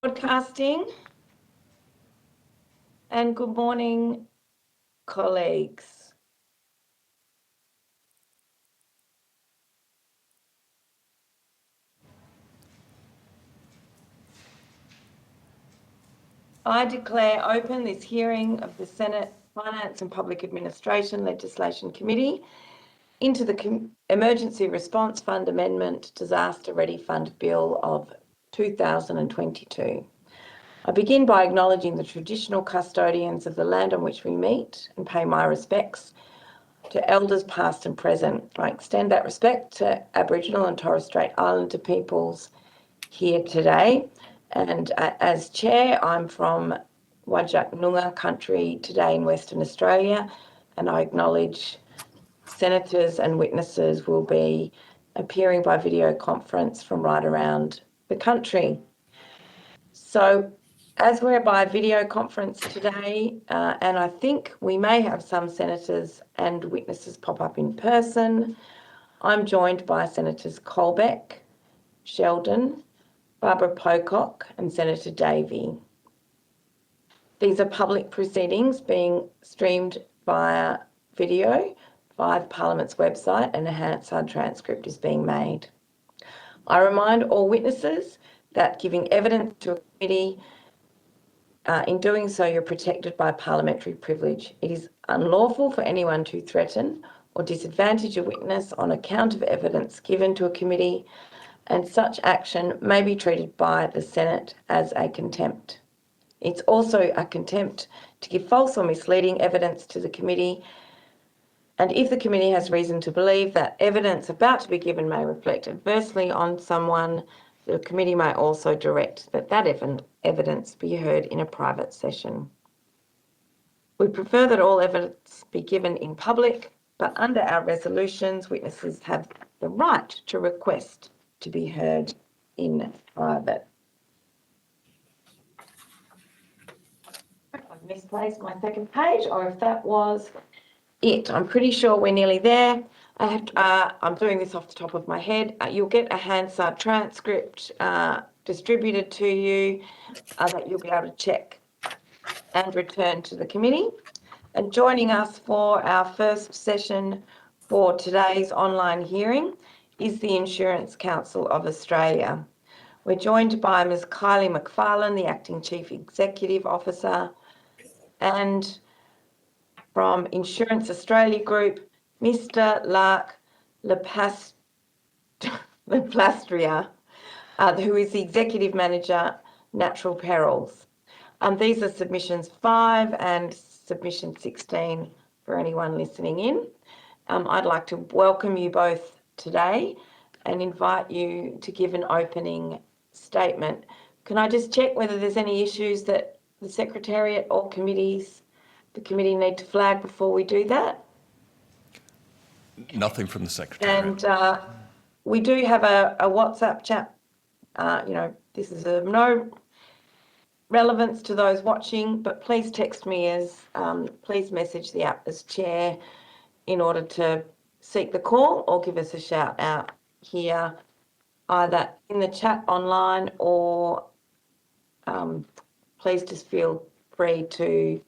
Broadcasting, and good morning, colleagues. I declare open this hearing of the Senate Finance and Public Administration Legislation Committee into the Emergency Response Fund Amendment Disaster Ready Fund Bill of 2022. I begin by acknowledging the traditional custodians of the land on which we meet and pay my respects to elders past and present. I extend that respect to Aboriginal and Torres Strait Islander peoples here today. And as chair, I'm from Whadjuk Noongar country today in Western Australia, and I acknowledge senators and witnesses will be appearing by video conference from right around the country. So as we're by video conference today, and I think we may have some senators and witnesses pop up in person, I'm joined by Senators Colbeck, Sheldon, Barbara Pocock and Senator Davey. These are public proceedings being streamed via video via Parliament's website, and a Hansard transcript is being made. I remind all witnesses that giving evidence to a committee, in doing so, you're protected by parliamentary privilege. It is unlawful for anyone to threaten or disadvantage a witness on account of evidence given to a committee, and such action may be treated by the Senate as a contempt. It's also a contempt to give false or misleading evidence to the committee, and if the committee has reason to believe that evidence about to be given may reflect adversely on someone, the committee may also direct that evidence be heard in a private session. We prefer that all evidence be given in public, but under our resolutions, witnesses have the right to request to be heard in private. I've misplaced my second page, or if that was it. I'm pretty sure we're nearly there. I'm doing this off the top of my head. You'll get a Hansard transcript distributed to you that you'll be able to check and return to the committee. And joining us for our first session for today's online hearing is the Insurance Council of Australia. We're joined by Ms. Kylie McFarlane, the Acting Chief Executive Officer, and from Insurance Australia Group, Mr. Lark Leplastria, who is the Executive Manager, Natural Perils. These are submissions 5 and submission 16 for anyone listening in. I'd like to welcome you both today and invite you to give an opening statement. Can I just check whether there's any issues that the Secretariat or the committee need to flag before we do that? Nothing from the Secretariat. And we do have a WhatsApp chat. This is of no relevance to those watching, but please text me please message the app as chair in order to seek the call, or give us a shout out here, either in the chat online, or please just feel free to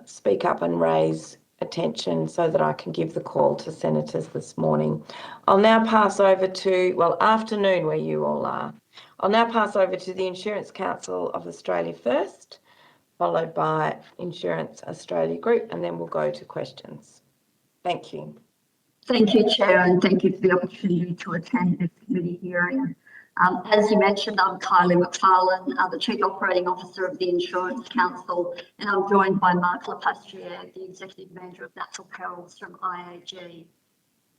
speak up and raise attention so that I can give the call to senators this morning. I'll now pass over to, afternoon where you all are. I'll now pass over to the Insurance Council of Australia first, followed by Insurance Australia Group, and then we'll go to questions. Thank you. Thank you, Chair, and thank you for the opportunity to attend this committee hearing. As you mentioned, I'm Kylie McFarlane, the Chief Operating Officer of the Insurance Council, and I'm joined by Mark Leplastria, the Executive Manager of Natural Perils from IAG.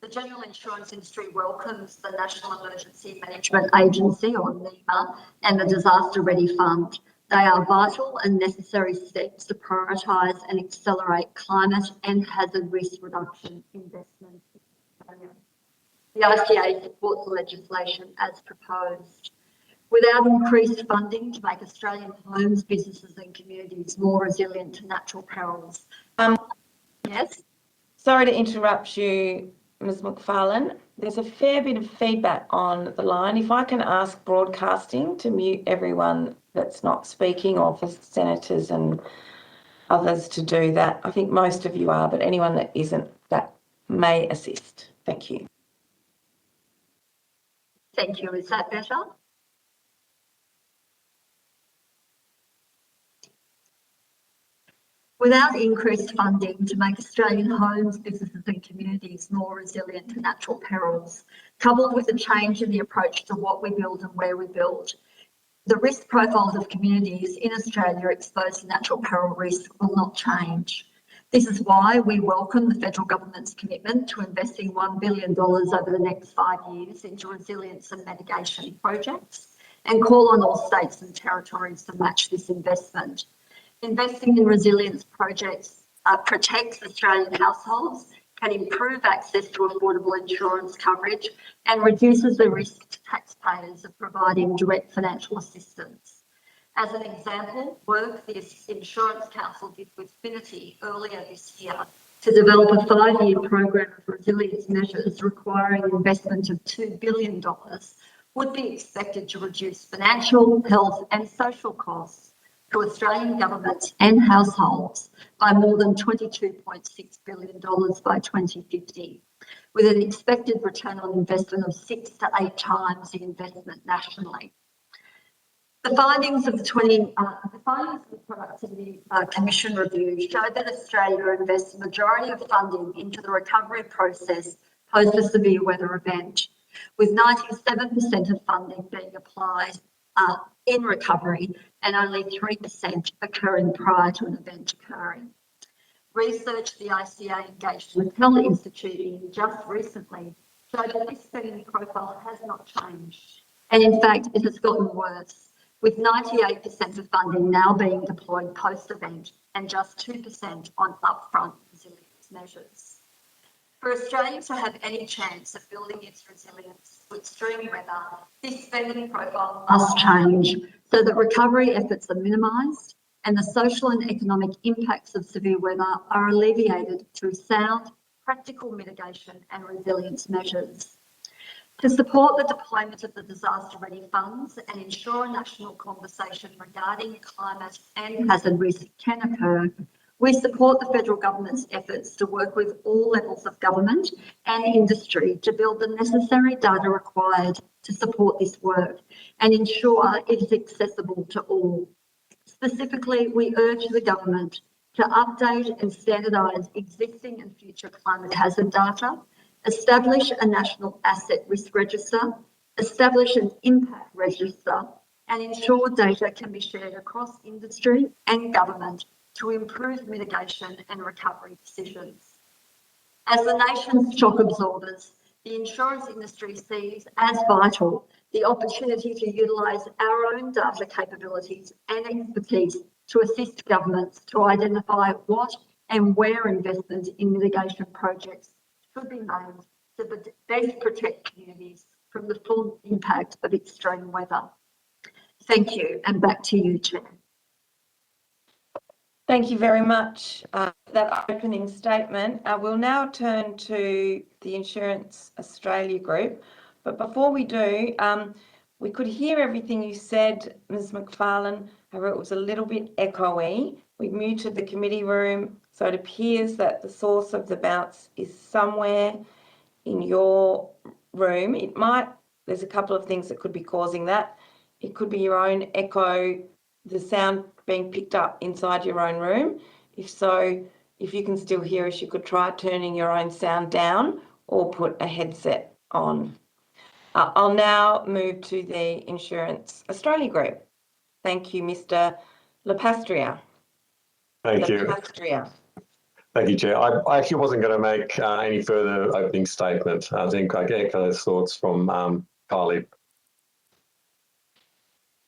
The general insurance industry welcomes the National Emergency Management Agency, or NEMA, and the Disaster Ready Fund. They are vital and necessary steps to prioritise and accelerate climate and hazard risk reduction investments in Australia. The ICA supports the legislation as proposed. Without increased funding to make Australian homes, businesses and communities more resilient to natural perils. Yes? Sorry to interrupt you, Ms. McFarlane. There's a fair bit of feedback on the line. If I can ask broadcasting to mute everyone that's not speaking, or for senators and others to do that. I think most of you are, but anyone that isn't, that may assist. Thank you. Thank you. Is that better? Without increased funding to make Australian homes, businesses and communities more resilient to natural perils, coupled with a change in the approach to what we build and where we build, the risk profiles of communities in Australia exposed to natural peril risk will not change. This is why we welcome the federal government's commitment to investing $1 billion over the next 5 years into resilience and mitigation projects, and call on all states and territories to match this investment. Investing in resilience projects protects Australian households, can improve access to affordable insurance coverage, and reduces the risk to taxpayers of providing direct financial assistance. As an example, work the Insurance Council did with Finity earlier this year to develop a 5-year program of resilience measures requiring investment of $2 billion would be expected to reduce financial, health and social costs to Australian governments and households by more than $22.6 billion by 2050, with an expected return on investment of 6 to 8 times the investment nationally. The findings of the Productivity Commission review show that Australia invests the majority of funding into the recovery process post a severe weather event, with 97% of funding being applied in recovery and only 3% occurring prior to an event occurring. Research the ICA engaged with Health Institute in just recently showed that this spending profile has not changed. And in fact, it has gotten worse, with 98% of funding now being deployed post-event and just 2% on upfront resilience measures. For Australia to have any chance of building its resilience to extreme weather, this spending profile must change so that recovery efforts are minimised and the social and economic impacts of severe weather are alleviated through sound, practical mitigation and resilience measures. To support the deployment of the disaster ready funds and ensure a national conversation regarding climate and hazard risk can occur, we support the federal government's efforts to work with all levels of government and industry to build the necessary data required to support this work and ensure it is accessible to all. Specifically, we urge the government to update and standardise existing and future climate hazard data, establish a national asset risk register, establish an impact register, and ensure data can be shared across industry and government to improve mitigation and recovery decisions. As the nation's shock absorbers, the insurance industry sees as vital the opportunity to utilise our own data capabilities and expertise to assist governments to identify what and where investment in mitigation projects should be made to best protect communities from the full impact of extreme weather. Thank you, and back to you, Chair. Thank you very much for that opening statement. We'll now turn to the Insurance Australia Group. But before we do, we could hear everything you said, Ms. McFarlane. However, it was a little bit echoey. We muted the committee room, so it appears that the source of the bounce is somewhere in your room. There's a couple of things that could be causing that. It could be your own echo, the sound being picked up inside your own room. If so, if you can still hear us, you could try turning your own sound down or put a headset on. I'll now move to the Insurance Australia Group. Thank you, Mr. Lepastria. Thank you. Thank you, Chair. I actually wasn't going to make any further opening statement. I think I get those thoughts from Kylie.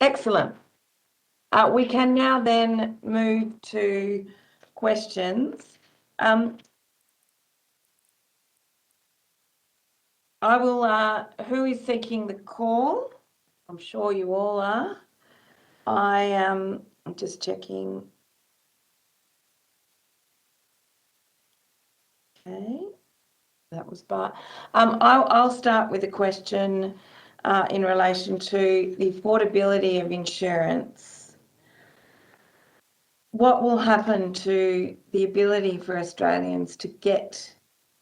Excellent. We can now then move to questions. Who is seeking the call? I'm sure you all are. I'm just checking. Okay, that was Bart. I'll start with a question in relation to the affordability of insurance. What will happen to the ability for Australians to get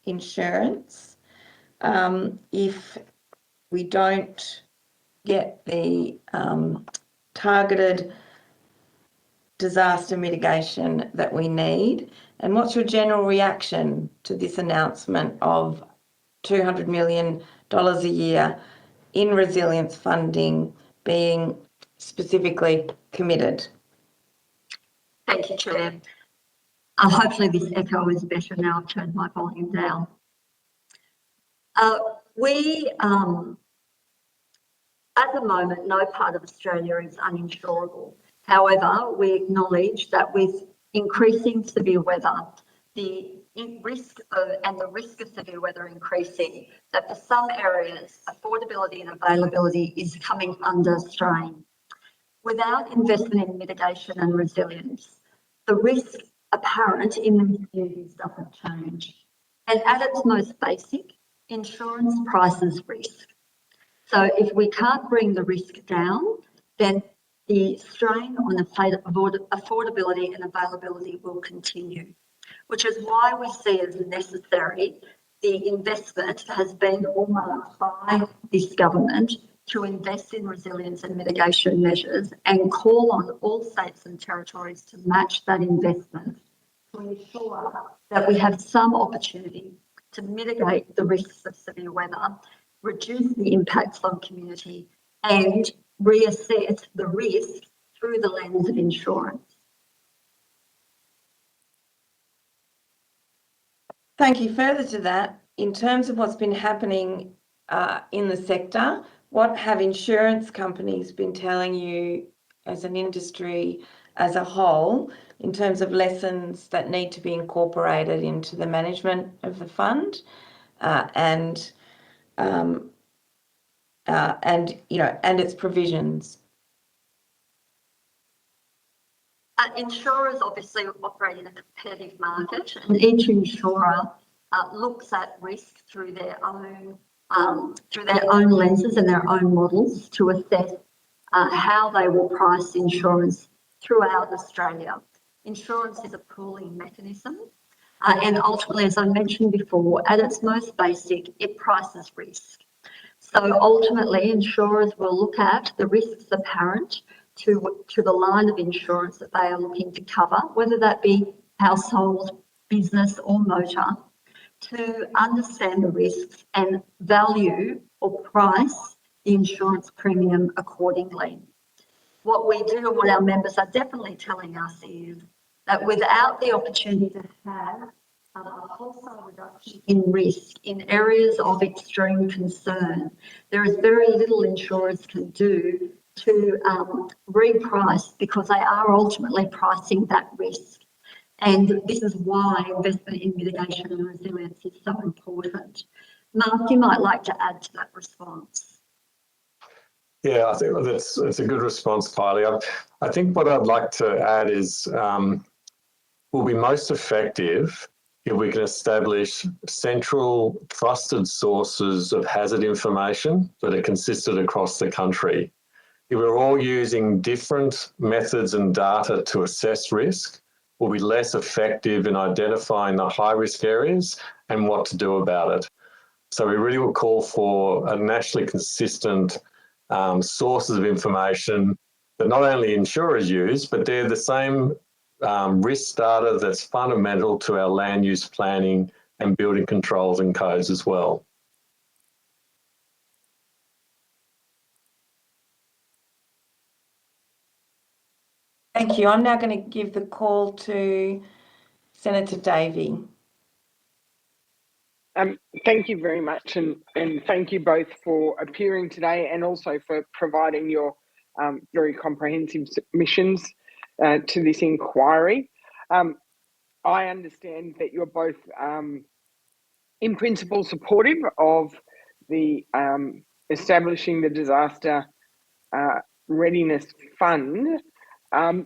insurance if we don't get the targeted disaster mitigation that we need? And what's your general reaction to this announcement of $200 million a year in resilience funding being specifically committed? Thank you, Chair. Hopefully this echo is better now. I've turned my volume down. At the moment, no part of Australia is uninsurable. However, we acknowledge that with increasing severe weather, the risk of severe weather increasing, that for some areas, affordability and availability is coming under strain. Without investment in mitigation and resilience, the risk apparent in the communities doesn't change. And at its most basic, insurance prices risk. So if we can't bring the risk down, then the strain on affordability and availability will continue, which is why we see as necessary the investment that has been earmarked by this government to invest in resilience and mitigation measures and call on all states and territories to match that investment to ensure that we have some opportunity to mitigate the risks of severe weather, reduce the impacts on community, and reassess the risk through the lens of insurance. Thank you. Further to that, in terms of what's been happening in the sector, what have insurance companies been telling you as an industry as a whole in terms of lessons that need to be incorporated into the management of the fund and its provisions? Insurers obviously operate in a competitive market, and each insurer looks at risk through their own lenses and their own models to assess how they will price insurance throughout Australia. Insurance is a pooling mechanism, and ultimately, as I mentioned before, at its most basic, it prices risk. So ultimately, insurers will look at the risks apparent to the line of insurance that they are looking to cover, whether that be household, business or motor, to understand the risks and value or price the insurance premium accordingly. What we do and what our members are definitely telling us is that without the opportunity to have a wholesale reduction in risk in areas of extreme concern, there is very little insurers can do to reprice, because they are ultimately pricing that risk. And this is why investment in mitigation and resilience is so important. Mark, you might like to add to that response. Yeah, I think that's a good response, Kylie. I think what I'd like to add is we'll be most effective if we can establish central trusted sources of hazard information that are consistent across the country. If we're all using different methods and data to assess risk, we'll be less effective in identifying the high-risk areas and what to do about it. So we really will call for a nationally consistent sources of information that not only insurers use, but they're the same risk data that's fundamental to our land use planning and building controls and codes as well. Thank you. I'm now going to give the call to Senator Davey. Thank you very much, and thank you both for appearing today and also for providing your very comprehensive submissions to this inquiry. I understand that you're both in principle supportive of the establishing the Disaster Readiness Fund. Have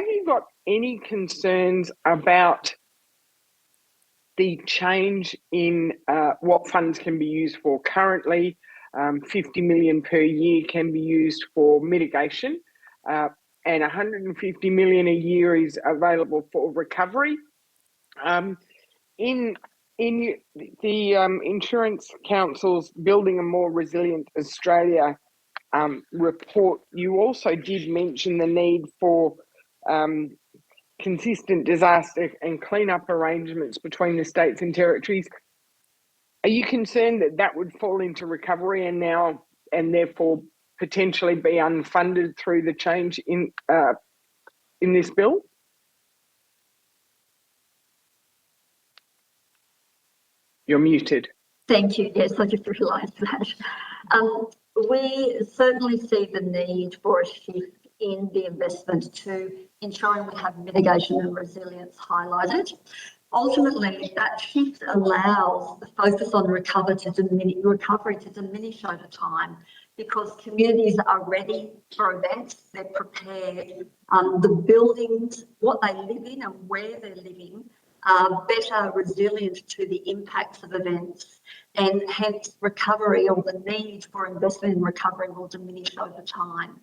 you got any concerns about the change in what funds can be used for currently, 50 million per year can be used for mitigation, and 150 million a year is available for recovery. In the Insurance Council's Building a More Resilient Australia report, you also did mention the need for consistent disaster and cleanup arrangements between the states and territories. Are you concerned that that would fall into recovery and therefore potentially be unfunded through the change in this bill? You're muted. Thank you. Yes, I just realised that. We certainly see the need for a shift in the investment to ensuring we have mitigation and resilience highlighted. Ultimately, that shift allows the focus on recovery to diminish over time, because communities are ready for events, they're prepared. The buildings, what they live in and where they're living, are better resilient to the impacts of events, and hence recovery, or the need for investment in recovery, will diminish over time.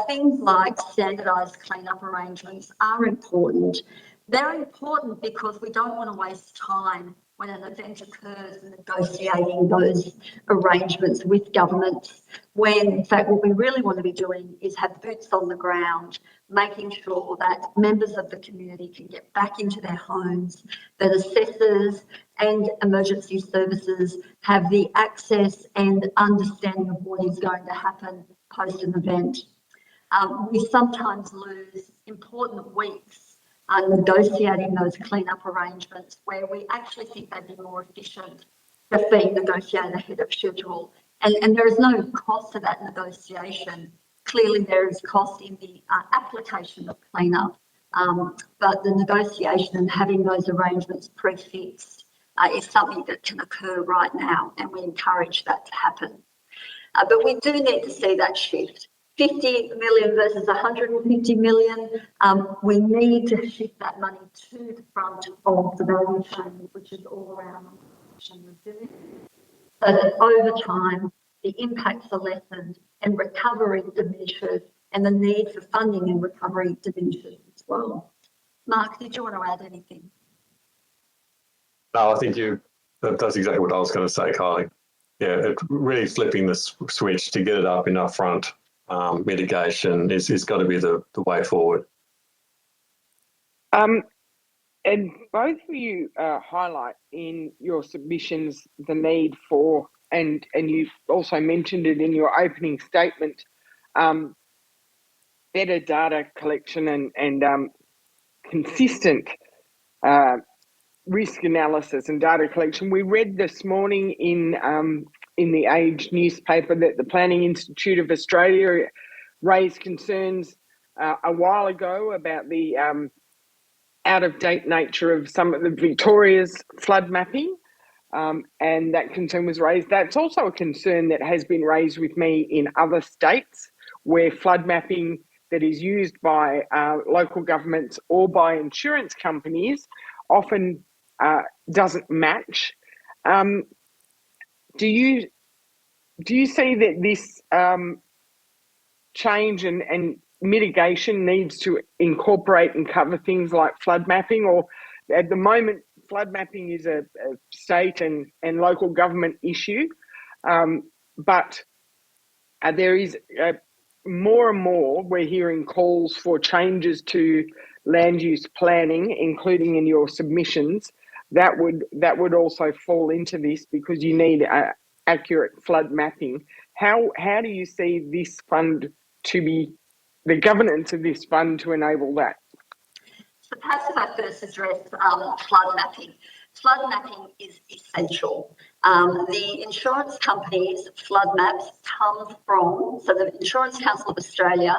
Things like standardised cleanup arrangements are important. They're important because we don't want to waste time when an event occurs negotiating those arrangements with governments, when in fact what we really want to be doing is have boots on the ground, making sure that members of the community can get back into their homes, that assessors and emergency services have the access and understanding of what is going to happen post an event. We sometimes lose important weeks negotiating those cleanup arrangements, where we actually think they'd be more efficient just being negotiated ahead of schedule. And there is no cost to that negotiation. Clearly there is cost in the application of cleanup, but the negotiation and having those arrangements prefixed is something that can occur right now, and we encourage that to happen. But we do need to see that shift. 50 million versus 150 million, we need to shift that money to the front of the value chain, which is all around resilience, so that over time the impacts are lessened and recovery diminishes, and the need for funding and recovery diminishes as well. Mark, did you want to add anything? No, I think that's exactly what I was going to say, Kylie. Yeah, really flipping the switch to get it up in upfront mitigation is got to be the way forward. And both of you highlight in your submissions the need for, and you also mentioned it in your opening statement, better data collection and consistent risk analysis and data collection. We read this morning in the Age newspaper that the Planning Institute of Australia raised concerns a while ago about the out-of-date nature of some of the Victoria's flood mapping, and that concern was raised. That's also a concern that has been raised with me in other states, where flood mapping that is used by local governments or by insurance companies often doesn't match. Do you see that this change and mitigation needs to incorporate and cover things like flood mapping? Or at the moment, flood mapping is a state and local government issue, but there is more and more we're hearing calls for changes to land use planning, including in your submissions, that would also fall into this, because you need accurate flood mapping. How do you see this fund to be, the governance of this fund to enable that? So perhaps if I first address flood mapping. Flood mapping is essential. The insurance companies' flood maps come from, so the Insurance Council of Australia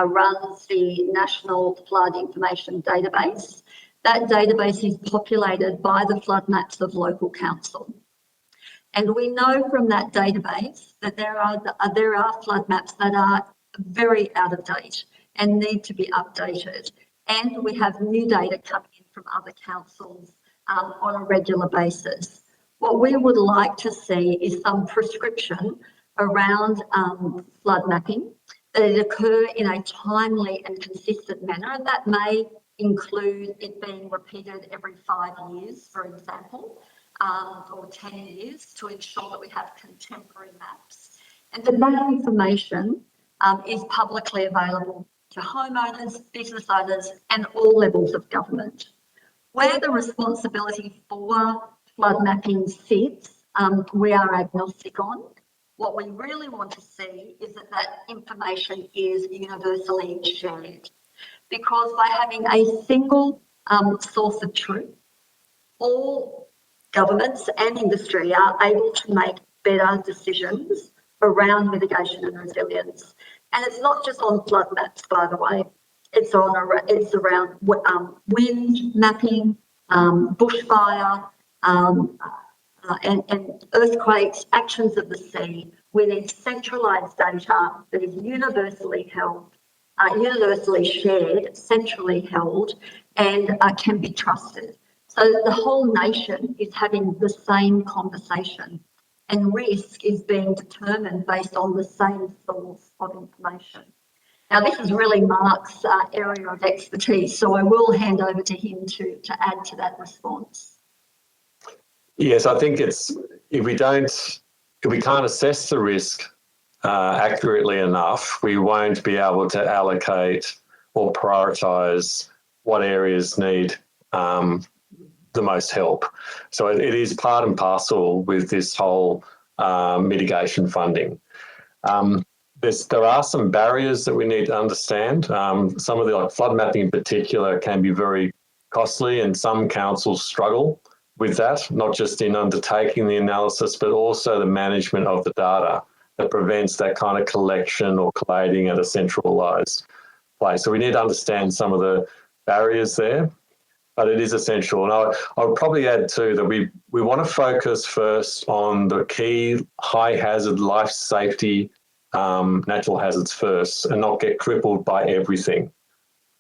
runs the National Flood Information Database. That database is populated by the flood maps of local council. And we know from that database that there are flood maps that are very out of date and need to be updated. And we have new data coming in from other councils on a regular basis. What we would like to see is some prescription around flood mapping, that it occur in a timely and consistent manner. That may include it being repeated every 5 years, for example, or 10 years, to ensure that we have contemporary maps. And that information is publicly available to homeowners, business owners, and all levels of government. Where the responsibility for flood mapping sits, we are agnostic on. What we really want to see is that that information is universally shared, because by having a single source of truth, all governments and industry are able to make better decisions around mitigation and resilience. And it's not just on flood maps, by the way. It's around wind mapping, bushfire, and earthquakes, actions of the sea. We need centralised data that is universally held, universally shared, centrally held, and can be trusted. So the whole nation is having the same conversation, and risk is being determined based on the same source of information. Now, this is really Mark's area of expertise, so I will hand over to him to add to that response. Yes, I think it's if we can't assess the risk accurately enough, we won't be able to allocate or prioritise what areas need the most help. So it is part and parcel with this whole mitigation funding. There are some barriers that we need to understand. Some of the flood mapping in particular can be very costly, and some councils struggle with that, not just in undertaking the analysis, but also the management of the data that prevents that kind of collection or collating at a centralised place. So we need to understand some of the barriers there, but it is essential. And I would probably add too that we want to focus first on the key high hazard life safety natural hazards first, and not get crippled by everything.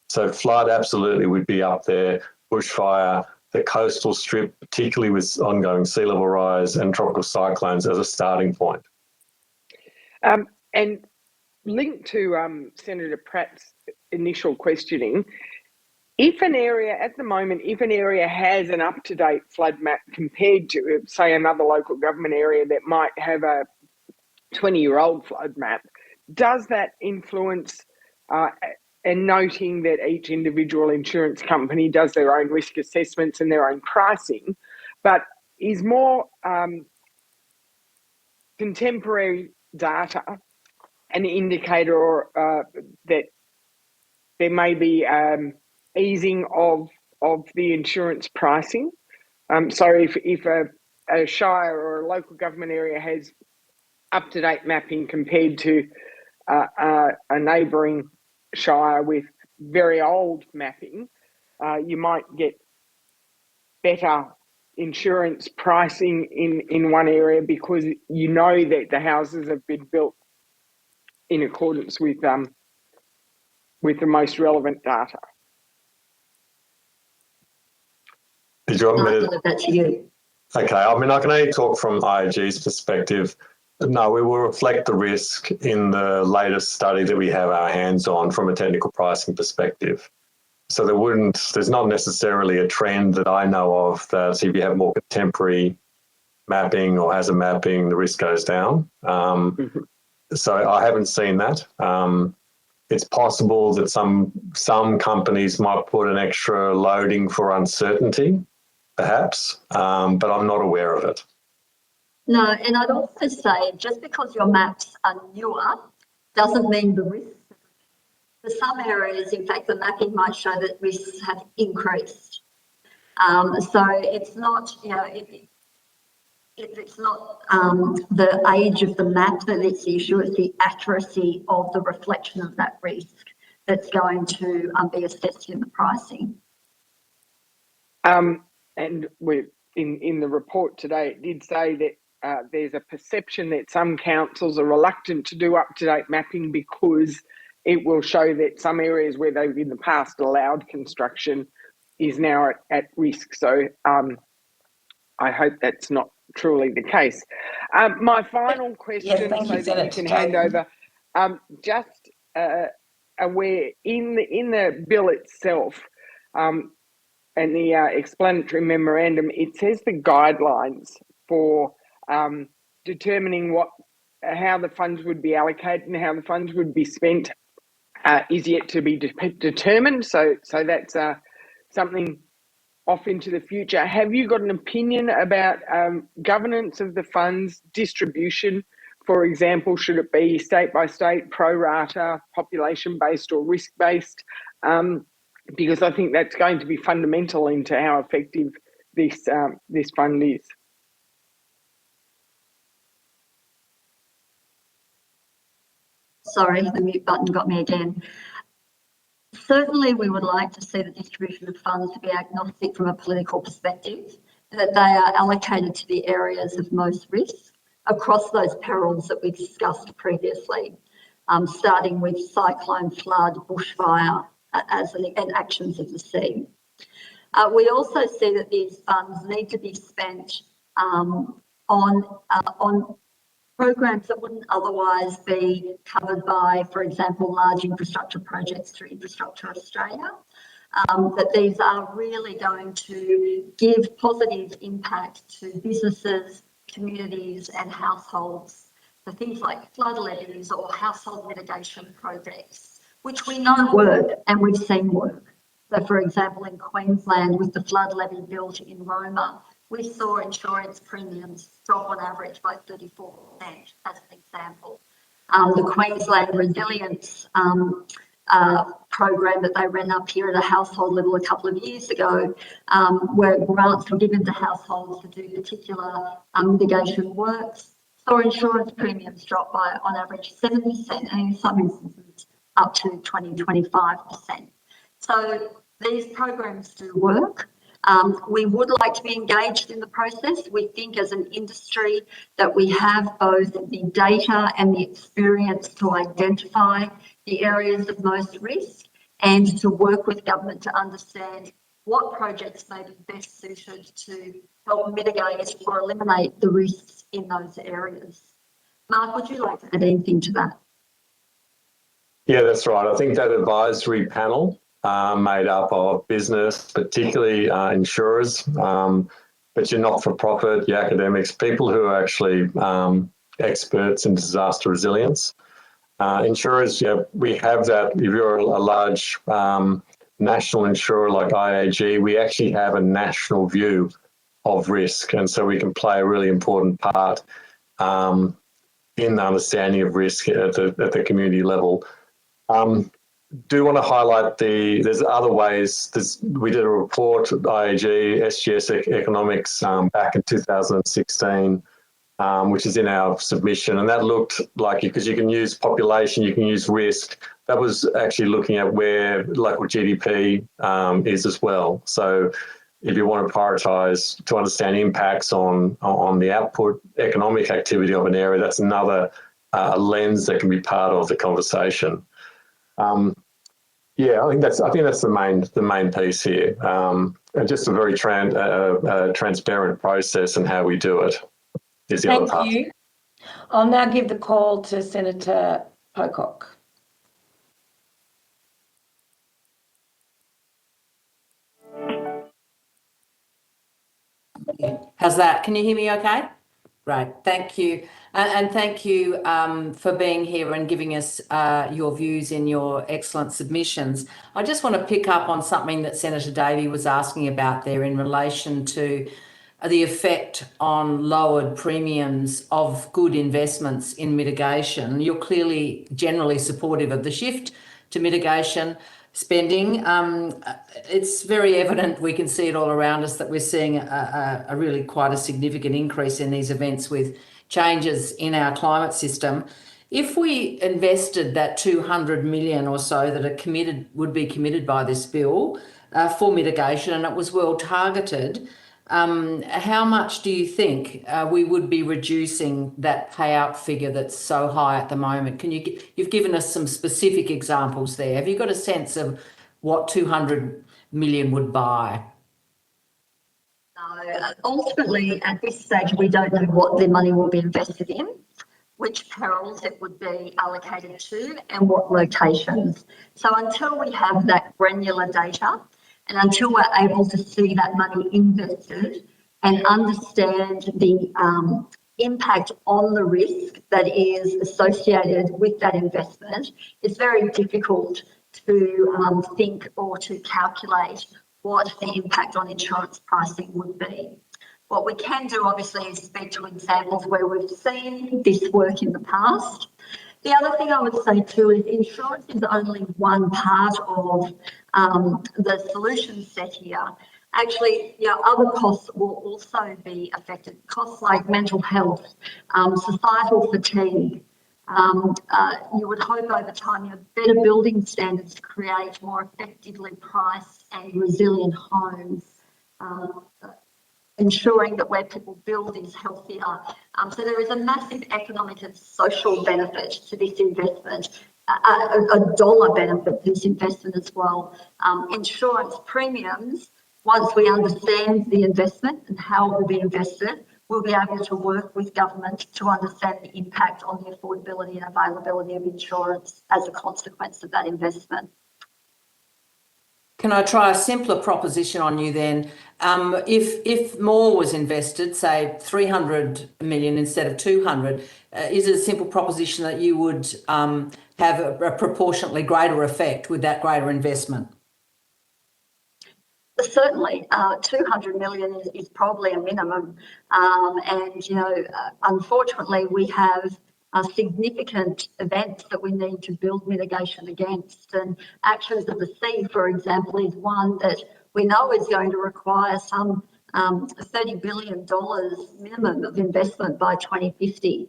So flood absolutely would be up there, bushfire, the coastal strip, particularly with ongoing sea level rise and tropical cyclones as a starting point. And linked to Senator Pratt's initial questioning, if an area has an up-to-date flood map compared to, say, another local government area that might have a 20-year-old flood map, does that influence, and noting that each individual insurance company does their own risk assessments and their own pricing, but is more contemporary data an indicator or that there may be easing of the insurance pricing? So if a shire or a local government area has up-to-date mapping compared to a neighbouring shire with very old mapping, you might get better insurance pricing in one area because you know that the houses have been built in accordance with the most relevant data. Did you want me to? That's you. Okay, I mean, I can only talk from IAG's perspective. No, we will reflect the risk in the latest study that we have our hands on from a technical pricing perspective. So there's not necessarily a trend that I know of that if you have more contemporary mapping or hazard mapping, the risk goes down. So I haven't seen that. It's possible that some companies might put an extra loading for uncertainty, perhaps, but I'm not aware of it. No, and I'd also say just because your maps are newer doesn't mean the risks. For some areas, in fact, the mapping might show that risks have increased. So it's not, it's not the age of the map that is the issue, it's the accuracy of the reflection of that risk that's going to be assessed in the pricing. And we're in the report today, it did say that there's a perception that some councils are reluctant to do up-to-date mapping because it will show that some areas where they've in the past allowed construction is now at risk. So I hope that's not truly the case. My final question, thank you, so that you Senator can hand Davey. over, just aware in the bill itself, and the explanatory memorandum, it says the guidelines for determining how the funds would be allocated and how the funds would be spent is yet to be determined. So that's something off into the future. Have you got an opinion about governance of the funds, distribution? For example, should it be state by state, pro rata, population based, or risk based? Because I think that's going to be fundamental into how effective this fund is. Sorry, the mute button got me again. Certainly, we would like to see the distribution of funds to be agnostic from a political perspective, that they are allocated to the areas of most risk across those perils that we discussed previously, starting with cyclone, flood, bushfire, and actions of the sea. We also see that these funds need to be spent on programs that wouldn't otherwise be covered by, for example, large infrastructure projects through Infrastructure Australia, that these are really going to give positive impact to businesses, communities and households. So things like flood levies or household mitigation projects, which we know work and we've seen work. So for example, in Queensland with the flood levy built in Roma, we saw insurance premiums drop on average by 34%, as an example. The Queensland Resilience program that they ran up here at a household level a couple of years ago, where grants were given to households to do particular mitigation works, saw insurance premiums drop by on average 7%, and in some instances up to 20-25%. So these programs do work. We would like to be engaged in the process. We think as an industry that we have both the data and the experience to identify the areas of most risk and to work with government to understand what projects may be best suited to help mitigate or eliminate the risks in those areas. Mark, would you like to add anything to that? Yeah, that's right. I think that advisory panel made up of business, particularly insurers, but your not-for-profit, your academics, people who are actually experts in disaster resilience. Insurers, we have that. If you're a large national insurer like IAG, we actually have a national view of risk, and so we can play a really important part in the understanding of risk at the community level. Do want to highlight there's other ways. We did a report at IAG, SGS Economics, back in 2016, which is in our submission. And that looked like, because you can use population, you can use risk. That was actually looking at where local GDP is as well. So if you want to prioritise to understand impacts on the output economic activity of an area, that's another lens that can be part of the conversation. Yeah, I think that's the main piece here, and just a very transparent process and how we do it is the other part. Thank you. I'll now give the call to Senator Pocock. How's that? Can you hear me okay? Great, thank you. And thank you for being here and giving us your views in your excellent submissions. I just want to pick up on something that Senator Davey was asking about there in relation to the effect on lowered premiums of good investments in mitigation. You're clearly generally supportive of the shift to mitigation spending. It's very evident, we can see it all around us, that we're seeing a really quite a significant increase in these events with changes in our climate system. If we invested that 200 million or so that would be committed by this bill for mitigation, and it was well targeted, how much do you think we would be reducing that payout figure that's so high at the moment? You've given us some specific examples there. Have you got a sense of what 200 million would buy? Ultimately, at this stage, we don't know what the money will be invested in, which perils it would be allocated to, and what locations. So until we have that granular data, and until we're able to see that money invested and understand the impact on the risk that is associated with that investment, it's very difficult to think or to calculate what the impact on insurance pricing would be. What we can do, obviously, is speak to examples where we've seen this work in the past. The other thing I would say too is insurance is only one part of the solution set here. Actually, other costs will also be affected. Costs like mental health, societal fatigue. You would hope over time you have better building standards to create more effectively priced and resilient homes, ensuring that where people build is healthier. So there is a massive economic and social benefit to this investment, a dollar benefit to this investment as well. Insurance premiums, once we understand the investment and how it will be invested, we'll be able to work with government to understand the impact on the affordability and availability of insurance as a consequence of that investment. Can I try a simpler proposition on you then? If more was invested, say 300 million instead of 200, is it a simple proposition that you would have a proportionately greater effect with that greater investment? Certainly, 200 million is probably a minimum. Unfortunately, we have significant events that we need to build mitigation against. And Actions of the Sea, for example, is one that we know is going to require some $30 billion minimum of investment by 2050.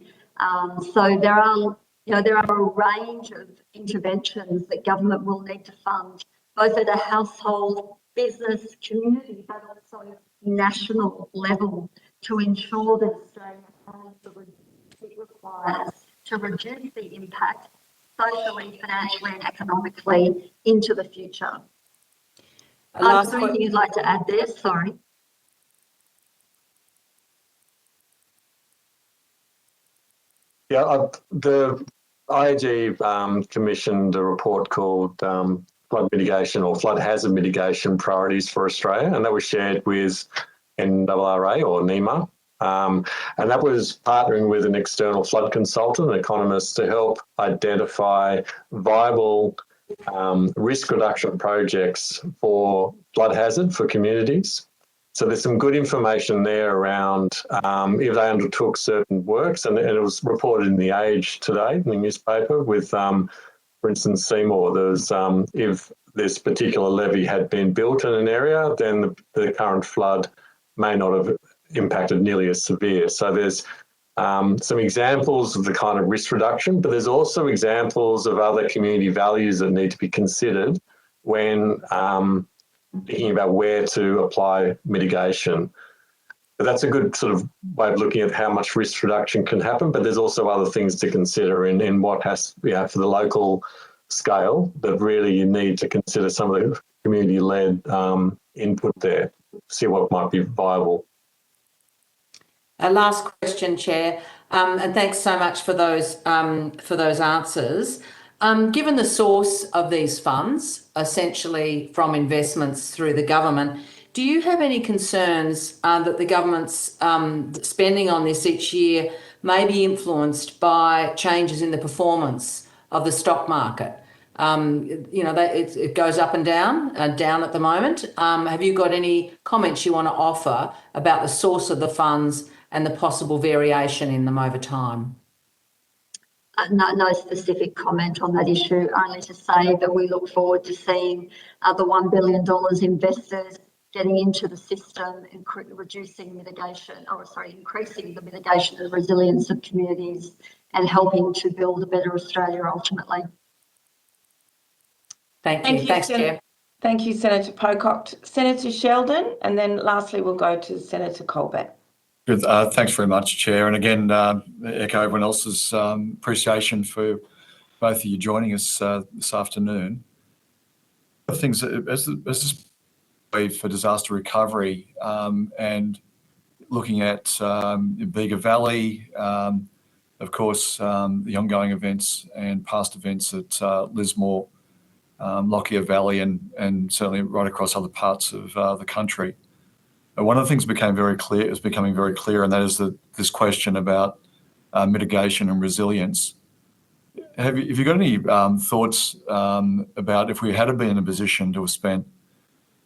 So there are a range of interventions that government will need to fund, both at a household, business, community, but also national level, to ensure that Australia has the resources it requires to reduce the impact socially, financially and economically into the future. Is there anything you'd like to add there? Sorry. Yeah, the IAG commissioned a report called Flood Mitigation or Flood Hazard Mitigation Priorities for Australia, and that was shared with NRRA or NEMA. And that was partnering with an external flood consultant, an economist, to help identify viable risk reduction projects for flood hazard for communities. So there's some good information there around if they undertook certain works, and it was reported in The Age today, in the newspaper, with, for instance, Seymour. There's if this particular levee had been built in an area, then the current flood may not have impacted nearly as severe. So there's some examples of the kind of risk reduction, but there's also examples of other community values that need to be considered when thinking about where to apply mitigation. But that's a good sort of way of looking at how much risk reduction can happen, but there's also other things to consider in what has to be for the local scale, that really you need to consider some of the community-led input there, see what might be viable. Last question, Chair, and thanks so much for those answers. Given the source of these funds, essentially from investments through the government, do you have any concerns that the government's spending on this each year may be influenced by changes in the performance of the stock market? It goes up and down at the moment. Have you got any comments you want to offer about the source of the funds and the possible variation in them over time? No specific comment on that issue, only to say that we look forward to seeing the $1 billion invested getting into the system, increasing the mitigation and resilience of communities and helping to build a better Australia ultimately. Thank you. Thanks, Chair. Thank you, Senator Pocock. Senator Sheldon, and then lastly we'll go to Senator Colbeck. Good. Thanks very much, Chair. And again, echo everyone else's appreciation for both of you joining us this afternoon. The things as this for disaster recovery, and looking at Bega Valley, of course, the ongoing events and past events at Lismore, Lockyer Valley, and certainly right across other parts of the country. But one of the things becoming very clear, and that is that this question about mitigation and resilience. Have you got any thoughts about if we had been in a position to have spent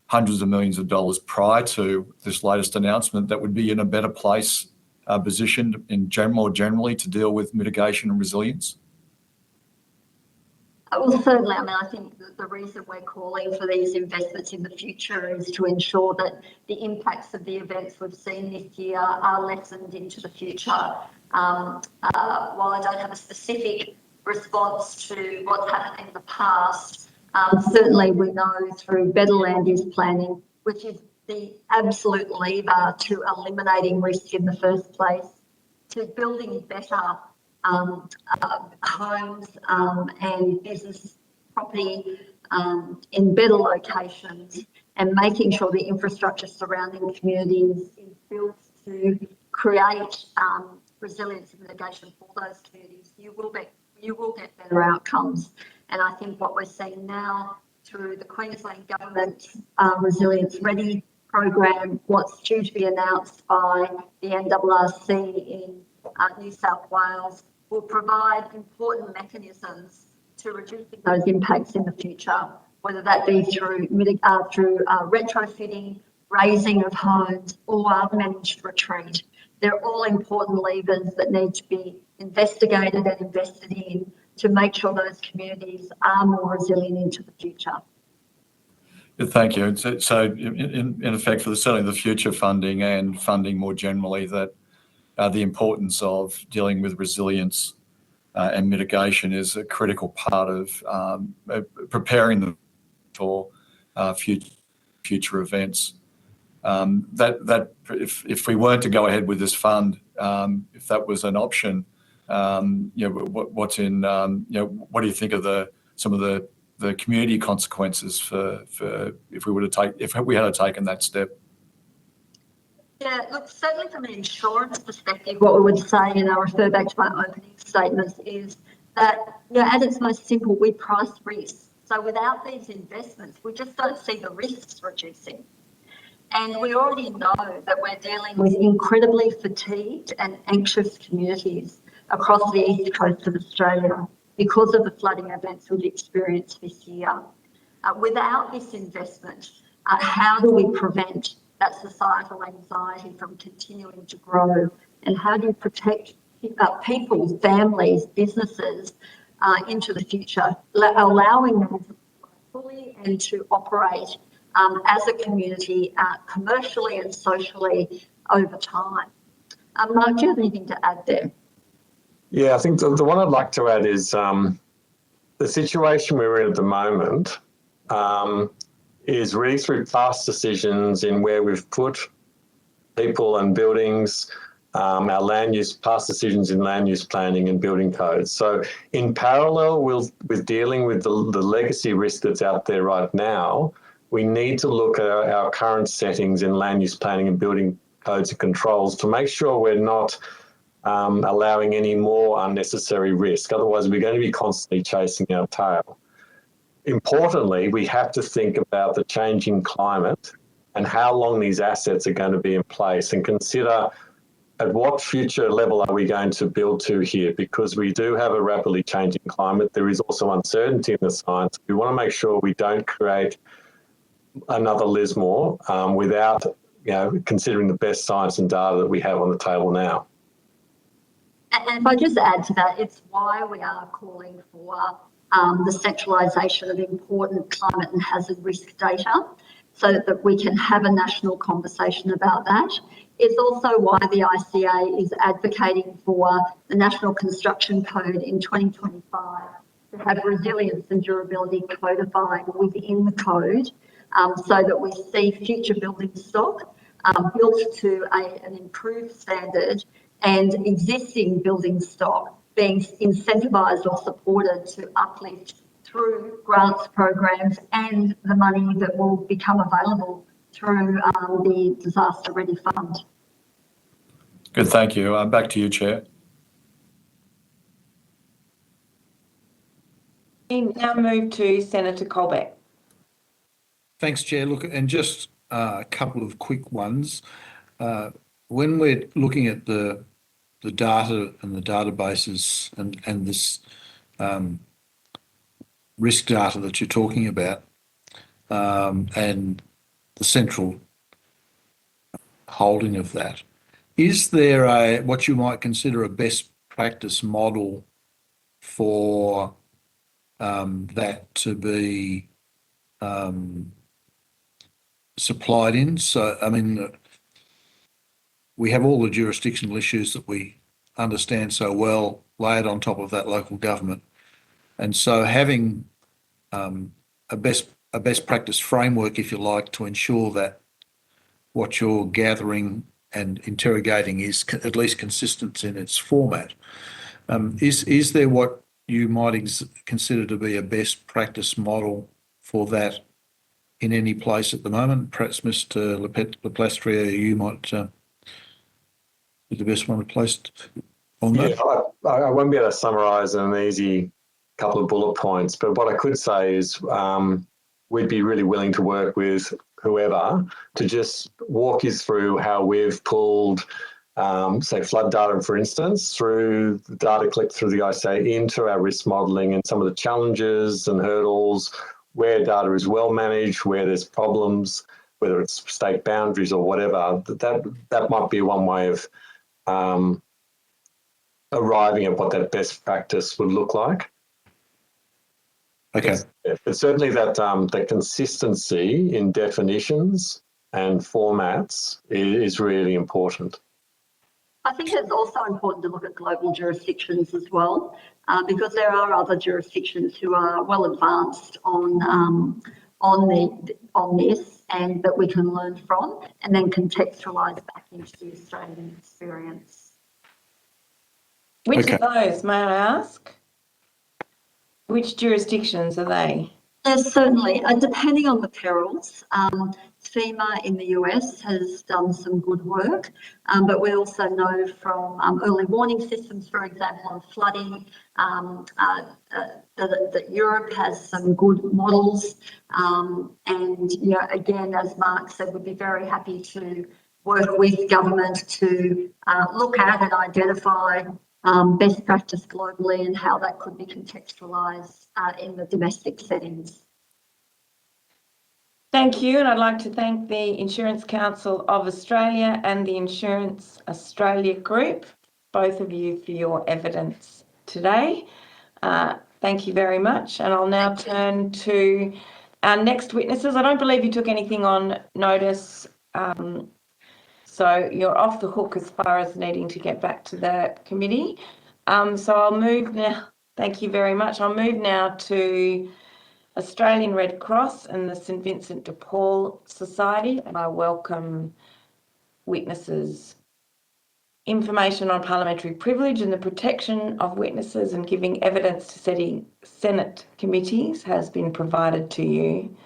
hundreds of millions of dollars prior to this latest announcement, that would be in a better place, positioned more generally to deal with mitigation and resilience? Well, certainly. I think the reason we're calling for these investments in the future is to ensure that the impacts of the events we've seen this year are lessened into the future. While I don't have a specific response to what's happened in the past, certainly we know through better land use planning, which is the absolute lever to eliminating risk in the first place, to building better homes and business property in better locations, and making sure the infrastructure surrounding communities is built to create resilience and mitigation for those communities. You will get better outcomes. And I think what we're seeing now through the Queensland Government's Resilience Ready program, what's due to be announced by the NRRC in New South Wales, will provide important mechanisms to reducing those impacts in the future, whether that be through retrofitting, raising of homes, or managed retreat. They're all important levers that need to be investigated and invested in to make sure those communities are more resilient into the future. Thank you. So in effect, for certainly the future funding and funding more generally, that the importance of dealing with resilience and mitigation is a critical part of preparing them for future events. That if we weren't to go ahead with this fund, if that was an option, what do you think of some of the community consequences for if we had taken that step? Yeah, look, certainly from an insurance perspective, what we would say, and I'll refer back to my opening statements, is that, at its most simple, we price risk. So without these investments, we just don't see the risks reducing. And we already know that we're dealing with incredibly fatigued and anxious communities across the east coast of Australia because of the flooding events we've experienced this year. Without this investment, how do we prevent that societal anxiety from continuing to grow? And how do you protect people, families, businesses into the future, allowing them to fully and to operate as a community commercially and socially over time? Mark, do you have anything to add there? Yeah, I think the one I'd like to add is the situation we're in at the moment is really through past decisions in where we've put people and buildings, our land use, past decisions in land use planning and building codes. So in parallel with dealing with the legacy risk that's out there right now, we need to look at our current settings in land use planning and building codes and controls to make sure we're not allowing any more unnecessary risk. Otherwise, we're going to be constantly chasing our tail. Importantly, we have to think about the changing climate and how long these assets are going to be in place, and consider at what future level are we going to build to here, because we do have a rapidly changing climate. There is also uncertainty in the science. We want to make sure we don't create another Lismore without considering the best science and data that we have on the table now. And if I just add to that, it's why we are calling for the centralisation of important climate and hazard risk data, so that we can have a national conversation about that. It's also why the ICA is advocating for the National Construction Code in 2025 to have resilience and durability codified within the code, so that we see future building stock built to an improved standard, and existing building stock being incentivised or supported to uplift through grants programs and the money that will become available through the Disaster Ready Fund. Good, thank you. Back to you, Chair. We now move to Senator Colbeck. Thanks, Chair. Look, and just a couple of quick ones. When we're looking at the data and the databases and this risk data that you're talking about, and the central holding of that, is there what you might consider a best practice model for that to be supplied in? So, I mean, we have all the jurisdictional issues that we understand so well layered on top of that local government. And so having a best practice framework, if you like, to ensure that what you're gathering and interrogating is at least consistent in its format. Is there what you might consider to be a best practice model for that in any place at the moment? Perhaps Mr. Lapastria, you might be the best one placed on that. Yeah, I won't be able to summarise in an easy couple of bullet points, but what I could say is we'd be really willing to work with whoever to just walk you through how we've pulled, say, flood data, for instance, through the data collected through the ICA into our risk modelling and some of the challenges and hurdles, where data is well managed, where there's problems, whether it's state boundaries or whatever. That might be one way of arriving at what that best practice would look like. Okay. But certainly that the consistency in definitions and formats is really important. I think it's also important to look at global jurisdictions as well, because there are other jurisdictions who are well advanced on this, and that we can learn from, and then contextualise back into the Australian experience. Which of those, may I ask? Which jurisdictions are they? Yes, certainly. Depending on the perils, FEMA in the US has done some good work, but we also know from early warning systems, for example, on flooding, that Europe has some good models. And, you know, again, as Mark said, we'd be very happy to work with government to look at and identify best practice globally and how that could be contextualised in the domestic settings. Thank you, and I'd like to thank the Insurance Council of Australia and the Insurance Australia Group, both of you, for your evidence today. Thank you very much, and I'll now turn to our next witnesses. I don't believe you took anything on notice, so you're off the hook as far as needing to get back to the committee. So I'll move now. Thank you very much. I'll move now to Australian Red Cross and the St Vincent de Paul Society, and I welcome witnesses. Information on parliamentary privilege and the protection of witnesses and giving evidence to Senate committees has been provided to you.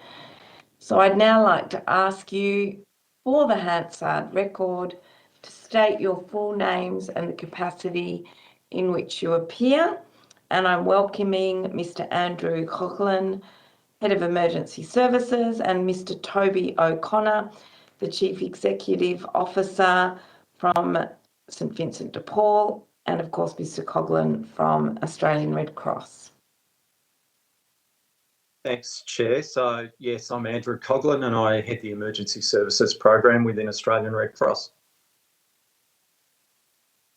So I'd now like to ask you, for the Hansard record, to state your full names and the capacity in which you appear. And I'm welcoming Mr. Andrew Coughlin, Head of Emergency Services, and Mr. Toby O'Connor, the Chief Executive Officer from St Vincent de Paul, and of course Mr. Coughlin from Australian Red Cross. Thanks, Chair. So, yes, I'm Andrew Coughlin and I head the Emergency Services Program within Australian Red Cross.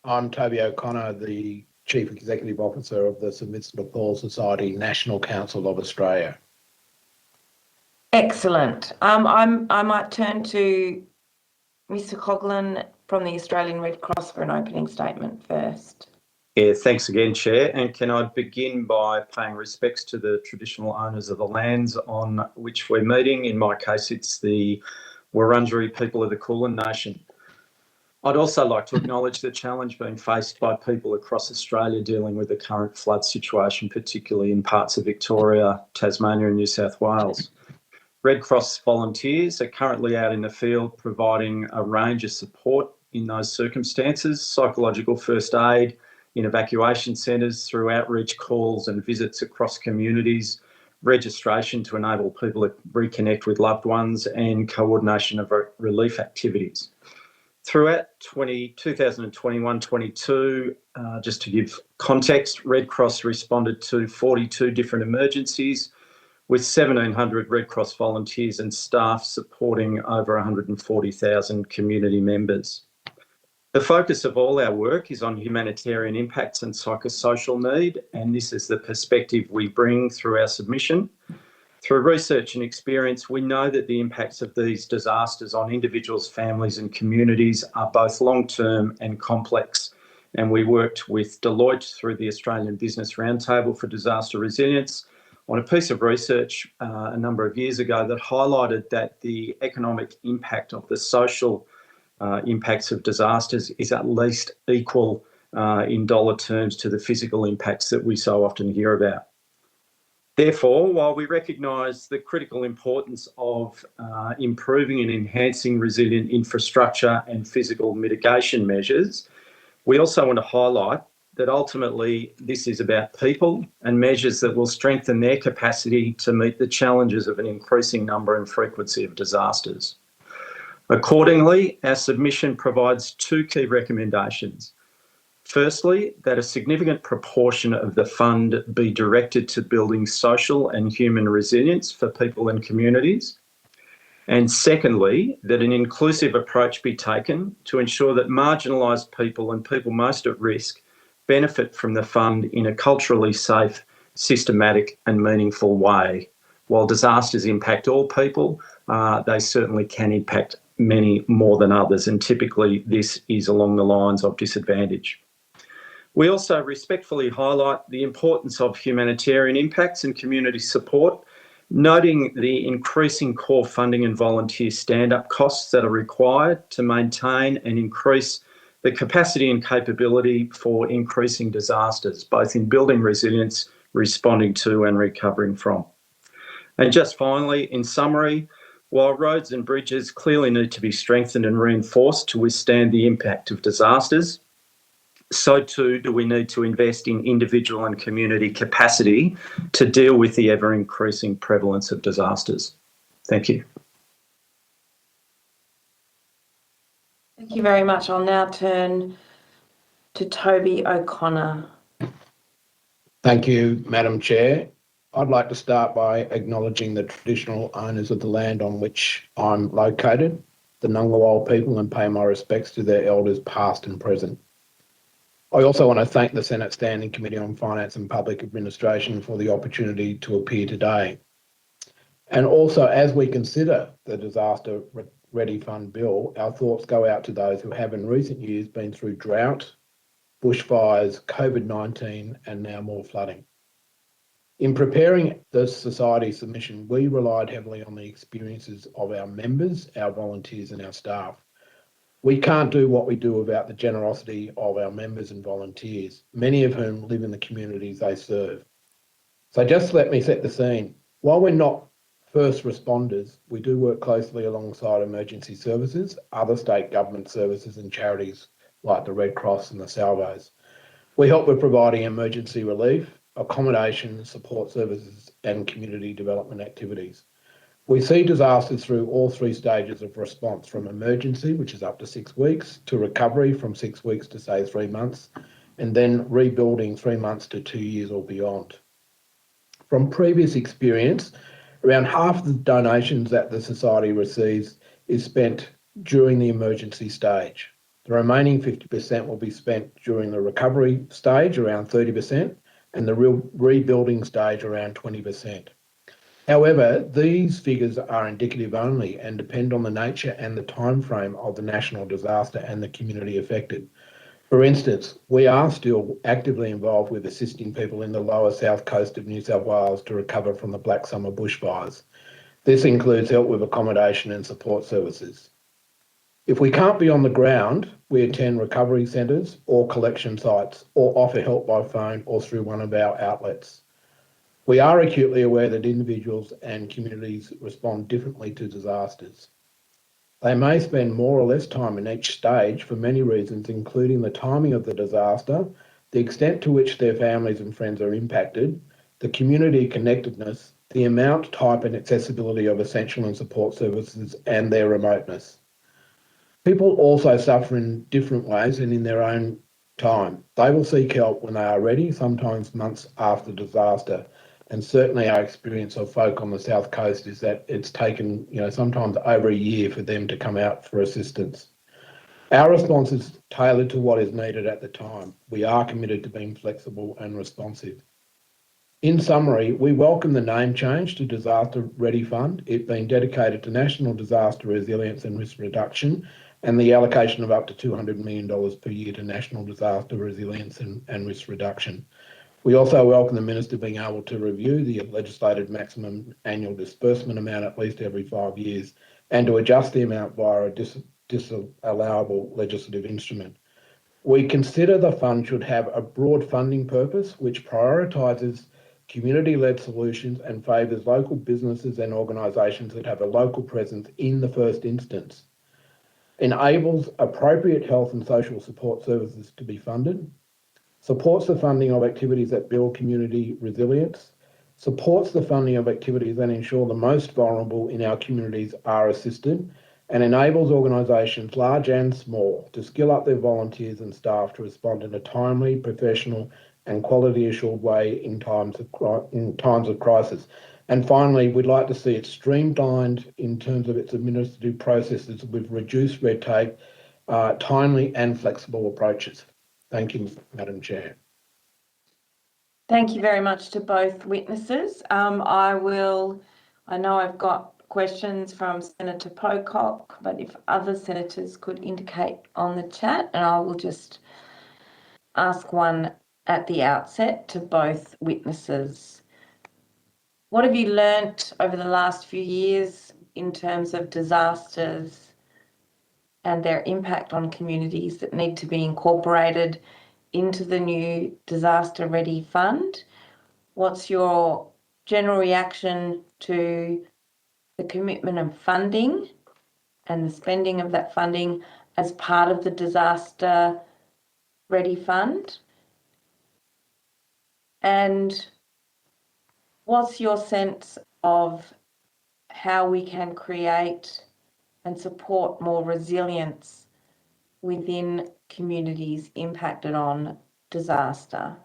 I'm Toby O'Connor, the Chief Executive Officer of the St Vincent de Paul Society National Council of Australia. Excellent. I might turn to Mr. Coughlin from the Australian Red Cross for an opening statement first. Yeah, thanks again, Chair. And can I begin by paying respects to the traditional owners of the lands on which we're meeting? In my case, it's the Wurundjeri people of the Kulin Nation. I'd also like to acknowledge the challenge being faced by people across Australia dealing with the current flood situation, particularly in parts of Victoria, Tasmania and New South Wales. Red Cross volunteers are currently out in the field providing a range of support in those circumstances, psychological first aid in evacuation centres through outreach calls and visits across communities, registration to enable people to reconnect with loved ones, and coordination of relief activities. Throughout 2021-22, just to give context, Red Cross responded to 42 different emergencies with 1,700 Red Cross volunteers and staff supporting over 140,000 community members. The focus of all our work is on humanitarian impacts and psychosocial need, and this is the perspective we bring through our submission. Through research and experience, we know that the impacts of these disasters on individuals, families and communities are both long-term and complex. And we worked with Deloitte through the Australian Business Roundtable for Disaster Resilience on a piece of research a number of years ago that highlighted that the economic impact of the social impacts of disasters is at least equal in dollar terms to the physical impacts that we so often hear about. Therefore, while we recognise the critical importance of improving and enhancing resilient infrastructure and physical mitigation measures, we also want to highlight that ultimately this is about people and measures that will strengthen their capacity to meet the challenges of an increasing number and frequency of disasters. Accordingly, our submission provides two key recommendations. Firstly, that a significant proportion of the fund be directed to building social and human resilience for people and communities. And secondly, that an inclusive approach be taken to ensure that marginalised people and people most at risk benefit from the fund in a culturally safe, systematic and meaningful way. While disasters impact all people, they certainly can impact many more than others, and typically this is along the lines of disadvantage. We also respectfully highlight the importance of humanitarian impacts and community support, noting the increasing core funding and volunteer stand-up costs that are required to maintain and increase the capacity and capability for increasing disasters, both in building resilience, responding to and recovering from. And just finally, in summary, while roads and bridges clearly need to be strengthened and reinforced to withstand the impact of disasters, so too do we need to invest in individual and community capacity to deal with the ever-increasing prevalence of disasters. Thank you. Thank you very much. I'll now turn to Toby O'Connor. Thank you, Madam Chair. I'd like to start by acknowledging the traditional owners of the land on which I'm located, the Ngunnawal people, and pay my respects to their elders past and present. I also want to thank the Senate Standing Committee on Finance and Public Administration for the opportunity to appear today. And also, as we consider the Disaster Ready Fund Bill, our thoughts go out to those who have in recent years been through drought, bushfires, COVID-19, and now more flooding. In preparing the Society submission, we relied heavily on the experiences of our members, our volunteers, and our staff. We can't do what we do without the generosity of our members and volunteers, many of whom live in the communities they serve. So just let me set the scene. While we're not first responders, we do work closely alongside emergency services, other state government services and charities like the Red Cross and the Salvos. We help with providing emergency relief, accommodation, support services and community development activities. We see disasters through all three stages of response, from emergency, which is up to 6 weeks, to recovery from 6 weeks to say 3 months, and then rebuilding 3 months to 2 years or beyond. From previous experience, around half of the donations that the Society receives is spent during the emergency stage. The remaining 50% will be spent during the recovery stage, around 30%, and the rebuilding stage, around 20%. However, these figures are indicative only and depend on the nature and the time frame of the national disaster and the community affected. For instance, we are still actively involved with assisting people in the lower south coast of New South Wales to recover from the Black Summer bushfires. This includes help with accommodation and support services. If we can't be on the ground, we attend recovery centres or collection sites or offer help by phone or through one of our outlets. We are acutely aware that individuals and communities respond differently to disasters. They may spend more or less time in each stage for many reasons, including the timing of the disaster, the extent to which their families and friends are impacted, the community connectedness, the amount, type and accessibility of essential and support services, and their remoteness. People also suffer in different ways and in their own time. They will seek help when they are ready, sometimes months after disaster. And certainly our experience of folk on the South Coast is that it's taken, sometimes over a year for them to come out for assistance. Our response is tailored to what is needed at the time. We are committed to being flexible and responsive. In summary, we welcome the name change to Disaster Ready Fund, it being dedicated to national disaster resilience and risk reduction, and the allocation of up to $200 million per year to national disaster resilience and risk reduction. We also welcome the Minister being able to review the legislated maximum annual disbursement amount at least every 5 years and to adjust the amount via a disallowable legislative instrument. We consider the fund should have a broad funding purpose which prioritises community-led solutions and favours local businesses and organisations that have a local presence in the first instance, enables appropriate health and social support services to be funded, supports the funding of activities that build community resilience, supports the funding of activities that ensure the most vulnerable in our communities are assisted, and enables organisations, large and small, to skill up their volunteers and staff to respond in a timely, professional and quality assured way in times of crisis. And finally, we'd like to see it streamlined in terms of its administrative processes with reduced red tape, timely and flexible approaches. Thank you, Madam Chair. Thank you very much to both witnesses. I know I've got questions from Senator Pocock, but if other senators could indicate on the chat, and I will just ask one at the outset to both witnesses. What have you learnt over the last few years in terms of disasters and their impact on communities that need to be incorporated into the new Disaster Ready Fund? What's your general reaction to the commitment of funding and the spending of that funding as part of the Disaster Ready Fund? And what's your sense of how we can create and support more resilience within communities impacted by disaster,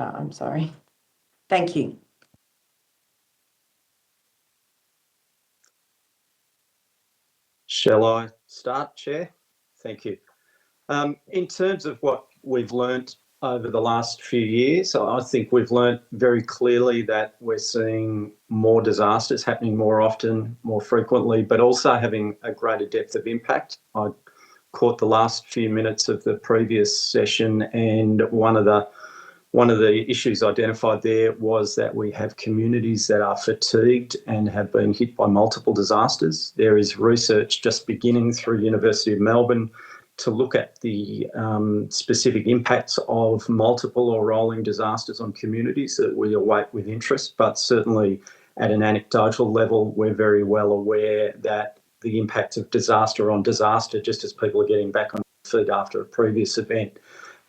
I'm sorry. Thank you. Shall I start, Chair? Thank you. In terms of what we've learnt over the last few years, I think we've learnt very clearly that we're seeing more disasters happening more often, more frequently, but also having a greater depth of impact. I caught the last few minutes of the previous session, and one of the issues identified there was that we have communities that are fatigued and have been hit by multiple disasters. There is research just beginning through University of Melbourne to look at the specific impacts of multiple or rolling disasters on communities that we await with interest, but certainly at an anecdotal level, we're very well aware that the impact of disaster on disaster, just as people are getting back on their feet after a previous event,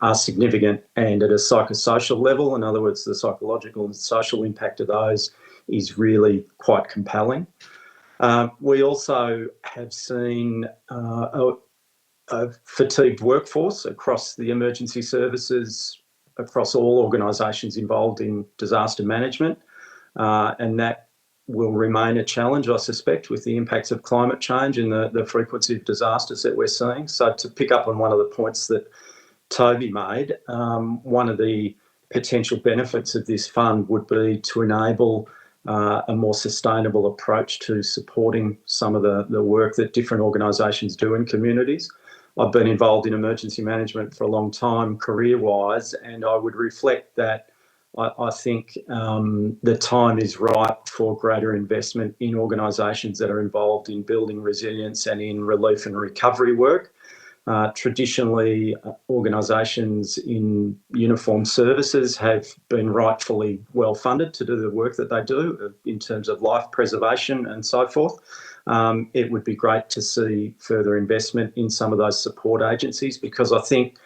are significant. And at a psychosocial level, in other words, the psychological and social impact of those is really quite compelling. We also have seen a fatigued workforce across the emergency services, across all organisations involved in disaster management, and that will remain a challenge, I suspect, with the impacts of climate change and the frequency of disasters that we're seeing. So to pick up on one of the points that Toby made, one of the potential benefits of this fund would be to enable a more sustainable approach to supporting some of the work that different organisations do in communities. I've been involved in emergency management for a long time, career-wise, and I would reflect that I think the time is right for greater investment in organisations that are involved in building resilience and in relief and recovery work. Traditionally, organisations in uniformed services have been rightfully well funded to do the work that they do in terms of life preservation and so forth. It would be great to see further investment in some of those support agencies, because I think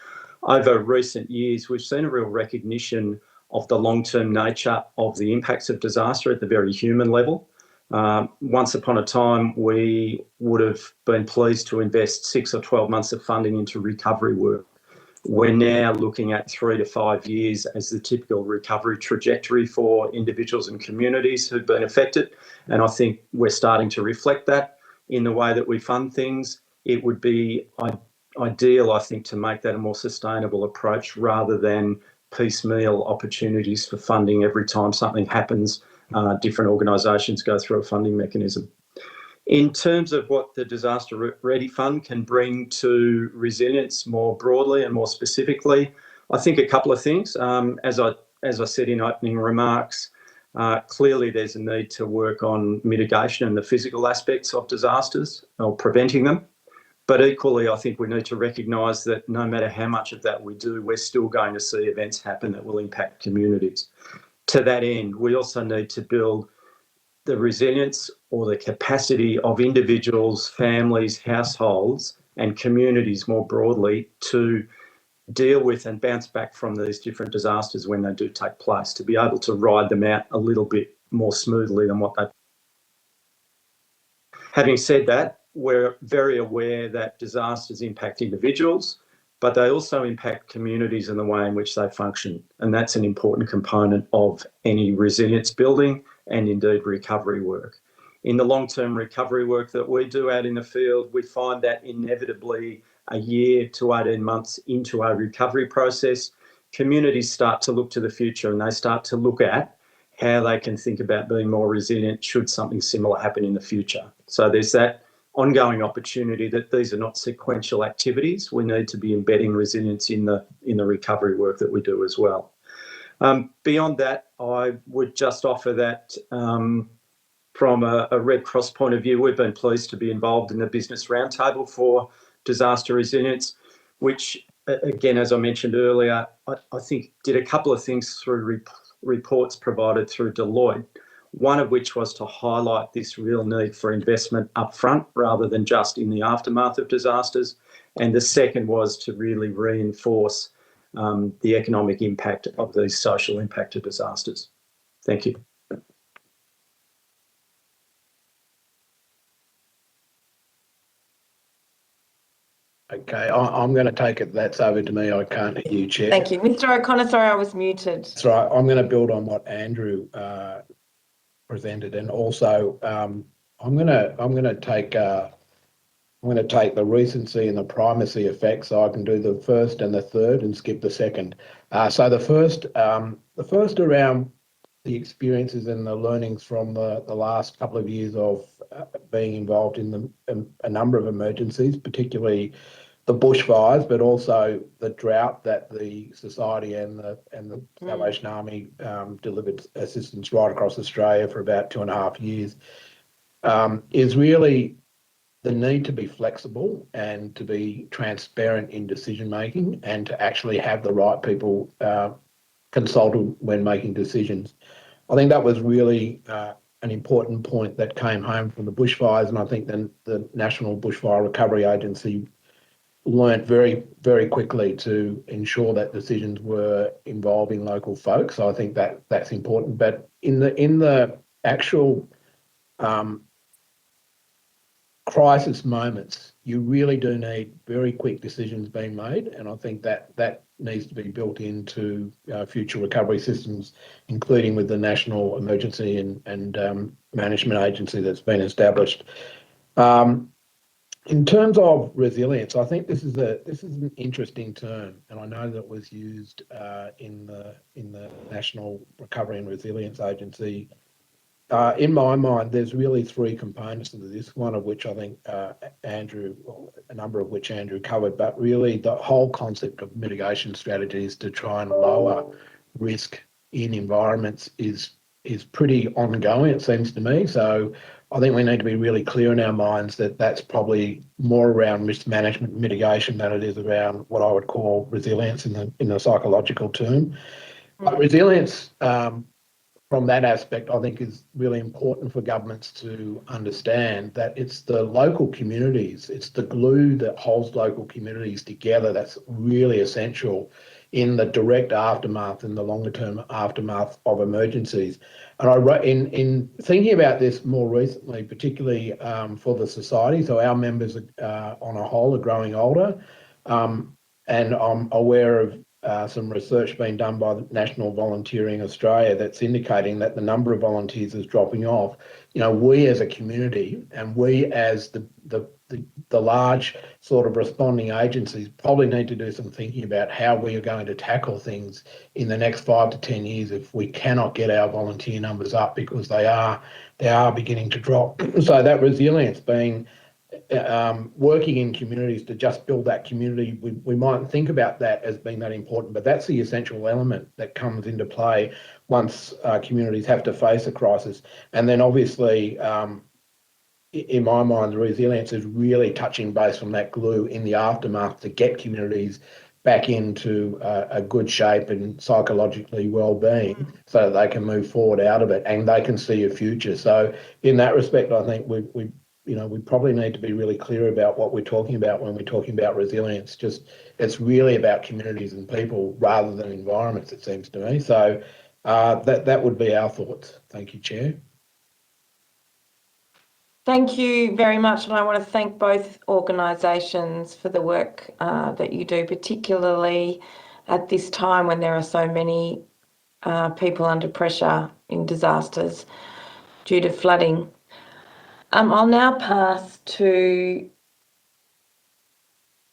over recent years we've seen a real recognition of the long-term nature of the impacts of disaster at the very human level. Once upon a time, we would have been pleased to invest 6 or 12 months of funding into recovery work. We're now looking at 3 to 5 years as the typical recovery trajectory for individuals and communities who've been affected. And I think we're starting to reflect that in the way that we fund things. It would be ideal, I think, to make that a more sustainable approach rather than piecemeal opportunities for funding every time something happens. Different organisations go through a funding mechanism. In terms of what the Disaster Ready Fund can bring to resilience more broadly and more specifically, I think a couple of things. As I said in opening remarks, clearly there's a need to work on mitigation and the physical aspects of disasters or preventing them. But equally, I think we need to recognise that no matter how much of that we do, we're still going to see events happen that will impact communities. To that end, we also need to build the resilience or the capacity of individuals, families, households, and communities more broadly to deal with and bounce back from these different disasters when they do take place, to be able to ride them out a little bit more smoothly than what they've. Having said that, we're very aware that disasters impact individuals, but they also impact communities and the way in which they function. And that's an important component of any resilience building and indeed recovery work. In the long-term recovery work that we do out in the field, we find that inevitably a year to 18 months into our recovery process, communities start to look to the future and they start to look at how they can think about being more resilient should something similar happen in the future. So there's that ongoing opportunity that these are not sequential activities. We need to be embedding resilience in the recovery work that we do as well. Beyond that, I would just offer that from a Red Cross point of view, we've been pleased to be involved in the Business Roundtable for Disaster Resilience, which, again, as I mentioned earlier, I think did a couple of things through reports provided through Deloitte, one of which was to highlight this real need for investment upfront rather than just in the aftermath of disasters. And the second was to really reinforce the economic impact of these social impact of disasters. Thank you. Okay, I'm going to take it. That's over to me. I can't hear you, Chair. Thank you. Mr O'Connor, sorry, I was muted. That's right. I'm going to build on what Andrew presented, and also I'm going to take the recency and the primacy effect, so I can do the first and the third and skip the second. So the first around the experiences and the learnings from the last couple of years of being involved in a number of emergencies, particularly the bushfires, but also the drought that the Society and the Salvation Army delivered assistance right across Australia for about 2.5 years, is really the need to be flexible and to be transparent in decision making and to actually have the right people consulted when making decisions. I think that was really an important point that came home from the bushfires, and I think then the National Bushfire Recovery Agency learnt very, very quickly to ensure that decisions were involving local folks. So I think that that's important. But in the actual crisis moments, you really do need very quick decisions being made, and I think that needs to be built into future recovery systems, including with the National Emergency and Management Agency that's been established. In terms of resilience, I think this is an interesting term, and I know that it was used in the National Recovery and Resilience Agency. In my mind, there's really three components to this, one of which I think Andrew, a number of which Andrew covered, but really the whole concept of mitigation strategies to try and lower risk in environments is is pretty ongoing, it seems to me. So I think we need to be really clear in our minds that that's probably more around risk management and mitigation than it is around what I would call resilience in the psychological term. But resilience, from that aspect, I think is really important for governments to understand that it's the local communities, it's the glue that holds local communities together that's really essential in the direct aftermath and the longer term aftermath of emergencies. And I wrote in thinking about this more recently, particularly for the society. So our members on a whole are growing older, and I'm aware of some research being done by the National Volunteering Australia that's indicating that the number of volunteers is dropping off. You know, we as a community and we as the large sort of responding agencies probably need to do some thinking about how we are going to tackle things in the next 5 to 10 years if we cannot get our volunteer numbers up, because they are beginning to drop. So that resilience being working in communities to just build that community, we might think about that as being that important, but that's the essential element that comes into play once communities have to face a crisis. And then obviously, in my mind, the resilience is really touching base on that glue in the aftermath to get communities back into a good shape and psychologically well-being so that they can move forward out of it and they can see a future. So in that respect, I think we probably need to be really clear about what we're talking about when we're talking about resilience. Just it's really about communities and people rather than environments, it seems to me. So that would be our thoughts. Thank you, Chair. Thank you very much, and I want to thank both organisations for the work that you do, particularly at this time when there are so many people under pressure in disasters due to flooding. I'll now pass to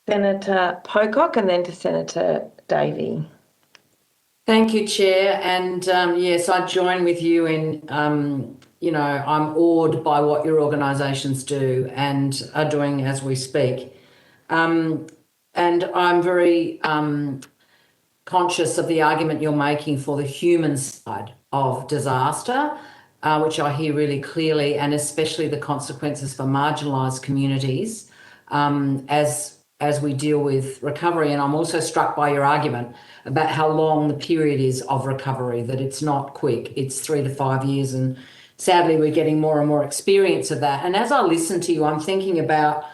Senator Pocock and then to Senator Davey. Thank you, Chair. And yes, I join with you in, I'm awed by what your organisations do and are doing as we speak. And I'm very conscious of the argument you're making for the human side of disaster, which I hear really clearly, and especially the consequences for marginalised communities as we deal with recovery. And I'm also struck by your argument about how long the period is of recovery, that it's not quick, it's 3 to 5 years. And sadly, we're getting more and more experience of that. And as I listen to you, I'm thinking about,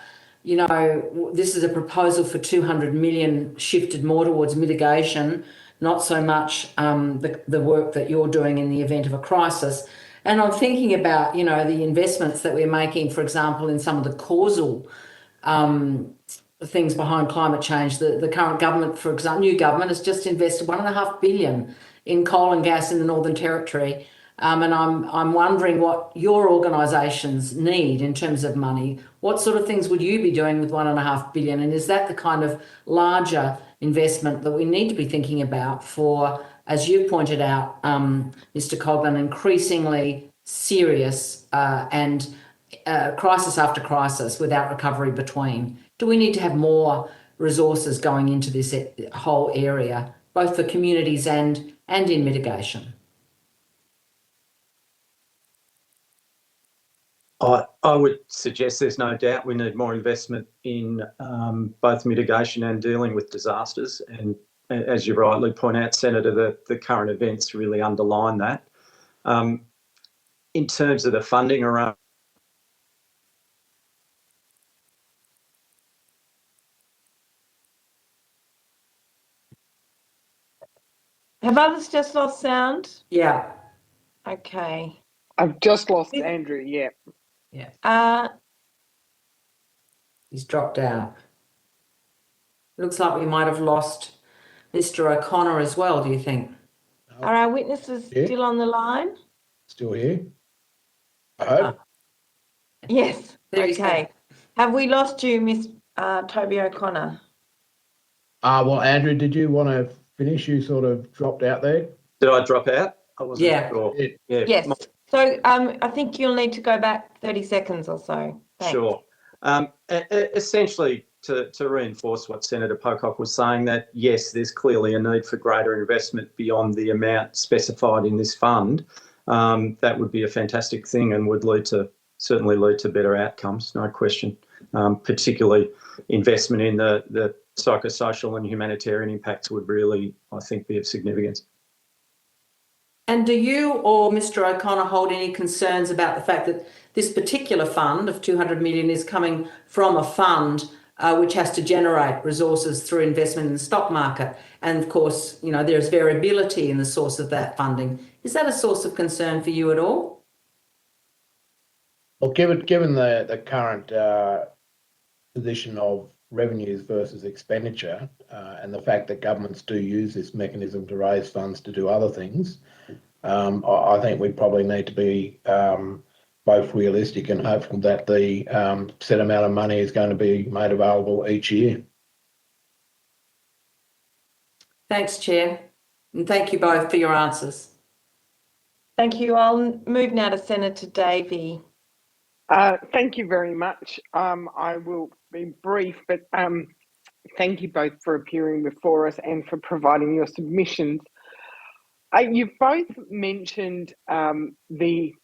this is a proposal for 200 million shifted more towards mitigation, not so much the work that you're doing in the event of a crisis. And I'm thinking about, the investments that we're making, for example, in some of the causal things behind climate change. The current government, for example, new government has just invested $1.5 billion in coal and gas in the Northern Territory. And I'm wondering what your organisations need in terms of money. What sort of things would you be doing with $1.5 billion? And is that the kind of larger investment that we need to be thinking about for, as you pointed out, Mr. Coglan, increasingly serious and crisis after crisis without recovery between? Do we need to have more resources going into this whole area, both for communities and in mitigation? I would suggest there's no doubt we need more investment in both mitigation and dealing with disasters. And as you rightly point out, Senator, the current events really underline that. In terms of the funding around, Have others just lost sound? Yeah. Okay. I've just lost Andrew, yeah. He's dropped out. Looks like we might have lost Mr. O'Connor as well, do you think? Are our witnesses still on the line? Still here? I hope. Yes. There he's Okay. Have we lost you, Miss Toby O'Connor? Well, Andrew, did you want to finish? You sort of dropped out there. did I drop out? I wasn't sure. Yeah. Yes. So I think you'll need to go back 30 seconds or so. Thanks. Sure. Essentially, to reinforce what Senator Pocock was saying, that yes, there's clearly a need for greater investment beyond the amount specified in this fund. that would be a fantastic thing and would certainly lead to better outcomes, no question. Particularly investment in the psychosocial and humanitarian impacts would really, I think, be of significance. And do you or Mr. O'Connor hold any concerns about the fact that this particular fund of 200 million is coming from a fund which has to generate resources through investment in the stock market? And of course, you know, there's variability in the source of that funding. Is that a source of concern for you at all? Well, given the current position of revenues versus expenditure, and the fact that governments do use this mechanism to raise funds to do other things, I think we probably need to be both realistic and hopeful that the set amount of money is going to be made available each year. Thanks, Chair. And thank you both for your answers. Thank you. I'll move now to Senator Davey. Thank you very much. I will be brief, but thank you both for appearing before us and for providing your submissions. You've both mentioned the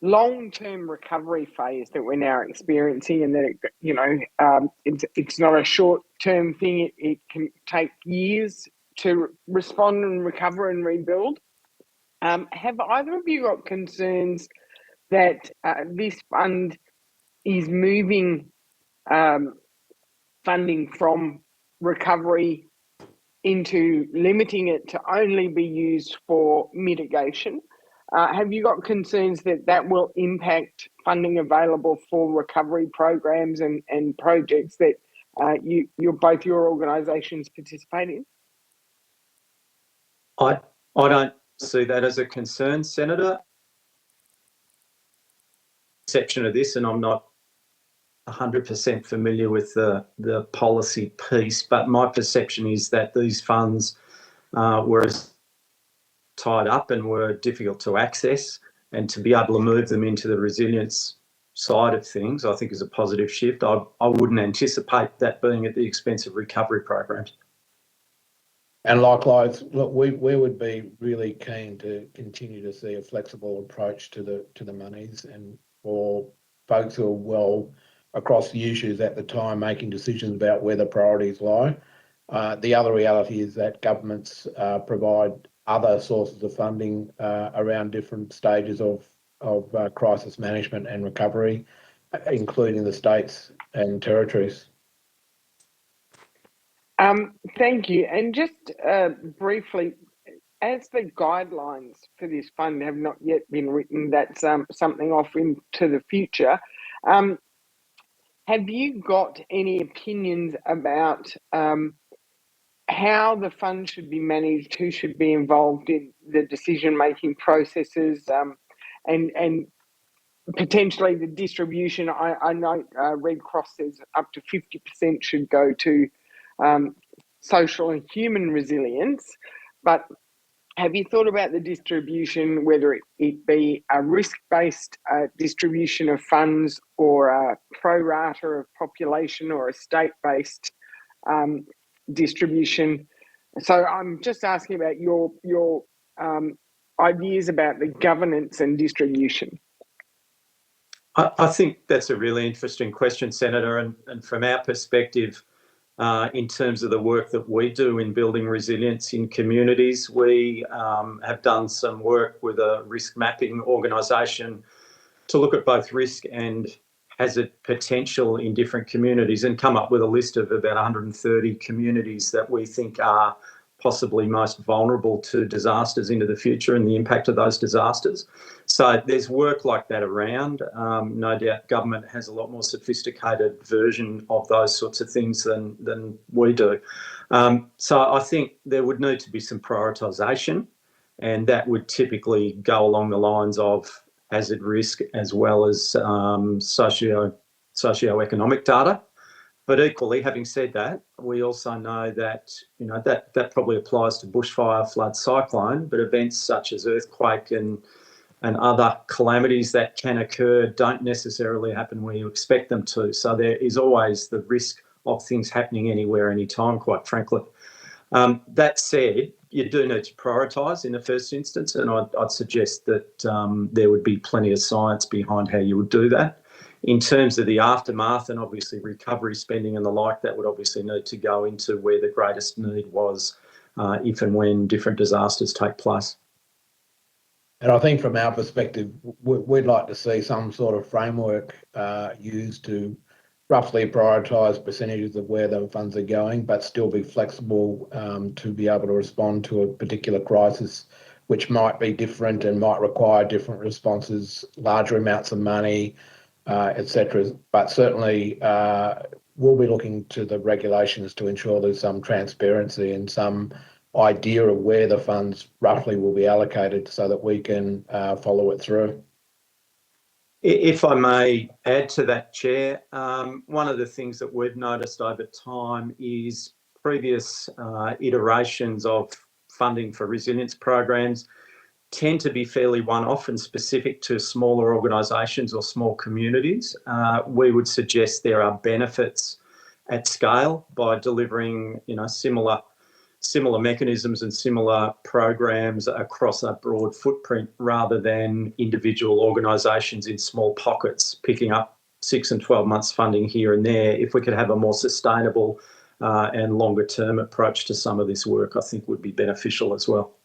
long-term recovery phase that we're now experiencing, and that it's not a short-term thing. It can take years to respond and recover and rebuild. Have either of you got concerns that this fund is moving funding from recovery into limiting it to only be used for mitigation? Have you got concerns that that will impact funding available for recovery programs and projects that both your organisations participate in? I don't see that as a concern, Senator. Exception of this, and I'm not 100% familiar with the policy piece, but my perception is that these funds were tied up and were difficult to access, and to be able to move them into the resilience side of things, I think is a positive shift. I wouldn't anticipate that being at the expense of recovery programs. And likewise, look, we would be really keen to continue to see a flexible approach to the monies, and for folks who are well across the issues at the time making decisions about where the priorities lie. The other reality is that governments provide other sources of funding around different stages of crisis management and recovery, including the states and territories. Thank you. And just briefly, as the guidelines for this fund have not yet been written, that's something off into the future. Have you got any opinions about how the fund should be managed, who should be involved in the decision-making processes, and potentially the distribution? I know Red Cross says up to 50% should go to social and human resilience, but have you thought about the distribution, whether it be a risk-based distribution of funds or a pro rata of population or a state-based distribution? So I'm just asking about your ideas about the governance and distribution. I think that's a really interesting question, Senator, and from our perspective, in terms of the work that we do in building resilience in communities, we have done some work with a risk mapping organisation to look at both risk and hazard potential in different communities, and come up with a list of about 130 communities that we think are possibly most vulnerable to disasters into the future and the impact of those disasters. So there's work like that around. No doubt government has a lot more sophisticated version of those sorts of things than we do. So I think there would need to be some prioritisation, and that would typically go along the lines of hazard risk as well as socioeconomic data. But equally, having said that, we also know that that probably applies to bushfire, flood, cyclone, but events such as earthquake and other calamities that can occur don't necessarily happen where you expect them to. So there is always the risk of things happening anywhere, anytime, quite frankly. That said, you do need to prioritise in the first instance, and I'd suggest that there would be plenty of science behind how you would do that. In terms of the aftermath and obviously recovery spending and the like, that would obviously need to go into where the greatest need was if and when different disasters take place. And I think from our perspective, we'd like to see some sort of framework used to roughly prioritise percentages of where the funds are going, but still be flexible to be able to respond to a particular crisis, which might be different and might require different responses, larger amounts of money, etc. But certainly we'll be looking to the regulations to ensure there's some transparency and some idea of where the funds roughly will be allocated so that we can follow it through. If I may add to that, Chair, one of the things that we've noticed over time is previous iterations of funding for resilience programs tend to be fairly one-off and specific to smaller organisations or small communities. We would suggest there are benefits at scale by delivering, similar mechanisms and similar programs across a broad footprint rather than individual organisations in small pockets picking up 6 and 12 months funding here and there. If we could have a more sustainable and longer term approach to some of this work, I think would be beneficial as well.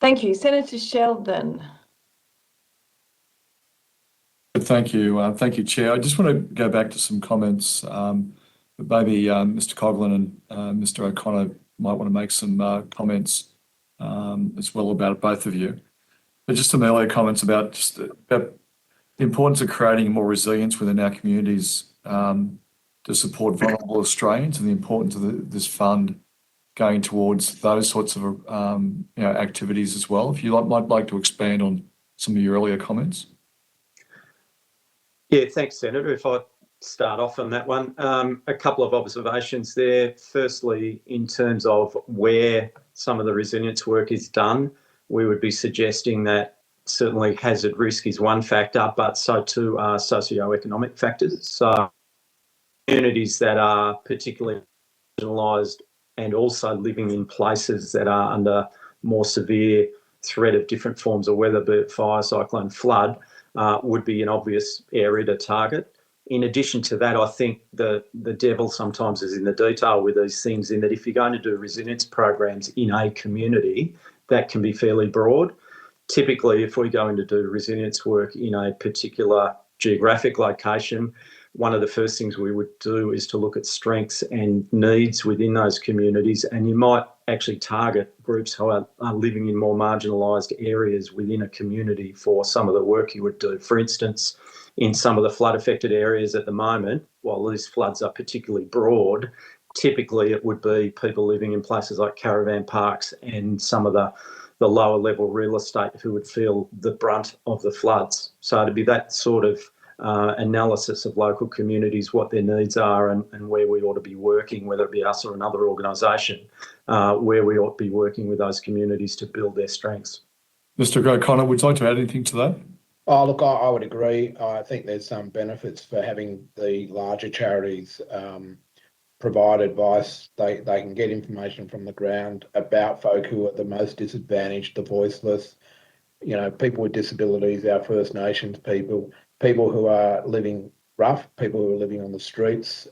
Thank you. Senator Sheldon. Thank you. Thank you, Chair. I just want to go back to some comments. Maybe Mr. Coghlan and Mr. O'Connor might want to make some comments as well about both of you. But just some earlier comments about the importance of creating more resilience within our communities to support vulnerable Australians, and the importance of this fund going towards those sorts of activities as well. If you might like to expand on some of your earlier comments. Yeah, thanks, Senator. If I start off on that one, a couple of observations there. Firstly, in terms of where some of the resilience work is done, we would be suggesting that certainly hazard risk is one factor, but so too are socioeconomic factors. So communities that are particularly marginalised and also living in places that are under more severe threat of different forms of weather, be it fire, cyclone, flood, would be an obvious area to target. In addition to that, I think the devil sometimes is in the detail with these things, in that if you're going to do resilience programs in a community, that can be fairly broad. Typically, if we go in to do resilience work in a particular geographic location, one of the first things we would do is to look at strengths and needs within those communities, and you might actually target groups who are living in more marginalised areas within a community for some of the work you would do. For instance, in some of the flood affected areas at the moment, while these floods are particularly broad, typically it would be people living in places like caravan parks and some of the lower level real estate who would feel the brunt of the floods. So to be that sort of analysis of local communities, what their needs are and where we ought to be working, whether it be us or another organisation, where we ought to be working with those communities to build their strengths. Mr. O'Connor, would you like to add anything to that? Oh, look, I would agree. I think there's some benefits for having the larger charities provide advice. They can get information from the ground about folk who are the most disadvantaged, the voiceless, people with disabilities, our First Nations people who are living rough, people who are living on the streets.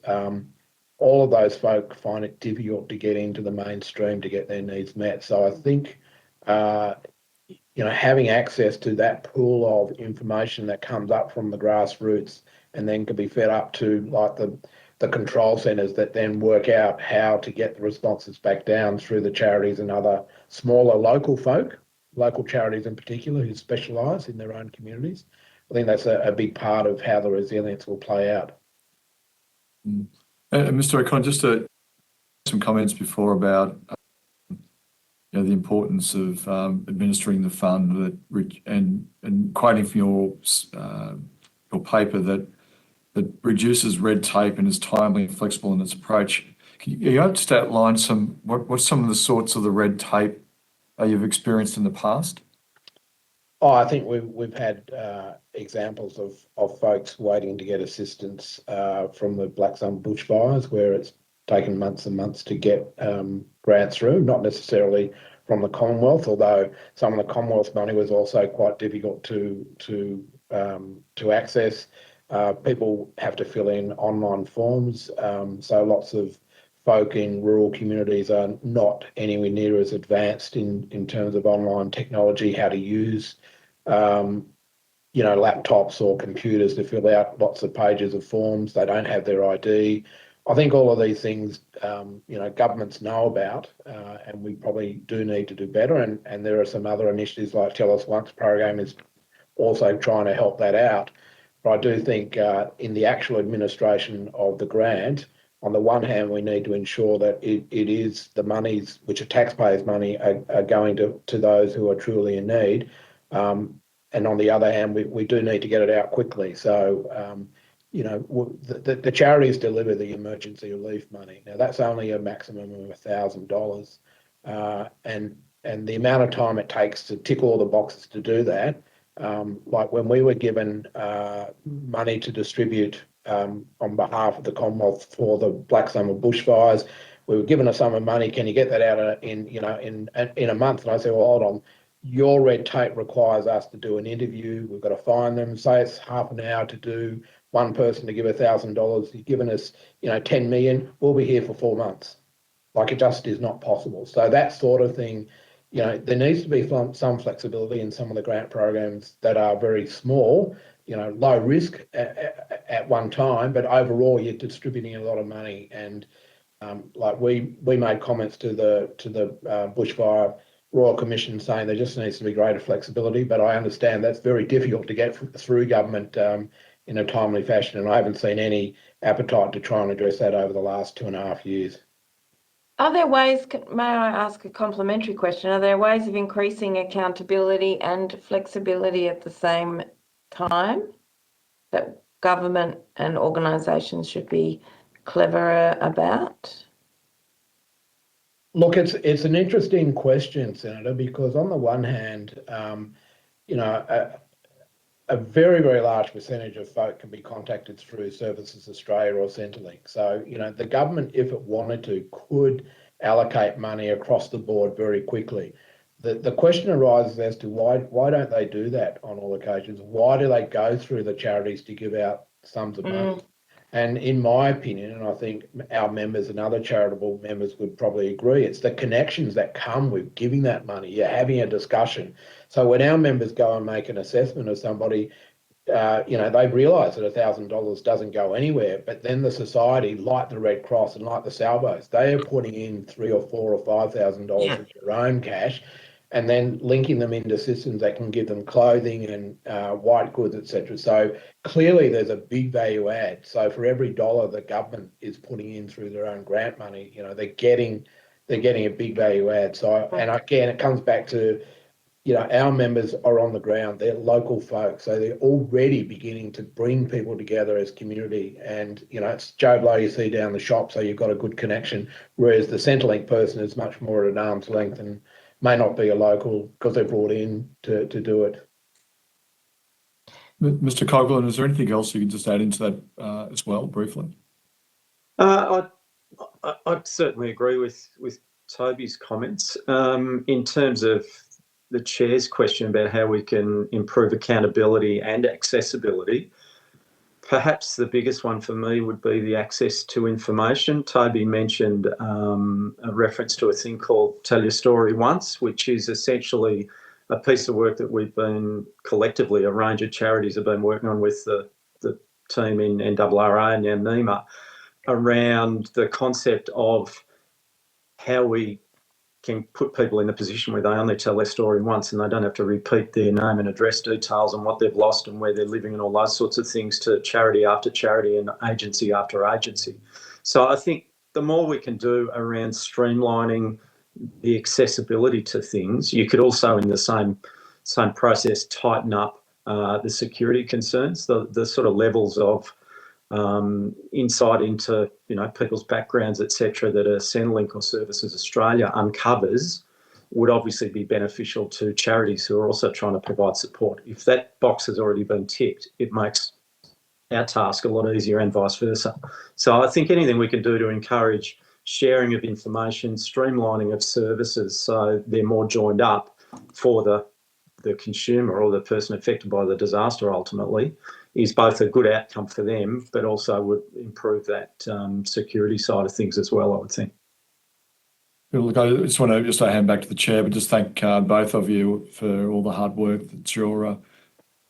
All of those folk find it difficult to get into the mainstream to get their needs met. So I think having access to that pool of information that comes up from the grassroots and then can be fed up to like the control centres that then work out how to get the responses back down through the charities and other smaller local charities in particular who specialise in their own communities. I think that's a big part of how the resilience will play out. Mr. O'Connor, just some comments before about the importance of administering the fund and quoting from your paper that reduces red tape and is timely and flexible in its approach. Can you just outline what's some of the sorts of the red tape you've experienced in the past? Oh, I think we've had examples of folks waiting to get assistance from the Black Sun bushfires, where it's taken months and months to get grants through, not necessarily from the Commonwealth, although some of the Commonwealth money was also quite difficult to access. People have to fill in online forms, so lots of folk in rural communities are not anywhere near as advanced in terms of online technology, how to use laptops or computers to fill out lots of pages of forms. They don't have their ID. I think all of these things, governments know about, and we probably do need to do better. And there are some other initiatives like Tell Us Once program is also trying to help that out. But I do think in the actual administration of the grant, on the one hand, we need to ensure that it is the monies, which are taxpayers' money, are going to those who are truly in need. And on the other hand, we do need to get it out quickly. So, the charities deliver the emergency relief money. Now, that's only a maximum of $1,000. And the amount of time it takes to tick all the boxes to do that, like when we were given money to distribute on behalf of the Commonwealth for the Black Summer bushfires, we were given a sum of money. Can you get that out in a month? And I said, well, hold on. Your red tape requires us to do an interview. We've got to find them. Say it's half an hour to do one person to give $1,000. You've given us, 10 million. We'll be here for 4 months. Like, it just is not possible. So that sort of thing, there needs to be some flexibility in some of the grant programs that are very small, low risk at one time, but overall you're distributing a lot of money. And like we made comments to the Bushfire Royal Commission saying there just needs to be greater flexibility, but I understand that's very difficult to get through government in a timely fashion, and I haven't seen any appetite to try and address that over the last 2.5 years. Are there ways, may I ask a complementary question, are there ways of increasing accountability and flexibility at the same time that government and organisations should be cleverer about? Look, it's an interesting question, Senator, because on the one hand, a very, very large percentage of folk can be contacted through Services Australia or Centrelink. So, the government, if it wanted to, could allocate money across the board very quickly. The question arises as to why don't they do that on all occasions? Why do they go through the charities to give out sums of money? And in my opinion, and I think our members and other charitable members would probably agree, it's the connections that come with giving that money. You're having a discussion. So when our members go and make an assessment of somebody, they realise that $1,000 doesn't go anywhere. But then the society, like the Red Cross and like the Salvos, they are putting in $3,000 or $4,000 or $5,000 of their own cash, and then linking them into systems that can give them clothing and white goods, etc. So clearly there's a big value add. So for every dollar the government is putting in through their own grant money, they're getting a big value add. So, and again, it comes back to, our members are on the ground, they're local folk, so they're already beginning to bring people together as community. And, it's Joe Blow you see down the shop, so you've got a good connection, whereas the Centrelink person is much more at an arm's length and may not be a local because they're brought in to do it. Mr. Coghlan, is there anything else you can just add into that as well, briefly? I'd certainly agree with Toby's comments. In terms of the Chair's question about how we can improve accountability and accessibility, perhaps the biggest one for me would be the access to information. Toby mentioned a reference to a thing called Tell Your Story Once, which is essentially a piece of work that we've been collectively, a range of charities have been working on with the team in NRRA and now NEMA, around the concept of how we can put people in a position where they only tell their story once and they don't have to repeat their name and address details and what they've lost and where they're living and all those sorts of things to charity after charity and agency after agency. So I think the more we can do around streamlining the accessibility to things, you could also in the same process tighten up the security concerns, the sort of levels of insight into people's backgrounds, etc., that a Centrelink or Services Australia uncovers would obviously be beneficial to charities who are also trying to provide support. If that box has already been ticked, it makes our task a lot easier and vice versa. So I think anything we can do to encourage sharing of information, streamlining of services so they're more joined up for the consumer or the person affected by the disaster ultimately is both a good outcome for them, but also would improve that security side of things as well, I would think. Look, I just want to hand back to the chair, but just thank both of you for all the hard work that your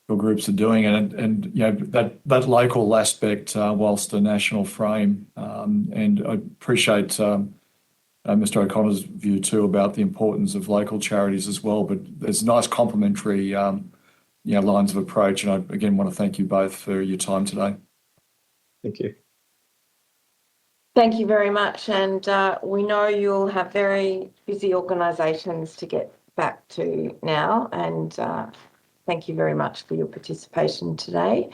groups are doing, and you know that local aspect whilst a national frame. And I appreciate Mr. O'Connor's view too about the importance of local charities as well. But there's nice complementary lines of approach, and I again want to thank you both for your time today. Thank you. Thank you very much. And we know you'll have very busy organisations to get back to now. And thank you very much for your participation today.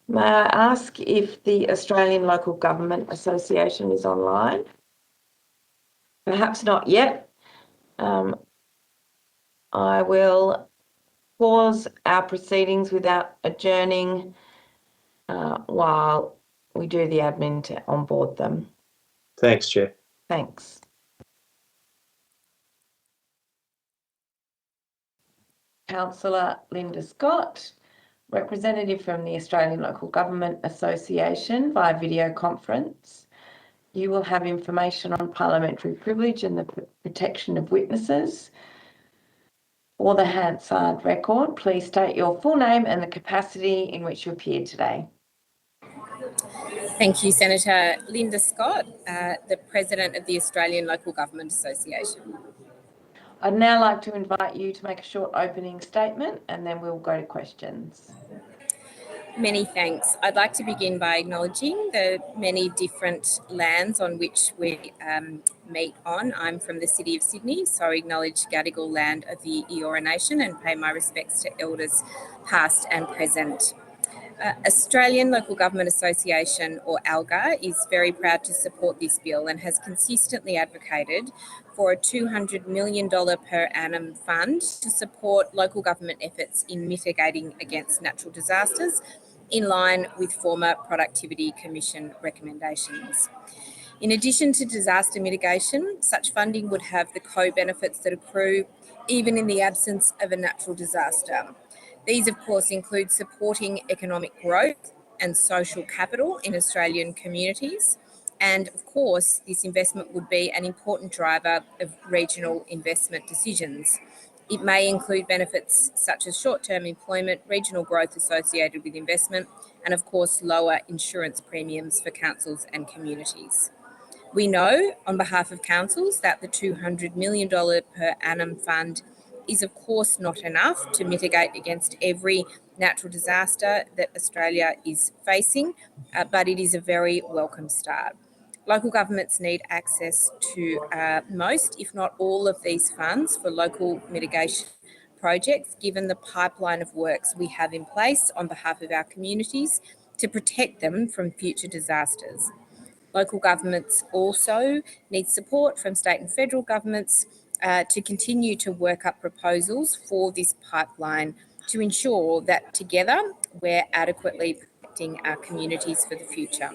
May I ask if the Australian Local Government Association is online? Perhaps not yet. I will pause our proceedings without adjourning while we do the admin to onboard them. Thanks, Chair. Thanks. Councillor Linda Scott, representative from the Australian Local Government Association via video conference. You will have information on parliamentary privilege and the protection of witnesses. For the Hansard record, please state your full name and the capacity in which you appear today. Thank you, Senator. Linda Scott, the President of the Australian Local Government Association. I'd now like to invite you to make a short opening statement and then we'll go to questions. Many thanks. I'd like to begin by acknowledging the many different lands on which we meet on. I'm from the City of Sydney, so I acknowledge Gadigal land of the Eora Nation and pay my respects to elders past and present. Australian Local Government Association, or ALGA, is very proud to support this bill and has consistently advocated for a $200 million per annum fund to support local government efforts in mitigating against natural disasters, in line with former Productivity Commission recommendations. In addition to disaster mitigation, such funding would have the co-benefits that accrue even in the absence of a natural disaster. These, of course, include supporting economic growth and social capital in Australian communities. And, of course, this investment would be an important driver of regional investment decisions. It may include benefits such as short-term employment, regional growth associated with investment, and, of course, lower insurance premiums for councils and communities. We know, on behalf of councils, that the $200 million per annum fund is of course not enough to mitigate against every natural disaster that Australia is facing, but it is a very welcome start. Local governments need access to most, if not all, of these funds for local mitigation projects, given the pipeline of works we have in place on behalf of our communities to protect them from future disasters. Local governments also need support from state and federal governments to continue to work up proposals for this pipeline to ensure that together we're adequately protecting our communities for the future.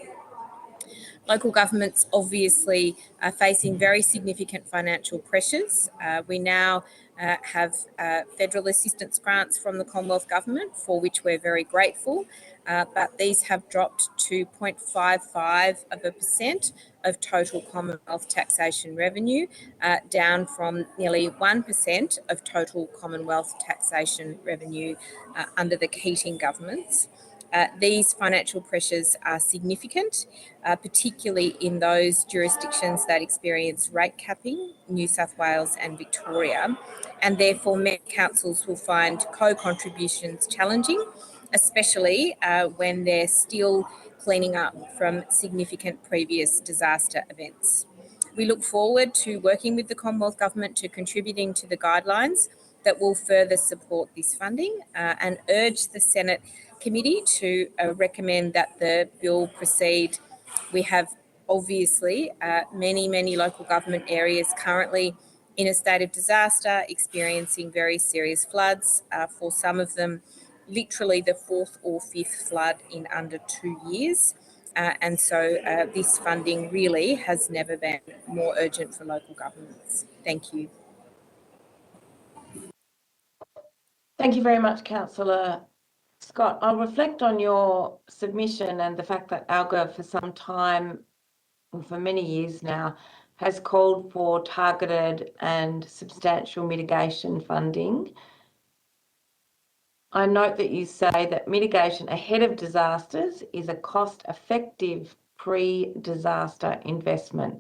Local governments obviously are facing very significant financial pressures. We now have federal assistance grants from the Commonwealth Government, for which we're very grateful, but these have dropped to 0.55% of total Commonwealth taxation revenue, down from nearly 1% of total Commonwealth taxation revenue under the Keating governments. These financial pressures are significant, particularly in those jurisdictions that experience rate capping, New South Wales and Victoria, and therefore many councils will find co-contributions challenging, especially when they're still cleaning up from significant previous disaster events. We look forward to working with the Commonwealth Government to contributing to the guidelines that will further support this funding and urge the Senate Committee to recommend that the bill proceed. We have obviously many local government areas currently in a state of disaster, experiencing very serious floods. For some of them, literally the fourth or fifth flood in under 2 years. And so this funding really has never been more urgent for local governments. Thank you. Thank you very much, Councillor Scott. I'll reflect on your submission and the fact that ALGA for some time, or for many years now, has called for targeted and substantial mitigation funding. I note that you say that mitigation ahead of disasters is a cost-effective pre-disaster investment,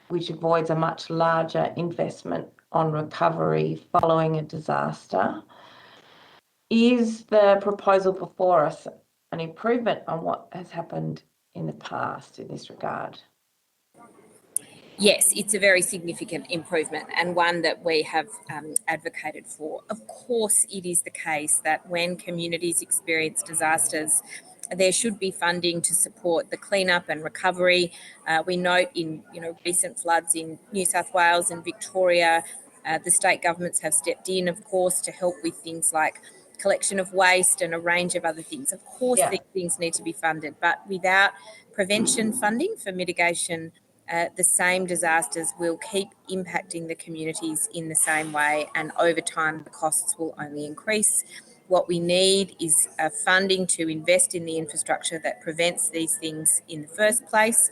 which avoids a much larger investment on recovery following a disaster. Is the proposal before us an improvement on what has happened in the past in this regard? Yes, it's a very significant improvement and one that we have advocated for. Of course, it is the case that when communities experience disasters, there should be funding to support the cleanup and recovery. We note in recent floods in New South Wales and Victoria, the state governments have stepped in, of course, to help with things like collection of waste and a range of other things. Of course, these things need to be funded, but without prevention funding for mitigation, the same disasters will keep impacting the communities in the same way, and over time the costs will only increase. What we need is funding to invest in the infrastructure that prevents these things in the first place.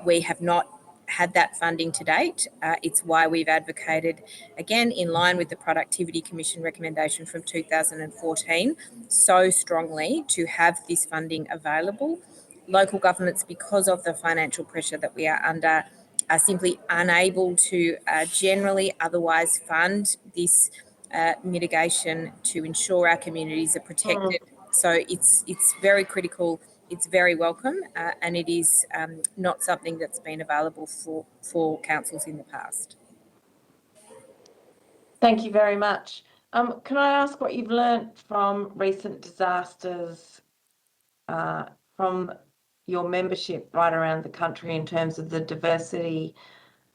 We have not had that funding to date. It's why we've advocated, again, in line with the Productivity Commission recommendation from 2014, so strongly to have this funding available. Local governments, because of the financial pressure that we are under, are simply unable to generally otherwise fund this mitigation to ensure our communities are protected. So it's very critical, it's very welcome, and it is not something that's been available for councils in the past. Thank you very much. Can I ask what you've learnt from recent disasters from your membership right around the country in terms of the diversity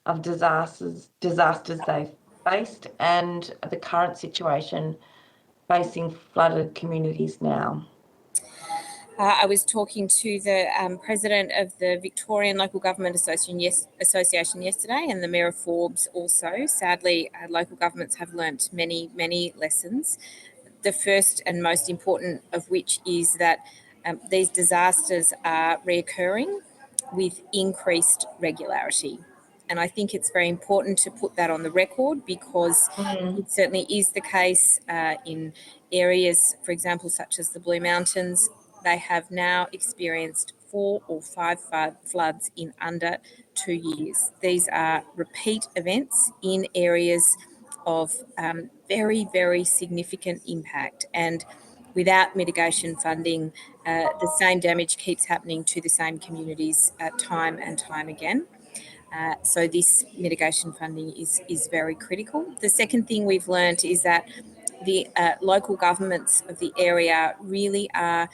of disasters they've faced and the current situation facing flooded communities now? I was talking to the president of the Victorian Local Government Association yesterday, and the Mayor of Forbes also. Sadly, local governments have learnt many, many lessons. The first and most important of which is that these disasters are reoccurring with increased regularity. And I think it's very important to put that on the record, because it certainly is the case in areas, for example, such as the Blue Mountains. They have now experienced 4 or 5 floods in under 2 years. These are repeat events in areas of very, very significant impact. And without mitigation funding, the same damage keeps happening to the same communities time and time again. So this mitigation funding is very critical. The second thing we've learned is that the local governments of the area really are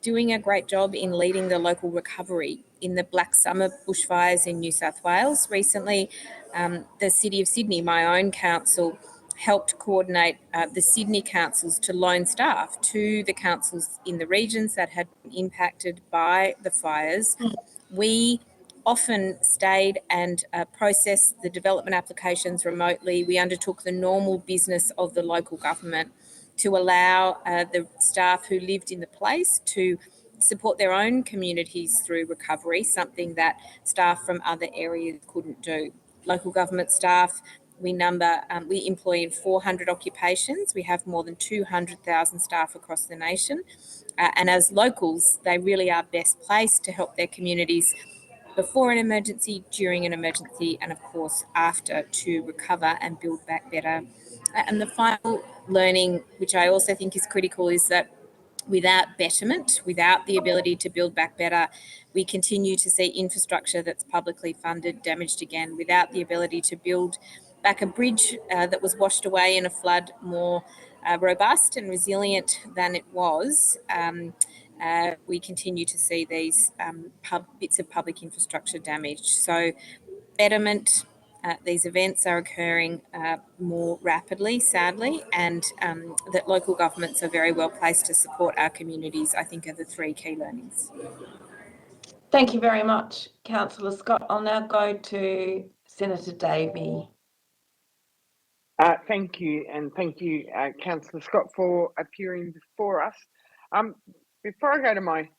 doing a great job in leading the local recovery. In the Black Summer bushfires in New South Wales recently, the City of Sydney, my own council, helped coordinate the Sydney councils to loan staff to the councils in the regions that had been impacted by the fires. We often stayed and processed the development applications remotely. We undertook the normal business of the local government to allow the staff who lived in the place to support their own communities through recovery, something that staff from other areas couldn't do. Local government staff, we employ in 400 occupations. We have more than 200,000 staff across the nation. And as locals, they really are best placed to help their communities before an emergency, during an emergency, and of course after, to recover and build back better. And the final learning, which I also think is critical, is that without betterment, without the ability to build back better, we continue to see infrastructure that's publicly funded damaged again. Without the ability to build back a bridge that was washed away in a flood more robust and resilient than it was, we continue to see these bits of public infrastructure damaged. So betterment, these events are occurring more rapidly, sadly, and that local governments are very well placed to support our communities, I think, are the three key learnings. Thank you very much, Councillor Scott. I'll now go to Senator Davey. Thank you, and thank you, Councillor Scott, for appearing before us. Before I go to my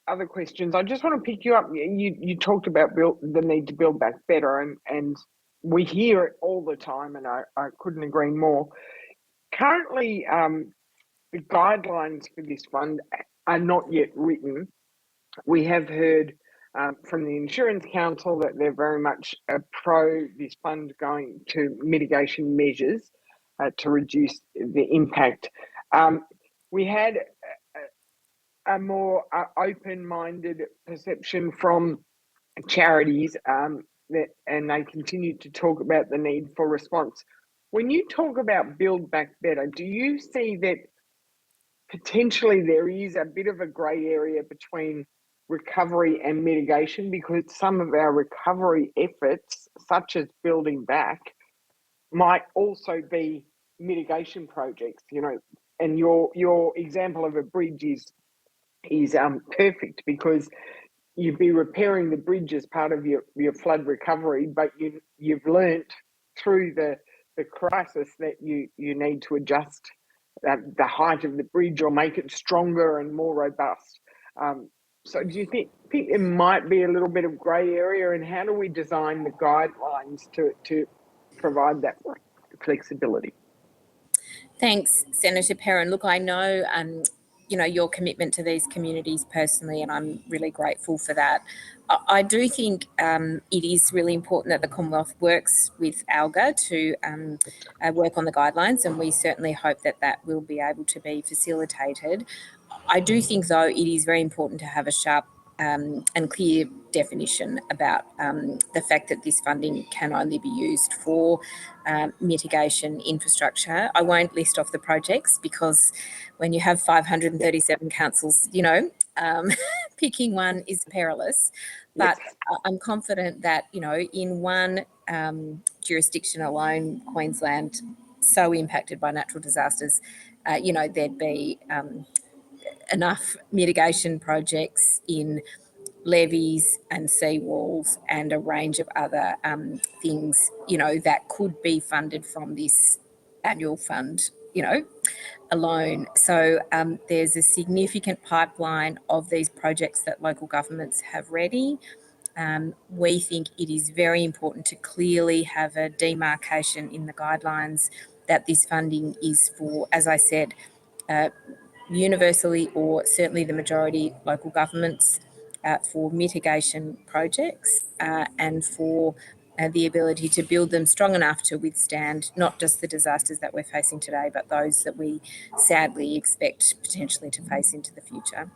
other questions, I just want to pick you up. You talked about the need to build back better, and we hear it all the time, and I couldn't agree more. Currently, the guidelines for this fund are not yet written. We have heard from the Insurance Council that they're very much pro this fund going to mitigation measures to reduce the impact. We had a more open-minded perception from charities and they continue to talk about the need for response. When you talk about build back better, do you see that potentially there is a bit of a grey area between recovery and mitigation, because some of our recovery efforts, such as building back, might also be mitigation projects, and your example of a bridge is perfect, because you'd be repairing the bridge as part of your flood recovery, but you've learnt through the crisis that you need to adjust the height of the bridge or make it stronger and more robust. So do you think it might be a little bit of grey area, and how do we design the guidelines to provide that flexibility? Thanks, Senator Perrin. Look, I know your commitment to these communities personally, and I'm really grateful for that. I do think it is really important that the Commonwealth works with ALGA to work on the guidelines, and we certainly hope that that will be able to be facilitated. I do think, though, it is very important to have a sharp and clear definition about the fact that this funding can only be used for mitigation infrastructure. I won't list off the projects, because when you have 537 councils, picking one is perilous. But Yes. I'm confident that, in one jurisdiction alone, Queensland, so impacted by natural disasters, there'd be enough mitigation projects in levees and seawalls and a range of other things, that could be funded from this annual fund, alone. So there's a significant pipeline of these projects that local governments have ready. We think it is very important to clearly have a demarcation in the guidelines that this funding is for, as I said, universally, or certainly the majority, local governments, for mitigation projects and for the ability to build them strong enough to withstand not just the disasters that we're facing today, but those that we sadly expect potentially to face into the future.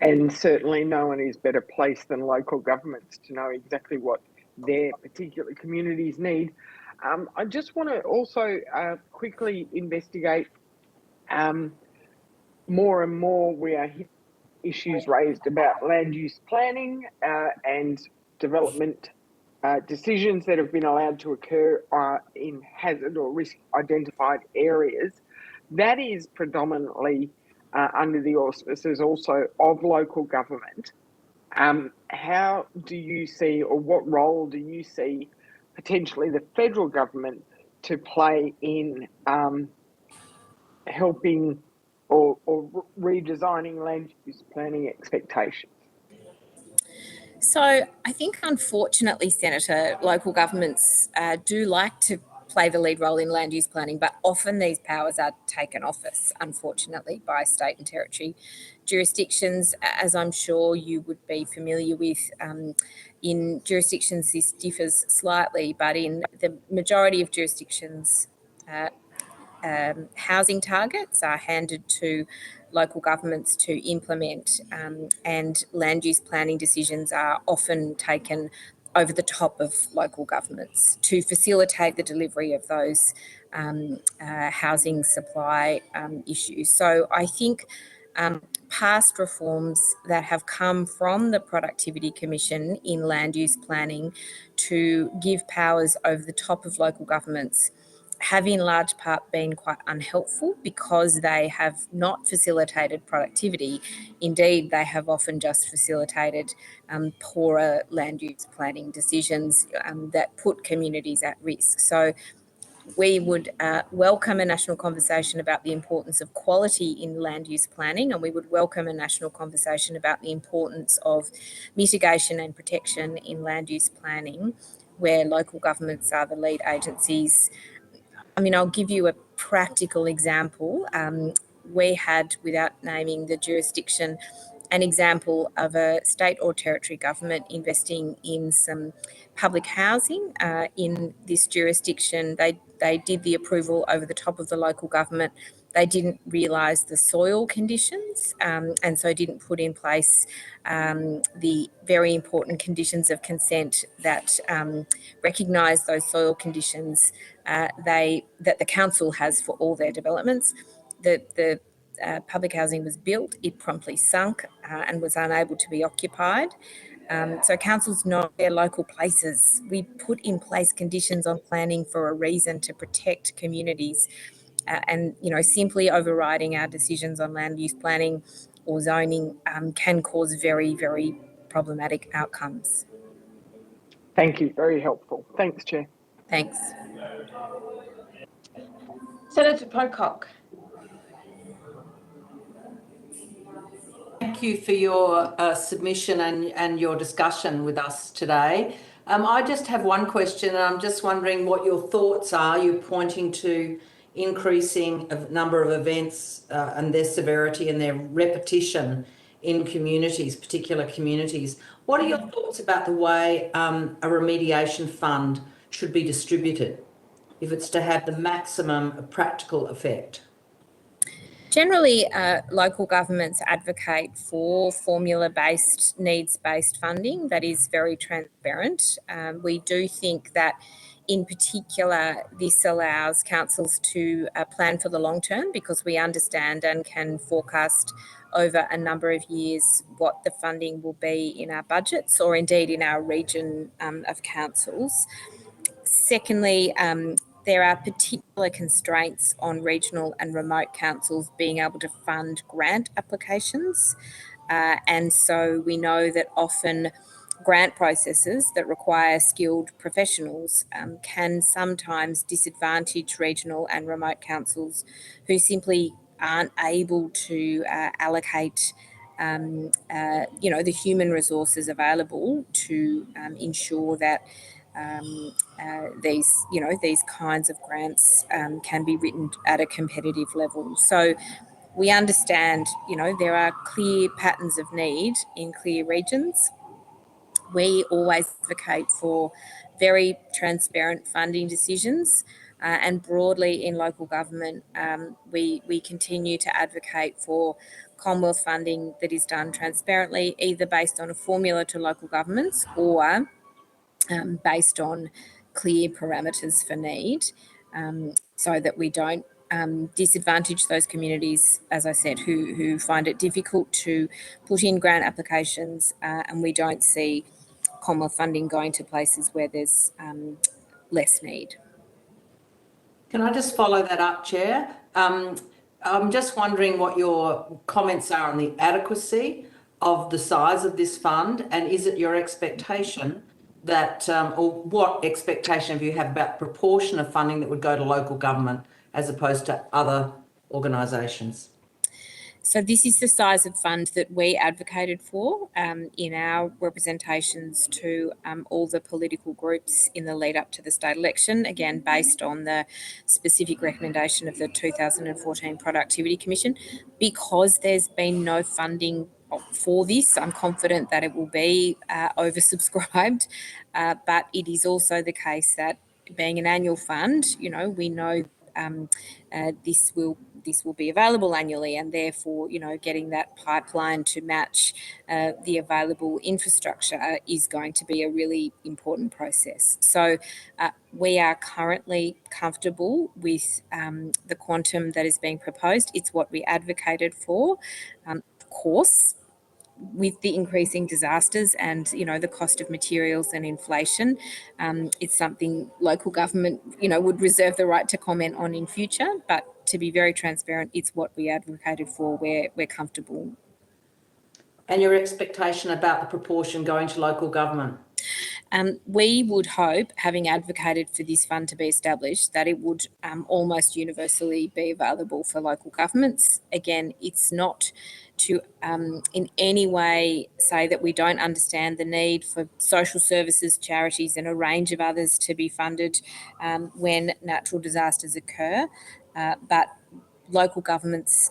And certainly no one is better placed than local governments to know exactly what their particular communities need. I just want to also quickly investigate more and more we are issues raised about land use planning and development decisions that have been allowed to occur in hazard or risk identified areas. That is predominantly under the auspices also of local government. How do you see, or what role do you see potentially the federal government to play in helping or redesigning land use planning expectations? So I think, unfortunately, Senator, local governments do like to play the lead role in land use planning, but often these powers are taken off us, unfortunately, by state and territory jurisdictions. As I'm sure you would be familiar with, in jurisdictions this differs slightly, but in the majority of jurisdictions, housing targets are handed to local governments to implement, and land use planning decisions are often taken over the top of local governments to facilitate the delivery of those housing supply issues. So I think past reforms that have come from the Productivity Commission in land use planning to give powers over the top of local governments have in large part been quite unhelpful because they have not facilitated productivity. Indeed, they have often just facilitated poorer land use planning decisions that put communities at risk. So we would welcome a national conversation about the importance of quality in land use planning, and we would welcome a national conversation about the importance of mitigation and protection in land use planning, where local governments are the lead agencies. I mean, I'll give you a practical example. We had, without naming the jurisdiction, an example of a state or territory government investing in some public housing in this jurisdiction. They did the approval over the top of the local government. They didn't realise the soil conditions and so didn't put in place the very important conditions of consent that recognise those soil conditions that the council has for all their developments. The public housing was built, it promptly sunk and was unable to be occupied. So councils know their local places. We put in place conditions on planning for a reason, to protect communities. And, you know, simply overriding our decisions on land use planning or zoning can cause very, very problematic outcomes. Thank you. Very helpful. Thanks, Chair. Thanks. Senator Pocock. Thank you for your submission and your discussion with us today. I just have one question, and I'm just wondering what your thoughts are. You're pointing to increasing a number of events and their severity and their repetition in communities, particular communities. What are your thoughts about the way a remediation fund should be distributed if it's to have the maximum practical effect? Generally, local governments advocate for formula-based, needs-based funding that is very transparent. We do think that, in particular, this allows councils to plan for the long term, because we understand and can forecast over a number of years what the funding will be in our budgets, or indeed in our region of councils. Secondly, there are particular constraints on regional and remote councils being able to fund grant applications. And so we know that often grant processes that require skilled professionals can sometimes disadvantage regional and remote councils who simply aren't able to allocate the human resources available to ensure that these kinds of grants can be written at a competitive level. So we understand, there are clear patterns of need in clear regions. We always advocate for very transparent funding decisions, and broadly in local government, we continue to advocate for Commonwealth funding that is done transparently, either based on a formula to local governments or based on clear parameters for need, so that we don't disadvantage those communities, as I said, who find it difficult to put in grant applications, and we don't see Commonwealth funding going to places where there's less need. Can I just follow that up, Chair? I'm just wondering what your comments are on the adequacy of the size of this fund, and is it your expectation that, or what expectation do you have about the proportion of funding that would go to local government as opposed to other organisations? So this is the size of fund that we advocated for in our representations to all the political groups in the lead up to the state election, again, based on the specific recommendation of the 2014 Productivity Commission. Because there's been no funding for this, I'm confident that it will be oversubscribed, but it is also the case that, being an annual fund, we know this will be available annually, and therefore, getting that pipeline to match the available infrastructure is going to be a really important process. So we are currently comfortable with the quantum that is being proposed. It's what we advocated for. course, with the increasing disasters and, you know, the cost of materials and inflation, it's something local government, you know, would reserve the right to comment on in future. But to be very transparent, it's what we advocated for. We're comfortable. And your expectation about the proportion going to local government? We would hope, having advocated for this fund to be established, that it would almost universally be available for local governments. Again, it's not to in any way say that we don't understand the need for social services, charities and a range of others to be funded when natural disasters occur. But local governments,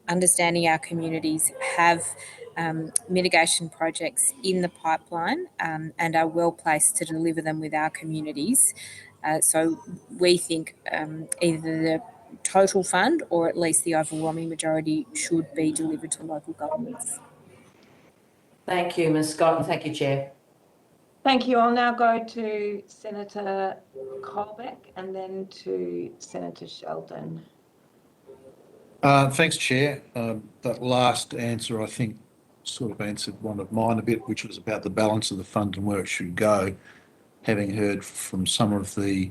understanding our communities, have mitigation projects in the pipeline and are well placed to deliver them with our communities. So we think either the total fund or at least the overwhelming majority should be delivered to local governments. Thank you, Ms Scott, and thank you, Chair. Thank you. I'll now go to Senator Colbeck and then to Senator Sheldon. Thanks, Chair. That last answer, I think, sort of answered one of mine a bit, which was about the balance of the fund and where it should go. Having heard from some of the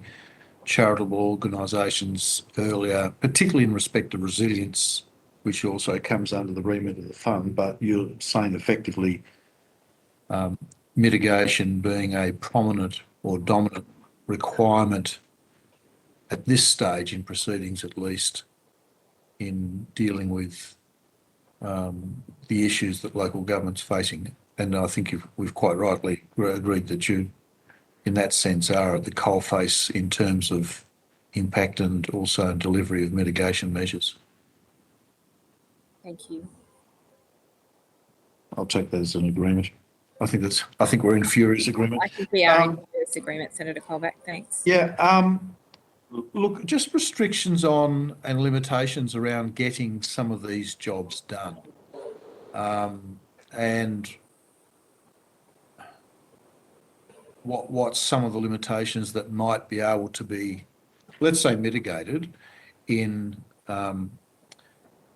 charitable organisations earlier, particularly in respect of resilience, which also comes under the remit of the fund, but you're saying effectively mitigation being a prominent or dominant requirement at this stage in proceedings, at least, in dealing with the issues that local government's facing. And I think we've quite rightly agreed that you, in that sense, are at the coalface in terms of impact and also delivery of mitigation measures. Thank you. I'll take that as an agreement. I think we're in furious agreement. I think we are in this agreement, Senator Colbeck. Thanks. Yeah. Look, just restrictions on and limitations around getting some of these jobs done. And what some of the limitations that might be able to be, let's say, mitigated in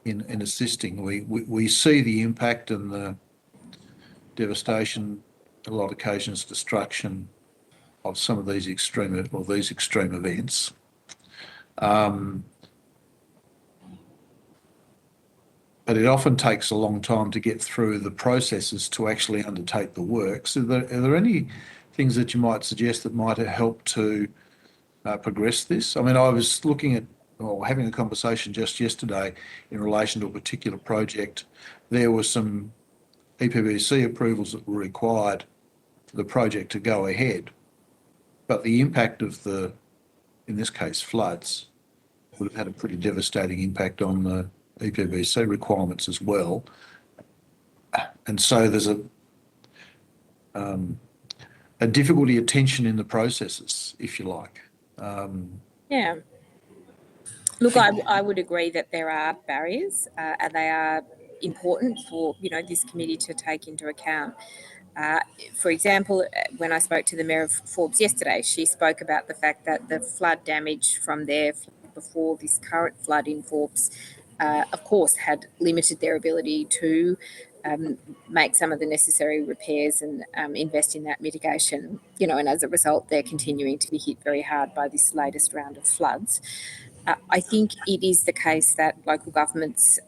assisting. We see the impact and the devastation, a lot of occasions destruction of some of these extreme events. But it often takes a long time to get through the processes to actually undertake the work. So are there any things that you might suggest that might help to progress this? I mean, I was looking at, or having a conversation just yesterday in relation to a particular project. There were some EPBC approvals that were required for the project to go ahead, but the impact of the, in this case, floods, would have had a pretty devastating impact on the EPBC requirements as well. And so there's a difficulty of tension in the processes, if you like. Yeah. Look, I would agree that there are barriers and they are important for, you know, this committee to take into account. For example, when I spoke to the Mayor of Forbes yesterday, she spoke about the fact that the flood damage from their before this current flood in Forbes, of course, had limited their ability to make some of the necessary repairs and invest in that mitigation, you know, and as a result, they're continuing to be hit very hard by this latest round of floods. I think it is the case that local governments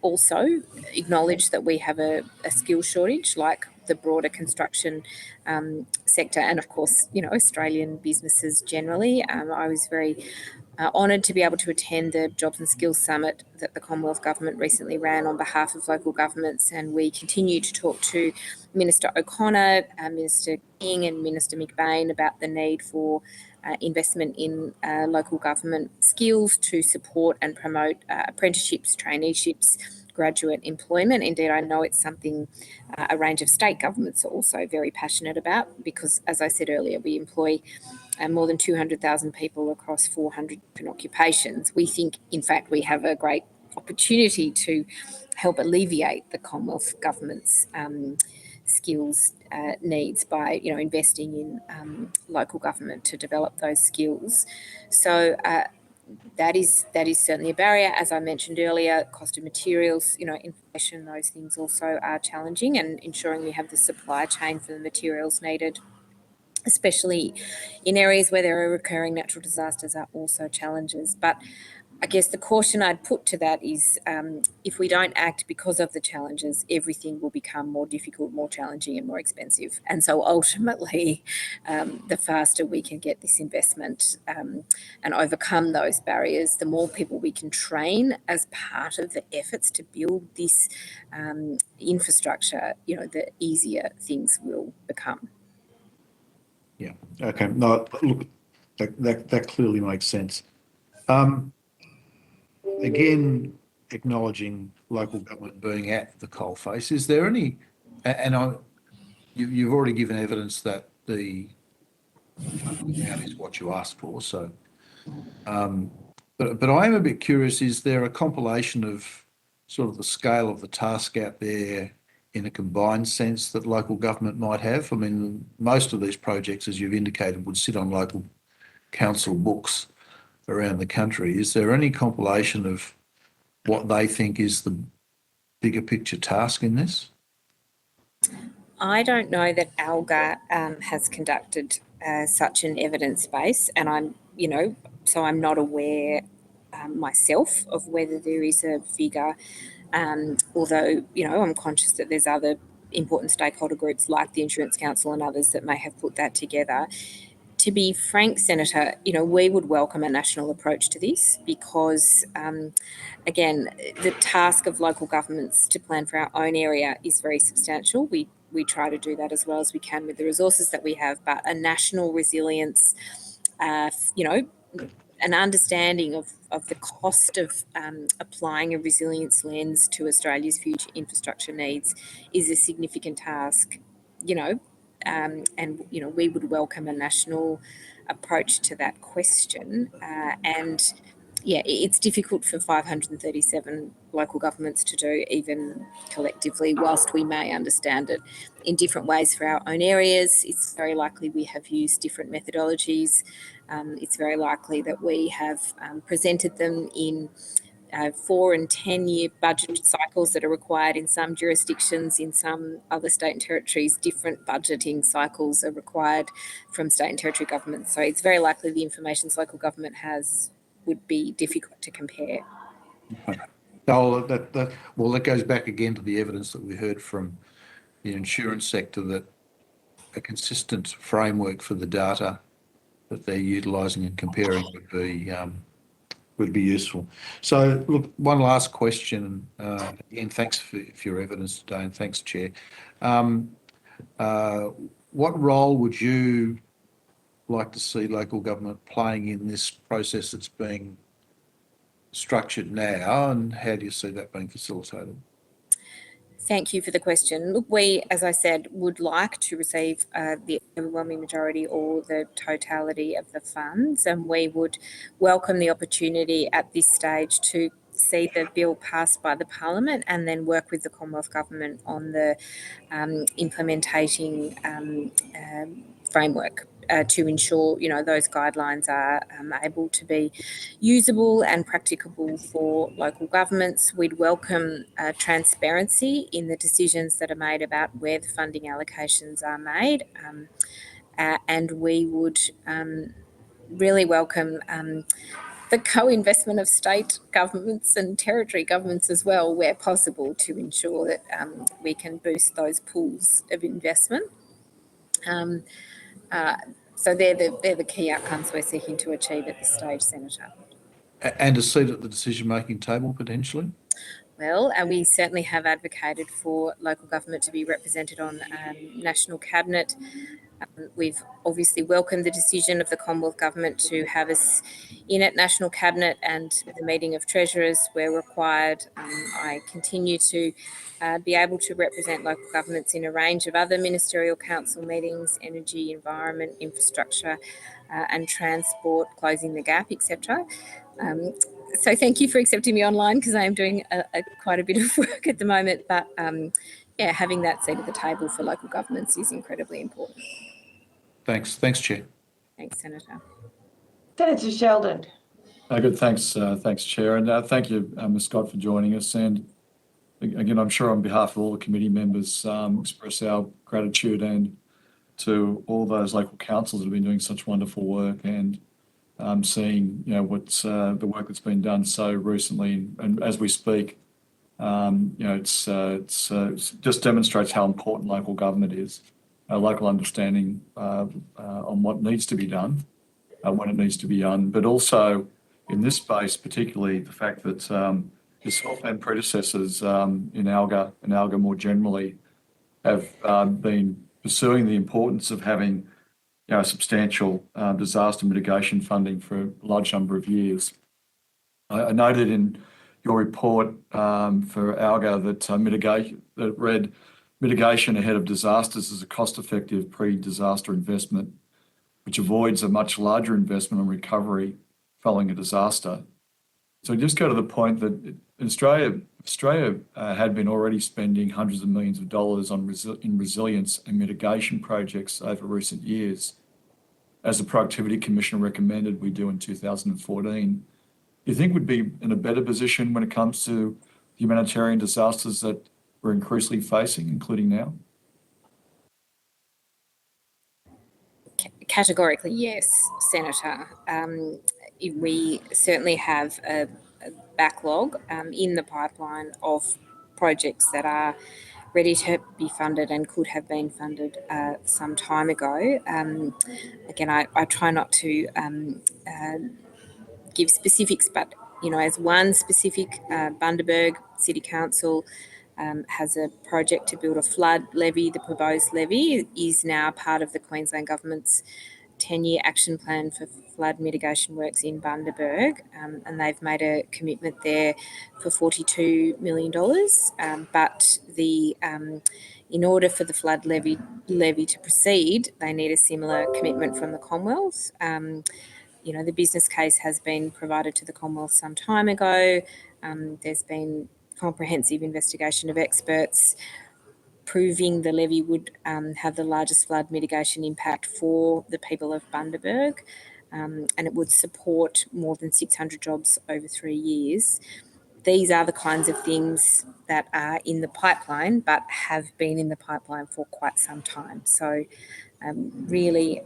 also acknowledge that we have a skill shortage, like the broader construction sector, and of course, you know, Australian businesses generally. I was very honoured to be able to attend the Jobs and Skills Summit that the Commonwealth Government recently ran on behalf of local governments, and we continue to talk to Minister O'Connor, Minister King and Minister McBain about the need for investment in local government skills to support and promote apprenticeships, traineeships, graduate employment. Indeed, I know it's something a range of state governments are also very passionate about because, as I said earlier, we employ more than 200,000 people across 400 different occupations. We think, in fact, we have a great opportunity to help alleviate the Commonwealth Government's skills needs by, you know, investing in local government to develop those skills. So that is certainly a barrier. As I mentioned earlier, cost of materials, inflation, those things also are challenging, and ensuring we have the supply chain for the materials needed, especially in areas where there are recurring natural disasters, are also challenges. But I guess the caution I'd put to that is if we don't act because of the challenges, everything will become more difficult, more challenging and more expensive. And so ultimately, the faster we can get this investment and overcome those barriers, the more people we can train as part of the efforts to build this infrastructure, the easier things will become. Yeah. Okay. No, look, that clearly makes sense. Again, acknowledging local government being at the coalface, is there any, and you've already given evidence that the funding out is what you asked for. So, but I am a bit curious, is there a compilation of sort of the scale of the task out there in a combined sense that local government might have? I mean, most of these projects, as you've indicated, would sit on local council books around the country. Is there any compilation of what they think is the bigger picture task in this? I don't know that ALGA has conducted such an evidence base, and so I'm not aware myself of whether there is a figure, although, I'm conscious that there's other important stakeholder groups like the Insurance Council and others that may have put that together. To be frank, Senator, we would welcome a national approach to this because, again, the task of local governments to plan for our own area is very substantial. We try to do that as well as we can with the resources that we have, but a national resilience, an understanding of the cost of applying a resilience lens to Australia's future infrastructure needs is a significant task, and we would welcome a national approach to that question. And yeah, it's difficult for 537 local governments to do, even collectively, whilst we may understand it in different ways for our own areas. It's very likely we have used different methodologies. It's very likely that we have presented them in 4 and 10 year budget cycles that are required in some jurisdictions. In some other state and territories, different budgeting cycles are required from state and territory governments. So it's very likely the information local government has would be difficult to compare. Oh, that goes back again to the evidence that we heard from the insurance sector, that a consistent framework for the data that they're utilising and comparing would be useful. So, look, one last question. Again, thanks for your evidence today, and thanks, Chair. What role would you like to see local government playing in this process that's being structured now, and how do you see that being facilitated? Thank you for the question. Look, we, as I said, would like to receive the overwhelming majority or the totality of the funds, and we would welcome the opportunity at this stage to see the bill passed by the Parliament and then work with the Commonwealth Government on the implementing framework to ensure, those guidelines are able to be usable and practicable for local governments. We'd welcome transparency in the decisions that are made about where the funding allocations are made, and we would really welcome the co-investment of state governments and territory governments as well, where possible, to ensure that we can boost those pools of investment. So they're the key outcomes we're seeking to achieve at this stage, Senator. And a seat at the decision-making table, potentially? Well, we certainly have advocated for local government to be represented on National Cabinet. We've obviously welcomed the decision of the Commonwealth Government to have us in at National Cabinet and the meeting of Treasurers where required. I continue to be able to represent local governments in a range of other ministerial council meetings: energy, environment, infrastructure, and transport, closing the gap, etc. So thank you for accepting me online, because I am doing quite a bit of work at the moment. But yeah, having that seat at the table for local governments is incredibly important. Thanks, Chair. Thanks, Senator. Senator Sheldon. Good. Thanks, Chair, and thank you, Ms. Scott, for joining us. And again, I'm sure on behalf of all the committee members, express our gratitude and to all those local councils that have been doing such wonderful work and seeing, what's the work that's been done so recently. And as we speak, it's just demonstrates how important local government is, local understanding on what needs to be done, when it needs to be done, but also in this space, particularly the fact that yourself and predecessors in ALGA more generally have been pursuing the importance of having substantial disaster mitigation funding for a large number of years. I noted in your report for ALGA that read mitigation ahead of disasters is a cost-effective pre-disaster investment, which avoids a much larger investment on recovery following a disaster. So just go to the point that Australia had been already spending hundreds of millions of dollars in resilience and mitigation projects over recent years, as the Productivity Commission recommended we do in 2014. Do you think we'd be in a better position when it comes to humanitarian disasters that we're increasingly facing, including now? Categorically, yes, Senator. We certainly have a backlog in the pipeline of projects that are ready to be funded and could have been funded some time ago. Again, I try not to give specifics, but as one specific, Bundaberg City Council has a project to build a flood levy. The proposed levy is now part of the Queensland Government's 10-year action plan for flood mitigation works in Bundaberg, and they've made a commitment there for $42 million. But in order for the flood levy to proceed, they need a similar commitment from the Commonwealth. The business case has been provided to the Commonwealth some time ago. There's been comprehensive investigation of experts proving the levy would have the largest flood mitigation impact for the people of Bundaberg, and it would support more than 600 jobs over 3 years. These are the kinds of things that are in the pipeline, but have been in the pipeline for quite some time. So really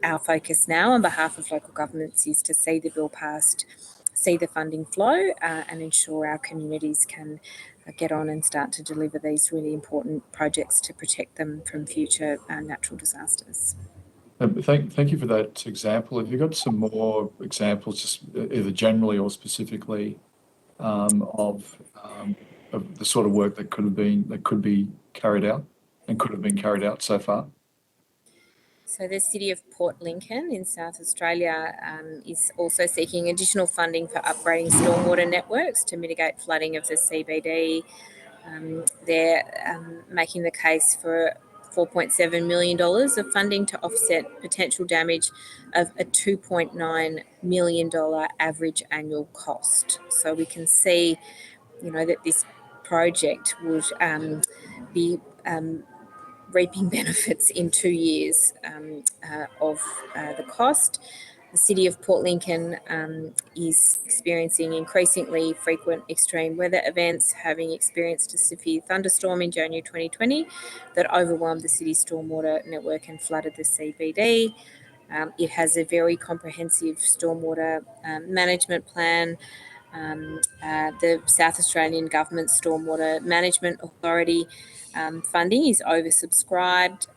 our focus now on behalf of local governments is to see the bill passed, see the funding flow, and ensure our communities can get on and start to deliver these really important projects to protect them from future natural disasters. Thank you for that example. Have you got some more examples, just either generally or specifically, of the sort of work that could be carried out and could have been carried out so far? So the City of Port Lincoln in South Australia is also seeking additional funding for upgrading stormwater networks to mitigate flooding of the CBD. They're making the case for $4.7 million of funding to offset potential damage of a $2.9 million average annual cost. So we can see, that this project would be reaping benefits in 2 years of the cost. The City of Port Lincoln is experiencing increasingly frequent extreme weather events, having experienced a severe thunderstorm in January 2020 that overwhelmed the city's stormwater network and flooded the CBD. It has a very comprehensive stormwater management plan. The South Australian Government Stormwater Management Authority funding is oversubscribed,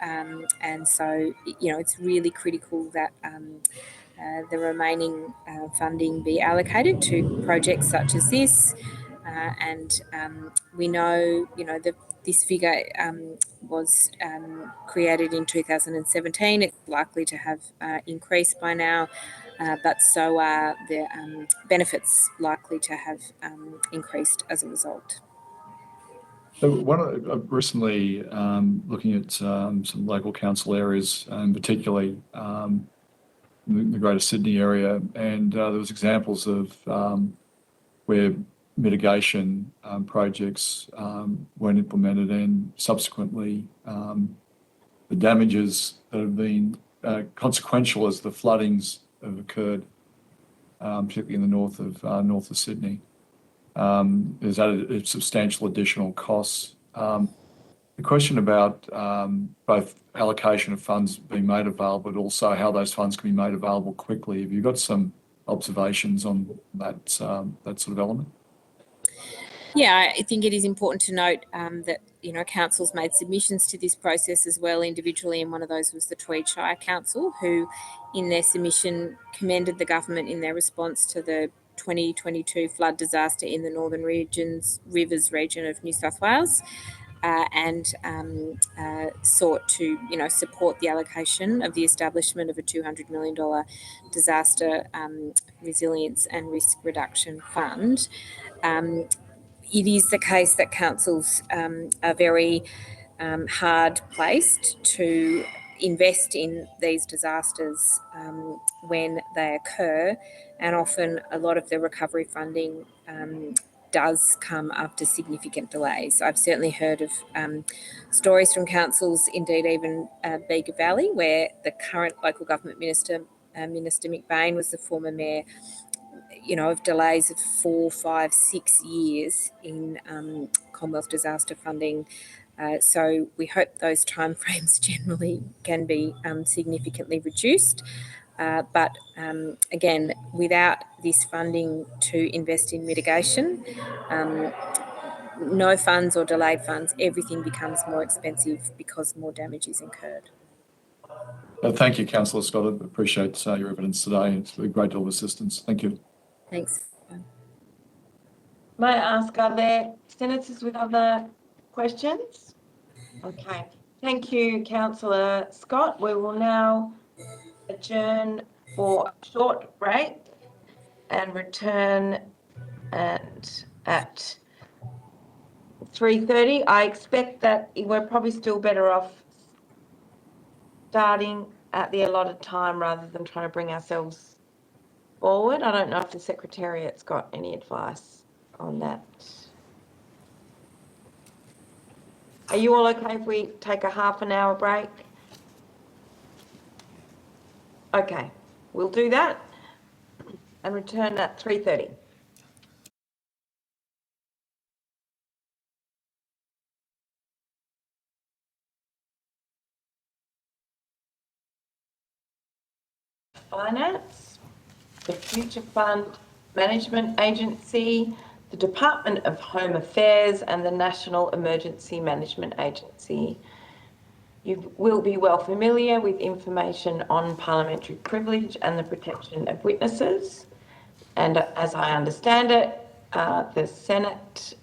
and so it's really critical that the remaining funding be allocated to projects such as this. And we know, this figure was created in 2017. It's likely to have increased by now, but so are the benefits likely to have increased as a result. So recently looking at some local council areas, and particularly the Greater Sydney area, and there was examples of where mitigation projects weren't implemented, and subsequently the damages that have been consequential as the floodings have occurred particularly in the north of Sydney. There's added substantial additional costs. The question about both allocation of funds being made available, but also how those funds can be made available quickly. Have you got some observations on that sort of element? Yeah, I think it is important to note that, you know, councils made submissions to this process as well individually, and one of those was the Tweed Shire Council, who in their submission commended the government in their response to the 2022 flood disaster in the Northern Rivers region of New South Wales, and sought to, you know, support the allocation of the establishment of a $200 million disaster resilience and risk reduction fund. It is the case that councils are very hard placed to invest in these disasters when they occur, and often a lot of the recovery funding does come after significant delays. I've certainly heard of stories from councils, indeed even Bega Valley, where the current local government minister, Minister McBain, was the former mayor, you know, of delays of 4, 5, 6 years in Commonwealth disaster funding. So we hope those timeframes generally can be significantly reduced. But again, without this funding to invest in mitigation, no funds or delayed funds, everything becomes more expensive because more damage is incurred. Thank you, Councillor Scott. I appreciate your evidence today. It's a great deal of assistance. Thank you. Thanks. May I ask, are there senators with other questions? Okay, thank you, Councillor Scott. We will now adjourn for a short break and return at 3:30. I expect that we're probably still better off starting at the allotted time rather than trying to bring ourselves forward. I don't know if the Secretariat's got any advice on that. Are you all okay if we take a half an hour break? Okay, we'll do that and return at 3:30. Finance, the Future Fund Management Agency, the Department of Home Affairs, and the National Emergency Management Agency. You will be well familiar with information on parliamentary privilege and the protection of witnesses. And as I understand it, the Senate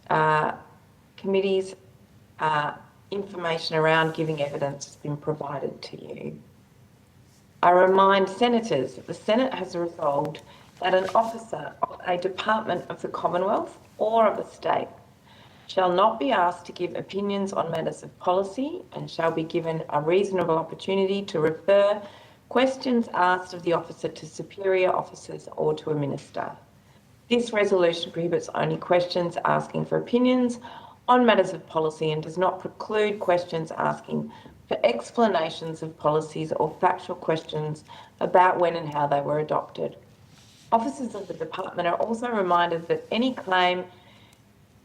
committee's information around giving evidence has been provided to you. I remind senators that the Senate has resolved that an officer of a department of the Commonwealth or of a state shall not be asked to give opinions on matters of policy and shall be given a reasonable opportunity to refer questions asked of the officer to superior officers or to a minister. This resolution prohibits only questions asking for opinions on matters of policy and does not preclude questions asking for explanations of policies or factual questions about when and how they were adopted. Officers of the department are also reminded that any claim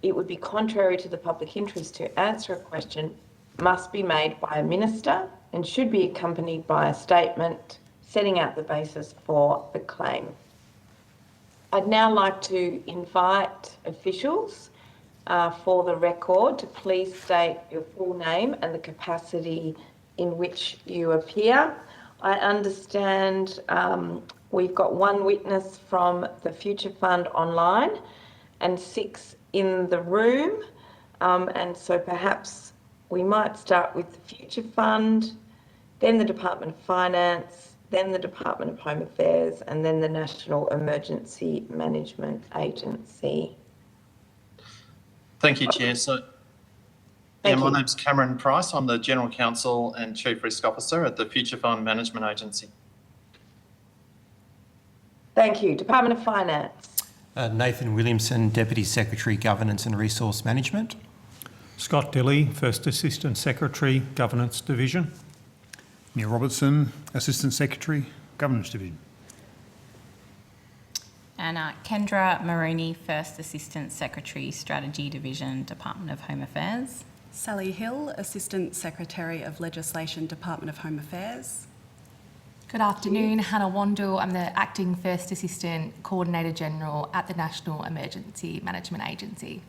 it would be contrary to the public interest to answer a question must be made by a minister and should be accompanied by a statement setting out the basis for the claim. I'd now like to invite officials for the record to please state your full name and the capacity in which you appear. I understand we've got one witness from the Future Fund online and 6 in the room. And so perhaps we might start with the Future Fund, then the Department of Finance, then the Department of Home Affairs, and then the National Emergency Management Agency. Thank you, Chair. So, my name's Cameron Price. I'm the General Counsel and Chief Risk Officer at the Future Fund Management Agency. Thank you. Department of Finance. Nathan Williamson, Deputy Secretary, Governance and Resource Management. Scott Dilly, First Assistant Secretary, Governance Division. Neil Robertson, Assistant Secretary, Governance Division. and Kendra Maroney, First Assistant Secretary, Strategy Division, Department of Home Affairs. Sally Hill, Assistant Secretary of Legislation, Department of Home Affairs. Good afternoon, Hannah Wandel. I'm the Acting First Assistant Coordinator General at the National Emergency Management Agency.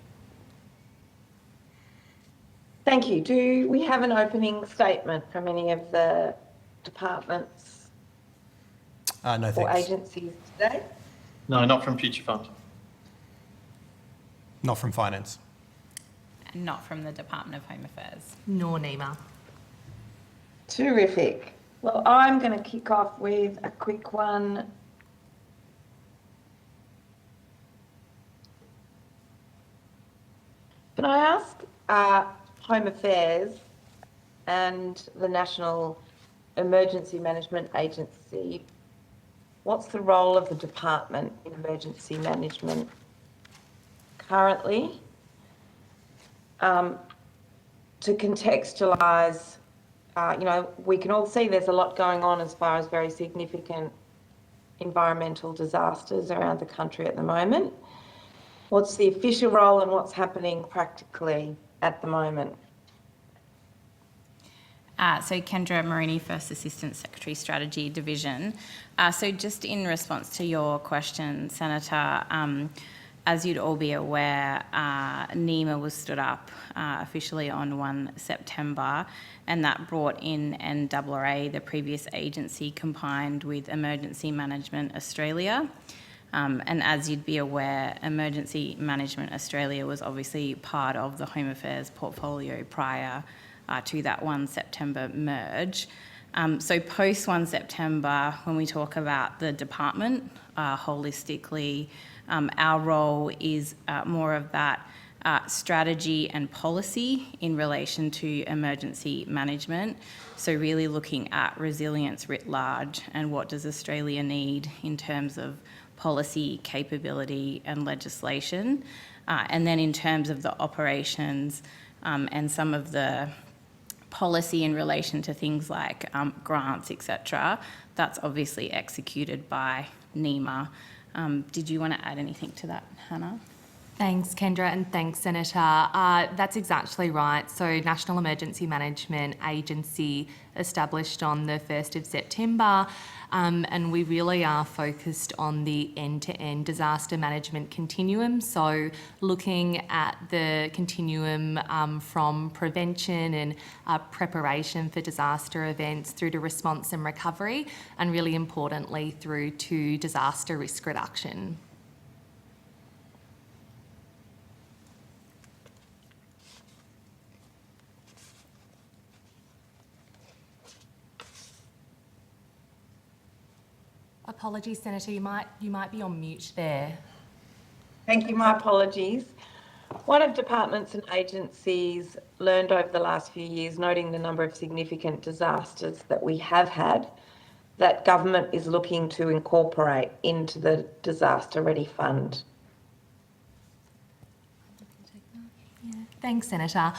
Thank you. Do we have an opening statement from any of the departments No, or thanks. agencies today? No, not from Future Fund. Not from Finance. And not from the Department of Home Affairs. Nor NEMA. Terrific. Well, I'm going to kick off with a quick one. Can I ask Home Affairs and the National Emergency Management Agency, what's the role of the department in emergency management currently? To contextualise, we can all see there's a lot going on as far as very significant environmental disasters around the country at the moment. What's the official role and what's happening practically at the moment? So Kendra Maroney, First Assistant Secretary, Strategy Division. So just in response to your question, Senator, as you'd all be aware, NEMA was stood up officially on 1 September, and that brought in NRA, the previous agency, combined with Emergency Management Australia. And as you'd be aware, Emergency Management Australia was obviously part of the Home Affairs portfolio prior to that 1 September merge. So post 1 September, when we talk about the department holistically, our role is more of that strategy and policy in relation to emergency management. So really looking at resilience writ large and what does Australia need in terms of policy, capability and legislation. And then in terms of the operations and some of the policy in relation to things like grants, etc., that's obviously executed by NEMA. Did you want to add anything to that, Hannah? Thanks, Kendra, and thanks, Senator. That's exactly right. So National Emergency Management Agency established on the 1st of September, and we really are focused on the end-to-end disaster management continuum. So looking at the continuum from prevention and preparation for disaster events through to response and recovery, and really importantly through to disaster risk reduction. Apologies, Senator, you might be on mute there. Thank you, my apologies. What have departments and agencies learned over the last few years, noting the number of significant disasters that we have had, that government is looking to incorporate into the Disaster Ready Fund? Thanks, Senator.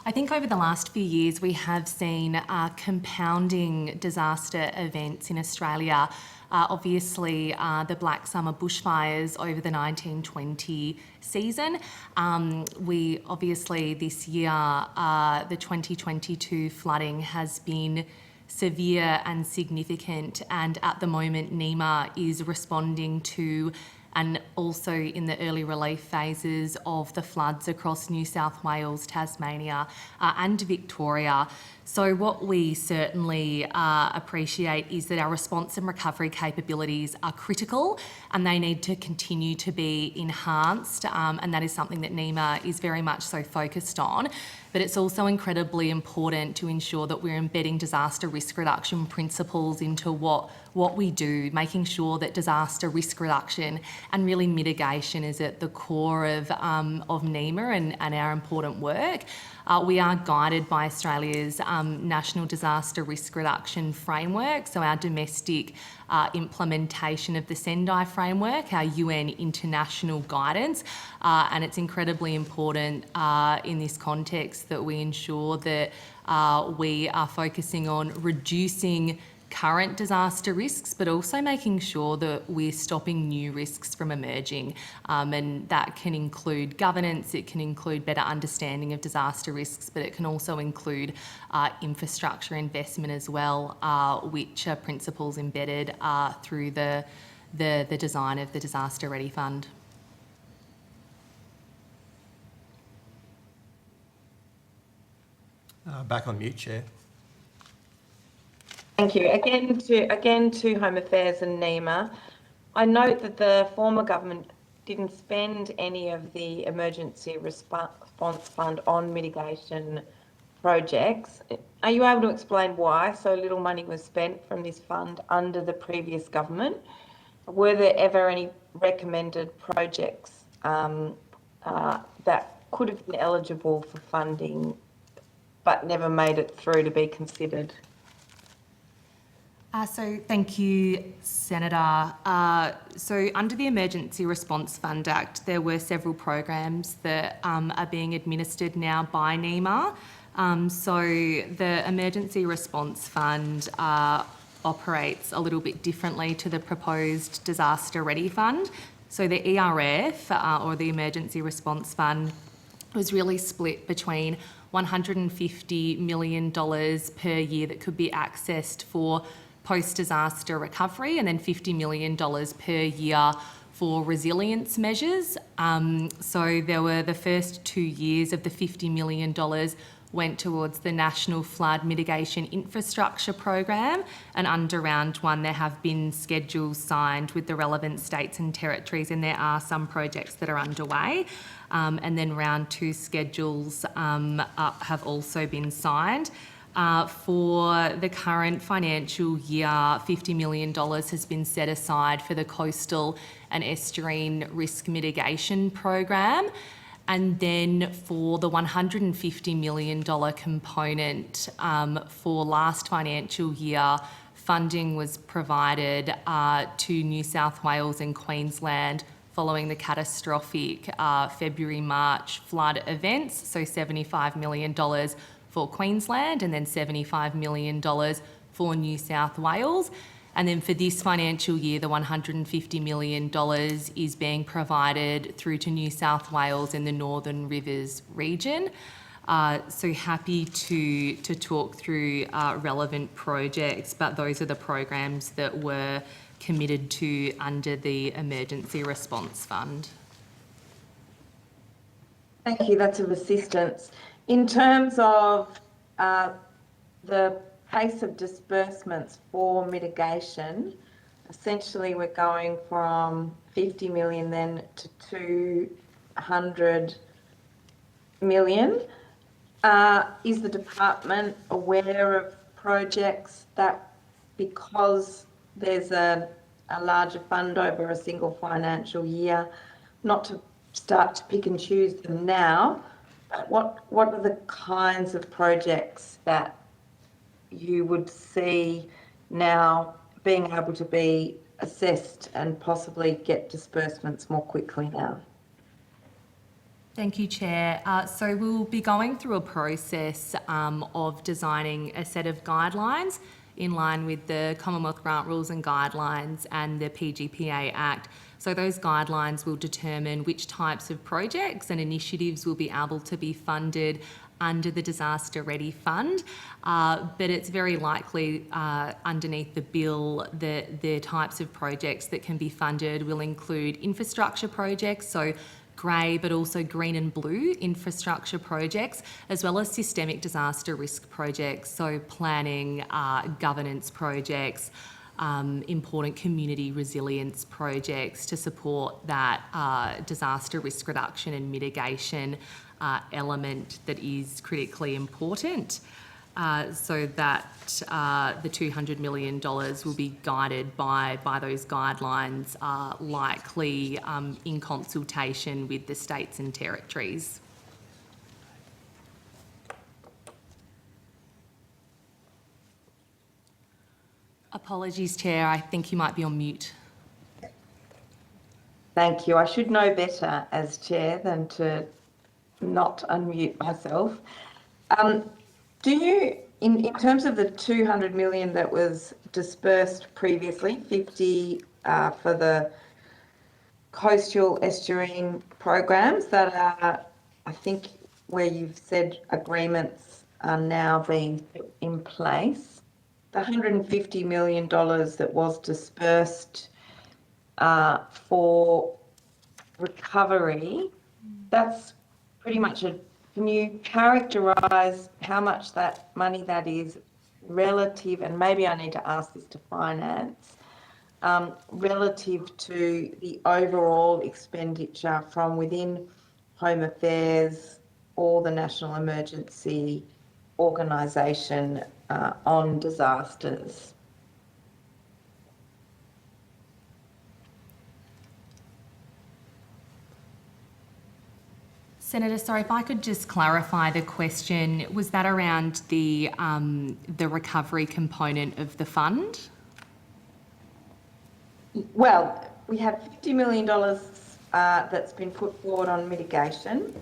I think over the last few years we have seen compounding disaster events in Australia. Obviously, the Black Summer bushfires over the 1920 season. We obviously this year, the 2022 flooding has been severe and significant, and at the moment NEMA is responding to and also in the early relief phases of the floods across New South Wales, Tasmania and Victoria. So what we certainly appreciate is that our response and recovery capabilities are critical and they need to continue to be enhanced, and that is something that NEMA is very much so focused on. But it's also incredibly important to ensure that we're embedding disaster risk reduction principles into what we do, making sure that disaster risk reduction and really mitigation is at the core of NEMA and our important work. We are guided by Australia's National Disaster Risk Reduction Framework, so our domestic implementation of the Sendai Framework, our UN international guidance, and it's incredibly important in this context that we ensure that we are focusing on reducing current disaster risks, but also making sure that we're stopping new risks from emerging. And that can include governance, it can include better understanding of disaster risks, but it can also include infrastructure investment as well, which are principles embedded through the design of the Disaster Ready Fund. Back on mute, Chair. Thank you. Again to Home Affairs and NEMA. I note that the former government didn't spend any of the emergency response fund on mitigation projects. Are you able to explain why so little money was spent from this fund under the previous government? Were there ever any recommended projects that could have been eligible for funding but never made it through to be considered? So thank you, Senator. So under the Emergency Response Fund Act, there were several programs that are being administered now by NEMA. So the Emergency Response Fund operates a little bit differently to the proposed Disaster Ready Fund. So the ERF, or the Emergency Response Fund, was really split between $150 million per year that could be accessed for post-disaster recovery, and then $50 million per year for resilience measures. So there were the first 2 years of the $50 million went towards the National Flood Mitigation Infrastructure Program, and under round one there have been schedules signed with the relevant states and territories, and there are some projects that are underway. And then round two schedules have also been signed. For the current financial year, $50 million has been set aside for the Coastal and Estuarine Risk Mitigation Program. And then for the $150 million component for last financial year, funding was provided to New South Wales and Queensland following the catastrophic February-March flood events. So $75 million for Queensland, and then $75 million for New South Wales. And then for this financial year, the $150 million is being provided through to New South Wales in the Northern Rivers region. So happy to talk through relevant projects, but those are the programs that were committed to under the Emergency Response Fund. Thank you, that's of assistance. In terms of the pace of disbursements for mitigation, essentially we're going from 50 million then to 200 million. Is the department aware of projects that, because there's a larger fund over a single financial year, not to start to pick and choose them now, but what are the kinds of projects that you would see now being able to be assessed and possibly get disbursements more quickly now? Thank you, Chair. So we'll be going through a process of designing a set of guidelines in line with the Commonwealth Grant Rules and Guidelines and the PGPA Act. So those guidelines will determine which types of projects and initiatives will be able to be funded under the Disaster Ready Fund, but it's very likely underneath the bill that the types of projects that can be funded will include infrastructure projects, so grey but also green and blue infrastructure projects, as well as systemic disaster risk projects, so planning, governance projects, important community resilience projects to support that disaster risk reduction and mitigation element that is critically important. So that the $200 million will be guided by those guidelines, likely in consultation with the states and territories. Apologies, Chair, I think you might be on mute. Thank you. I should know better as Chair than to not unmute myself. Do you in terms of the 200 million that was dispersed previously, 50 for the coastal estuarine programs that are, I think, where you've said agreements are now being put in place. The $150 million that was dispersed for recovery, that's pretty much can you characterise how much that money that is relative, and maybe I need to ask this to finance, relative to the overall expenditure from within Home Affairs or the National Emergency Organisation on disasters? Senator, sorry, if I could just clarify the question, was that around the recovery component of the fund? Well, we have $50 million that's been put forward on mitigation,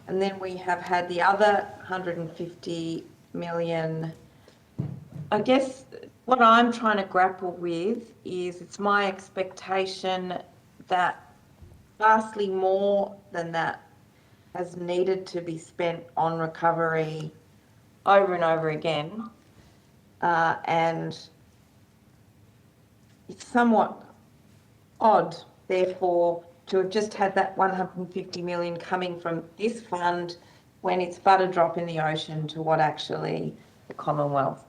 and then we have had the other 150 million. I guess what I'm trying to grapple with is it's my expectation that vastly more than that has needed to be spent on recovery over and over again, and it's somewhat odd, therefore, to have just had that 150 million coming from this fund when it's but a drop in the ocean to what actually the Commonwealth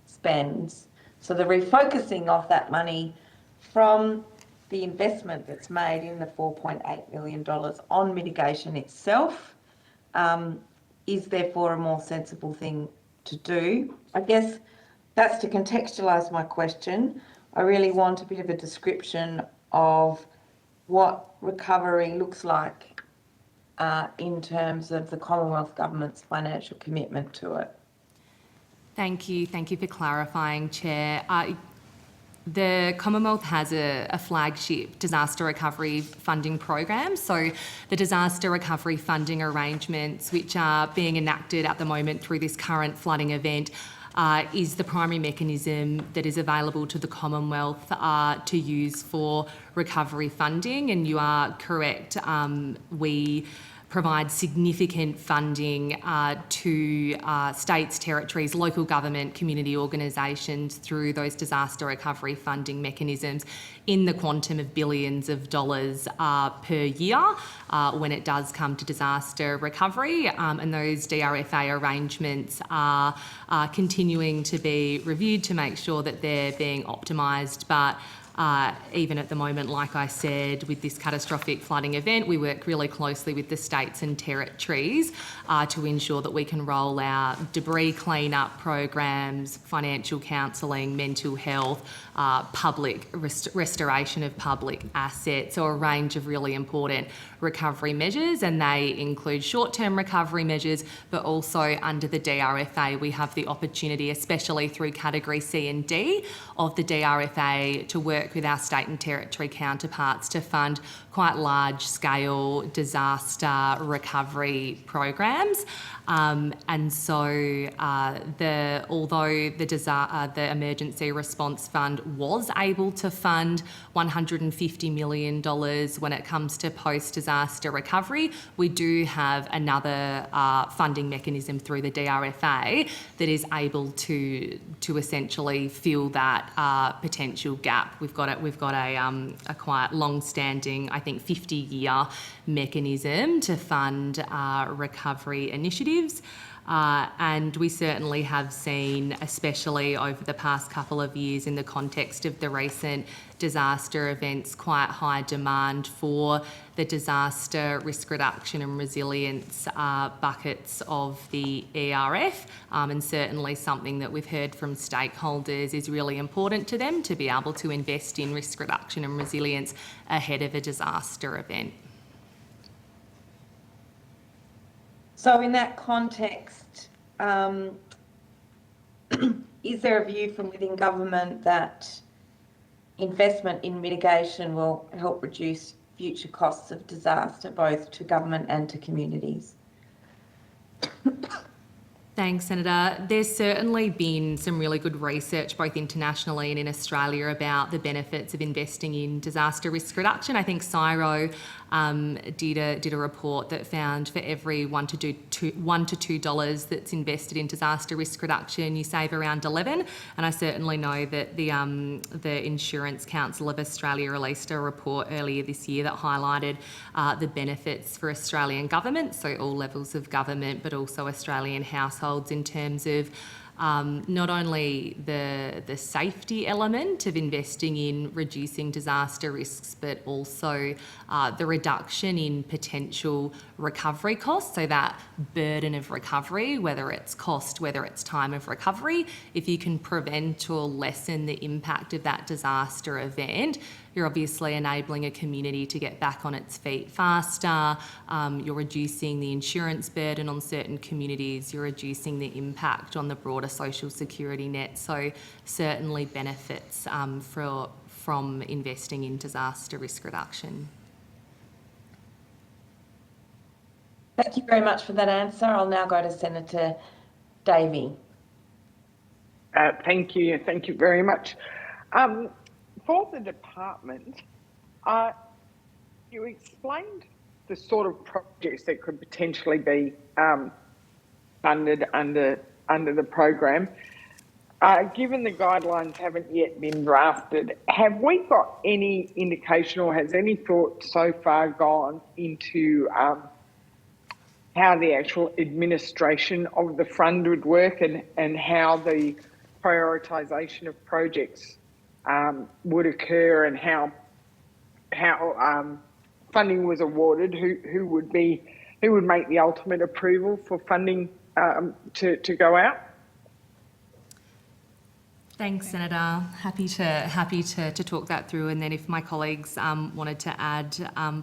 spends. So the refocusing of that money from the investment that's made in the $4.8 million on mitigation itself is therefore a more sensible thing to do. I guess that's to contextualise my question. I really want a bit of a description of what recovery looks like in terms of the Commonwealth Government's financial commitment to it. Thank you for clarifying, Chair. The Commonwealth has a flagship disaster recovery funding program. So the disaster recovery funding arrangements, which are being enacted at the moment through this current flooding event, is the primary mechanism that is available to the Commonwealth to use for recovery funding. And you are correct, we provide significant funding to states, territories, local government, community organisations through those disaster recovery funding mechanisms in the quantum of billions of dollars per year when it does come to disaster recovery. And those DRFA arrangements are continuing to be reviewed to make sure that they're being optimised. But even at the moment, like I said, with this catastrophic flooding event, we work really closely with the states and territories to ensure that we can roll out debris clean-up programs, financial counselling, mental health, public restoration of public assets, so a range of really important recovery measures, and they include short-term recovery measures, but also under the DRFA we have the opportunity, especially through category C and D of the DRFA, to work with our state and territory counterparts to fund quite large-scale disaster recovery programs. And so although the Emergency Response Fund was able to fund $150 million when it comes to post-disaster recovery, we do have another funding mechanism through the DRFA that is able to essentially fill that potential gap. We've got a quite long-standing, I think, 50-year mechanism to fund recovery initiatives. And we certainly have seen, especially over the past couple of years in the context of the recent disaster events, quite high demand for the disaster risk reduction and resilience buckets of the ERF, and certainly something that we've heard from stakeholders is really important to them to be able to invest in risk reduction and resilience ahead of a disaster event. So in that context, is there a view from within government that investment in mitigation will help reduce future costs of disaster, both to government and to communities? Thanks, Senator. There's certainly been some really good research, both internationally and in Australia, about the benefits of investing in disaster risk reduction. I think CSIRO did a report that found for every $1 to $2 that's invested in disaster risk reduction, you save around 11. And I certainly know that the Insurance Council of Australia released a report earlier this year that highlighted the benefits for Australian government, so all levels of government, but also Australian households, in terms of not only the safety element of investing in reducing disaster risks, but also the reduction in potential recovery costs. So that burden of recovery, whether it's cost, whether it's time of recovery, if you can prevent or lessen the impact of that disaster event, you're obviously enabling a community to get back on its feet faster. You're reducing the insurance burden on certain communities. You're reducing the impact on the broader social security net. So certainly benefits from investing in disaster risk reduction. Thank you very much for that answer. I'll now go to Senator Davey. Thank you very much. For the department, you explained the sort of projects that could potentially be funded under the program. Given the guidelines haven't yet been drafted, have we got any indication or has any thought so far gone into how the actual administration of the fund would work and how the prioritisation of projects would occur and how funding was awarded, who would make the ultimate approval for funding to go out? Thanks, Senator. Happy to talk that through, and then if my colleagues wanted to add,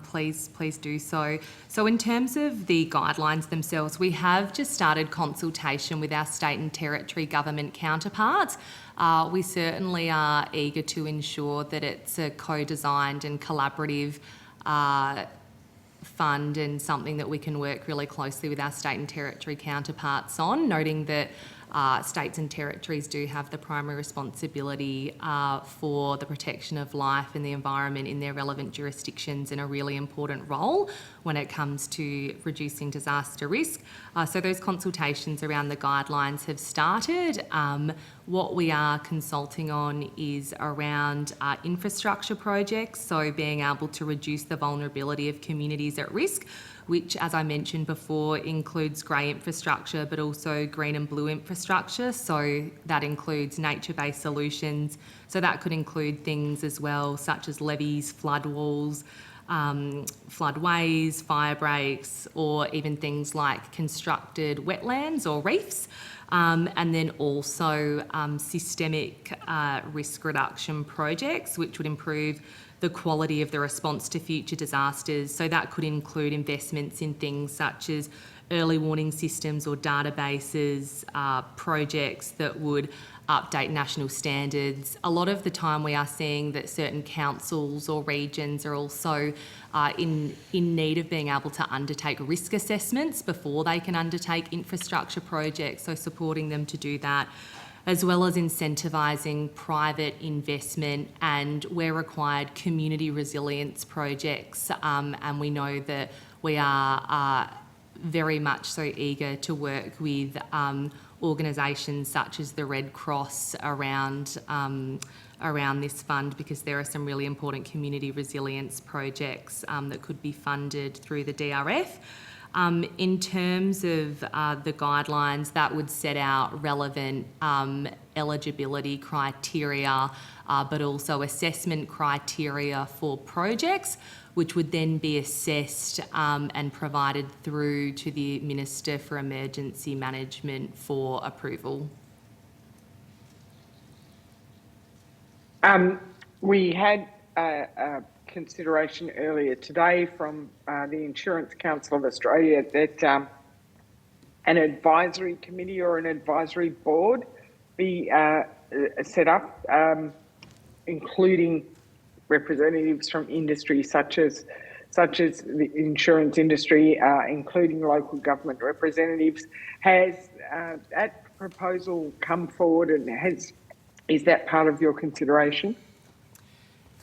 please do so. So in terms of the guidelines themselves, we have just started consultation with our state and territory government counterparts. We certainly are eager to ensure that it's a co-designed and collaborative fund and something that we can work really closely with our state and territory counterparts on, noting that states and territories do have the primary responsibility for the protection of life and the environment in their relevant jurisdictions and a really important role when it comes to reducing disaster risk. So those consultations around the guidelines have started. What we are consulting on is around infrastructure projects, so being able to reduce the vulnerability of communities at risk, which, as I mentioned before, includes grey infrastructure, but also green and blue infrastructure. So that includes nature-based solutions. So that could include things as well, such as levees, flood walls, floodways, fire breaks, or even things like constructed wetlands or reefs. And then also systemic risk reduction projects, which would improve the quality of the response to future disasters. So that could include investments in things such as early warning systems or databases, projects that would update national standards. A lot of the time we are seeing that certain councils or regions are also in need of being able to undertake risk assessments before they can undertake infrastructure projects, so supporting them to do that, as well as incentivising private investment and, where required, community resilience projects. And we know that we are very much so eager to work with organisations such as the Red Cross around this fund, because there are some really important community resilience projects that could be funded through the DRF. In terms of the guidelines, that would set out relevant eligibility criteria, but also assessment criteria for projects, which would then be assessed and provided through to the Minister for Emergency Management for approval. We had a consideration earlier today from the Insurance Council of Australia that an advisory committee or an advisory board be set up, including representatives from industry such as such as the insurance industry, including local government representatives. Has that proposal come forward, and is that part of your consideration?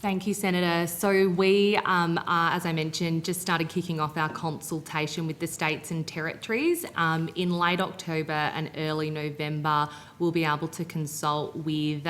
Thank you, Senator. So we are, as I mentioned, just started kicking off our consultation with the states and territories. In late October and early November, we'll be able to consult with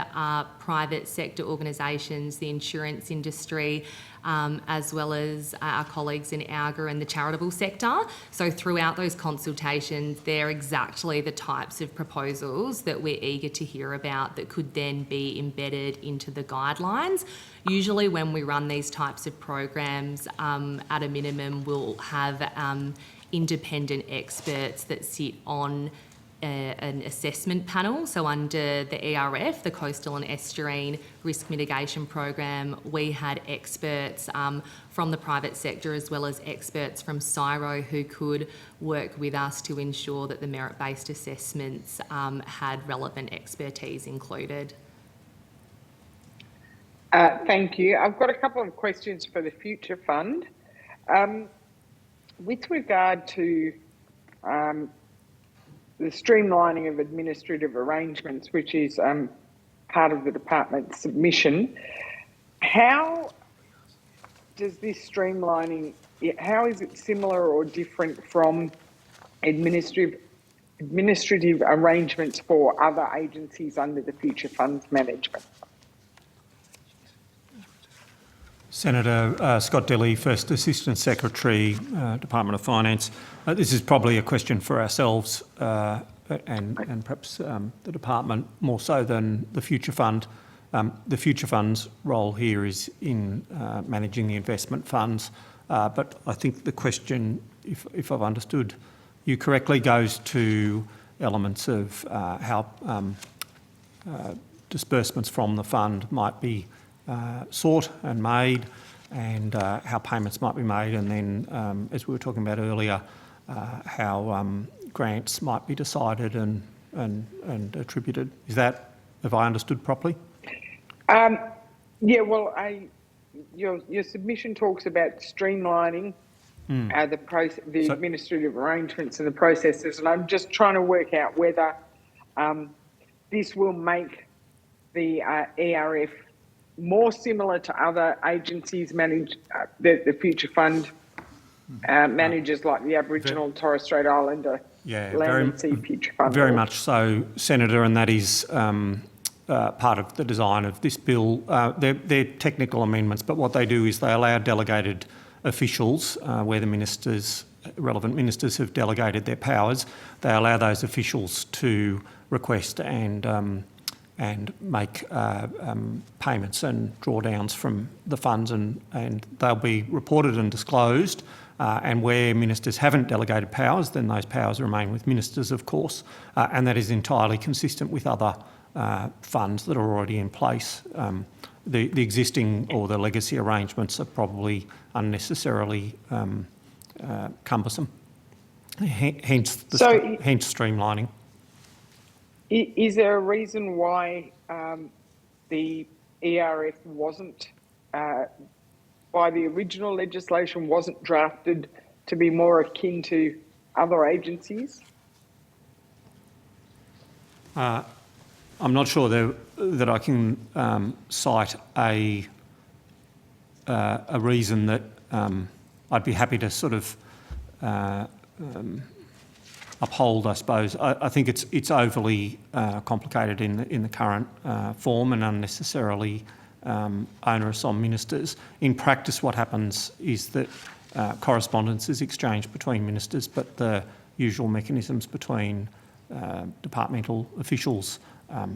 private sector organisations, the insurance industry, as well as our colleagues in ARGA and the charitable sector. So throughout those consultations, they're exactly the types of proposals that we're eager to hear about that could then be embedded into the guidelines. Usually when we run these types of programs, at a minimum, we'll have independent experts that sit on an assessment panel. So under the ERF, the Coastal and Estuarine Risk Mitigation Program, we had experts from the private sector as well as experts from CSIRO who could work with us to ensure that the merit-based assessments had relevant expertise included. Thank you. I've got a couple of questions for the Future Fund. With regard to the streamlining of administrative arrangements, which is part of the department's submission, how does this streamlining, how is it similar or different from administrative arrangements for other agencies under the Future Fund's management? Senator Scott Delly, First Assistant Secretary, Department of Finance. This is probably a question for ourselves and perhaps the department more so than the Future Fund. The Future Fund's role here is in managing the investment funds, but I think the question, if I've understood you correctly, goes to elements of how disbursements from the fund might be sought and made, and how payments might be made, and then, as we were talking about earlier, how grants might be decided and attributed. Is that, have I understood properly? Yeah, well, your submission talks about streamlining the administrative arrangements and the processes, and I'm just trying to work out whether this will make the ERF more similar to other agencies managed, the Future Fund manages, like the Aboriginal and Torres Strait Islander Land and Sea Future Fund. Very much so, Senator, and that is part of the design of this bill. They're technical amendments, but what they do is they allow delegated officials, where the relevant ministers have delegated their powers, they allow those officials to request and make payments and drawdowns from the funds, and they'll be reported and disclosed. And where ministers haven't delegated powers, then those powers remain with ministers, of course, and that is entirely consistent with other funds that are already in place. The existing or the legacy arrangements are probably unnecessarily cumbersome, hence streamlining. Is there a reason why the ERF wasn't, why the original legislation wasn't drafted to be more akin to other agencies? I'm not sure that I can cite a reason that I'd be happy to sort of uphold, I suppose. I think it's overly complicated in the current form and unnecessarily onerous on ministers. In practice, what happens is that correspondence is exchanged between ministers, but the usual mechanisms between departmental officials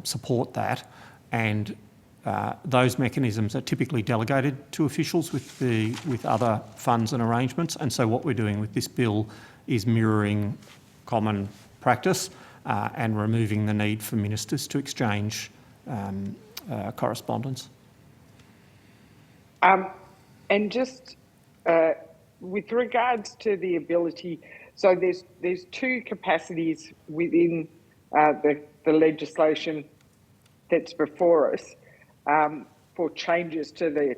support that, and those mechanisms are typically delegated to officials with other funds and arrangements. And so what we're doing with this bill is mirroring common practice and removing the need for ministers to exchange correspondence. And just with regards to the ability, so there's two capacities within the legislation that's before us for changes to the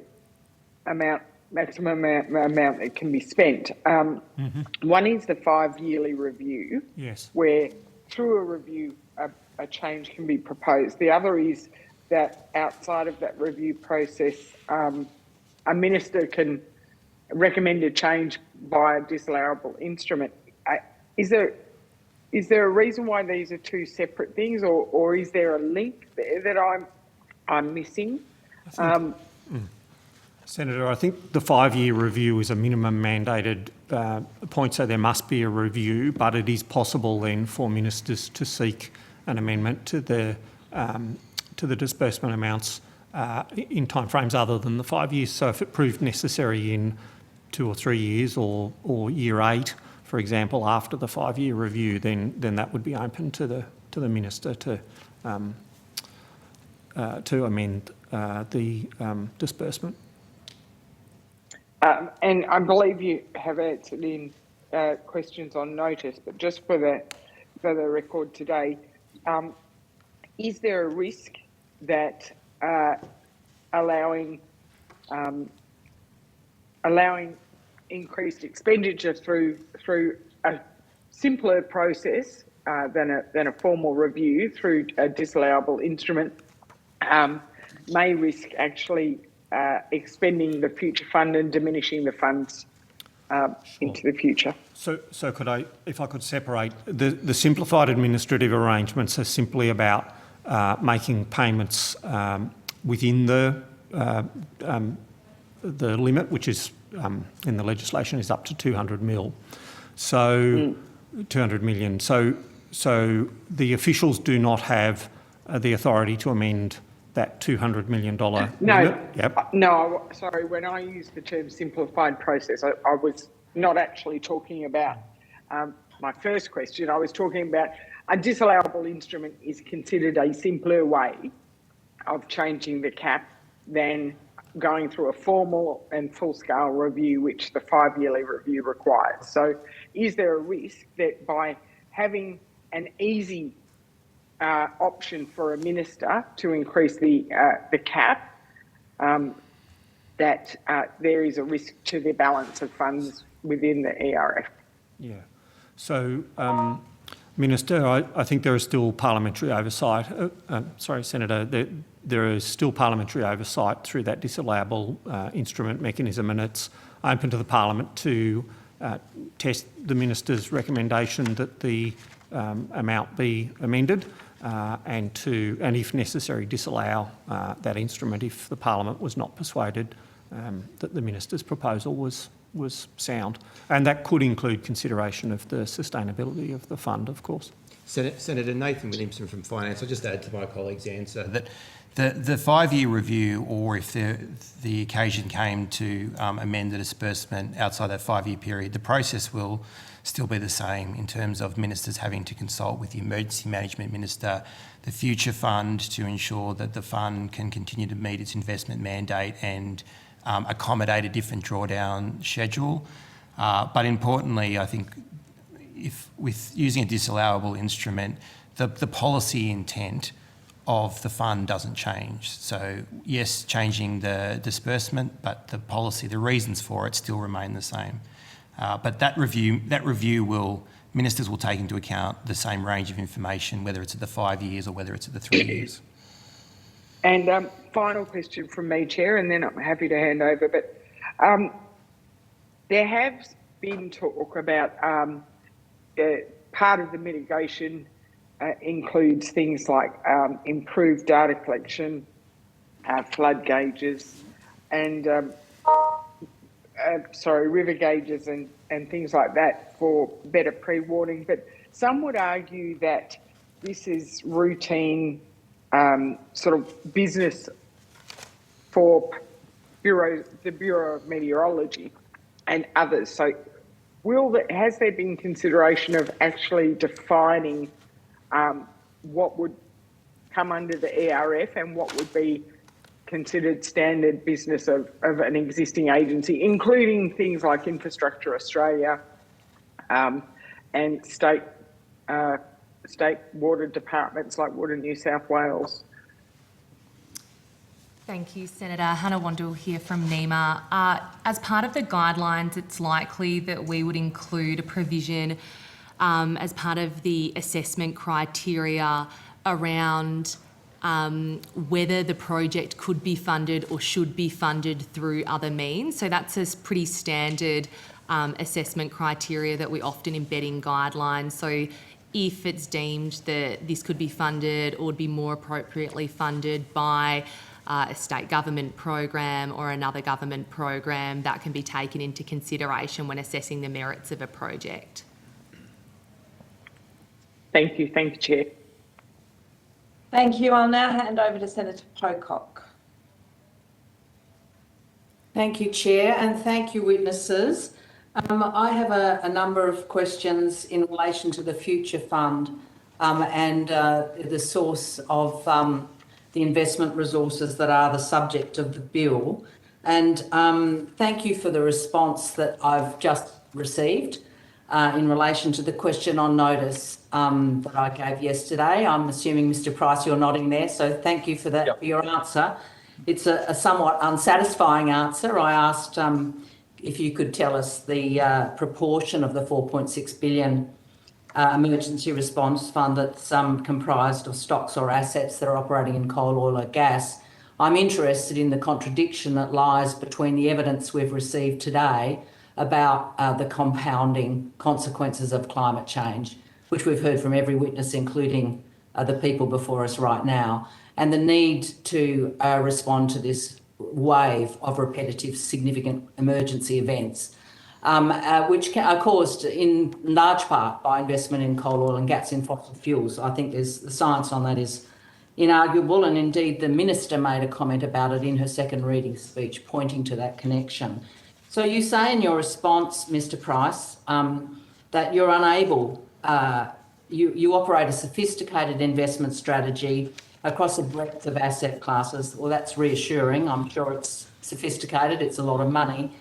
amount maximum amount that can be spent. One is the 5-yearly review, Yes. where through a review a change can be proposed. The other is that outside of that review process, a minister can recommend a change by a disallowable instrument. Is there a reason why these are two separate things, or is there a link there that I'm missing? Senator, I think the 5-year review is a minimum mandated point, so there must be a review, but it is possible then for ministers to seek an amendment to the disbursement amounts in timeframes other than the 5 years. So if it proved necessary in 2 or 3 years or year 8, for example, after the 5-year review, then that would be open to the minister to amend the disbursement. And I believe you have answered in questions on notice, but just for the record today, is there a risk that allowing increased expenditure through a simpler process than a formal review through a disallowable instrument may risk actually expending the future fund and diminishing the funds into the future? So could I, if I could separate, the simplified administrative arrangements are simply about making payments within the limit, which is in the legislation is up to 200 mil. So 200 million. So the officials do not have the authority to amend that $200 million limit. No, sorry, when I used the term simplified process, I was not actually talking about my first question. I was talking about a disallowable instrument is considered a simpler way of changing the cap than going through a formal and full-scale review, which the 5-yearly review requires. So is there a risk that by having an easy option for a minister to increase the cap, that there is a risk to the balance of funds within the ERF? Yeah. So, Minister, I think there is still parliamentary oversight. Sorry, Senator, there is still parliamentary oversight through that disallowable instrument mechanism, and it's open to the Parliament to test the minister's recommendation that the amount be amended. And if necessary, disallow that instrument if the Parliament was not persuaded that the minister's proposal was sound. And that could include consideration of the sustainability of the fund, of course. Senator Nathan Williamson from Finance. I'll just add to my colleague's answer that the 5-year review, or if the occasion came to amend the disbursement outside that 5-year period, the process will still be the same in terms of ministers having to consult with the Emergency Management Minister, the Future Fund, to ensure that the fund can continue to meet its investment mandate and accommodate a different drawdown schedule. But importantly, I think if with using a disallowable instrument, the policy intent of the fund doesn't change. So yes, changing the disbursement, but the policy, the reasons for it still remain the same. But that review ministers will take into account the same range of information, whether it's at the 5 years or whether it's at the 3 years. And final question from me, Chair, and then I'm happy to hand over. But there has been talk about part of the mitigation includes things like improved data collection, flood gauges, and river gauges and things like that for better pre-warning. But some would argue that this is routine sort of business for the Bureau of Meteorology and others. So has there been consideration of actually defining what would come under the ERF and what would be considered standard business of an existing agency, including things like Infrastructure Australia and state water departments like Water New South Wales? Thank you, Senator. Hannah Wandel here from NEMA. As part of the guidelines, it's likely that we would include a provision as part of the assessment criteria around whether the project could be funded or should be funded through other means. So that's a pretty standard assessment criteria that we often embed in guidelines. So if it's deemed that this could be funded or would be more appropriately funded by a state government program or another government program, that can be taken into consideration when assessing the merits of a project. Thank you, Chair. Thank you. I'll now hand over to Senator Pocock. Thank you, Chair, and thank you, witnesses. I have a number of questions in relation to the Future Fund and the source of the investment resources that are the subject of the bill. And thank you for the response that I've just received in relation to the question on notice that I gave yesterday. I'm assuming, Mr. Price, you're nodding there, so thank you for that, for your answer. It's a somewhat unsatisfying answer. I asked if you could tell us the proportion of the 4.6 billion emergency response fund that's comprised of stocks or assets that are operating in coal, oil or gas. I'm interested in the contradiction that lies between the evidence we've received today about the compounding consequences of climate change, which we've heard from every witness, including the people before us right now, and the need to respond to this wave of repetitive significant emergency events, which are caused in large part by investment in coal, oil and gas in fossil fuels. I think the science on that is inarguable, and indeed the Minister made a comment about it in her second reading speech, pointing to that connection. So you say in your response, Mr. Price, that you're unable, you operate a sophisticated investment strategy across a breadth of asset classes. Well, that's reassuring. I'm sure it's sophisticated, it's a lot of money.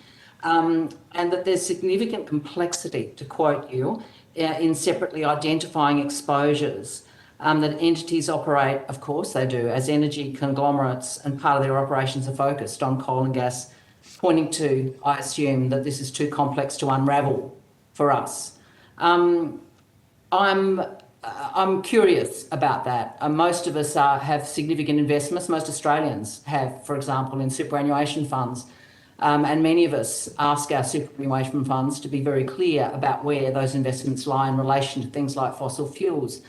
And that there's significant complexity, to quote you, in separately identifying exposures that entities operate, of course they do, as energy conglomerates, and part of their operations are focused on coal and gas, pointing to, I assume, that this is too complex to unravel for us. I'm curious about that. Most of us have significant investments. Most Australians have, for example, in superannuation funds. And many of us ask our superannuation funds to be very clear about where those investments lie in relation to things like fossil fuels.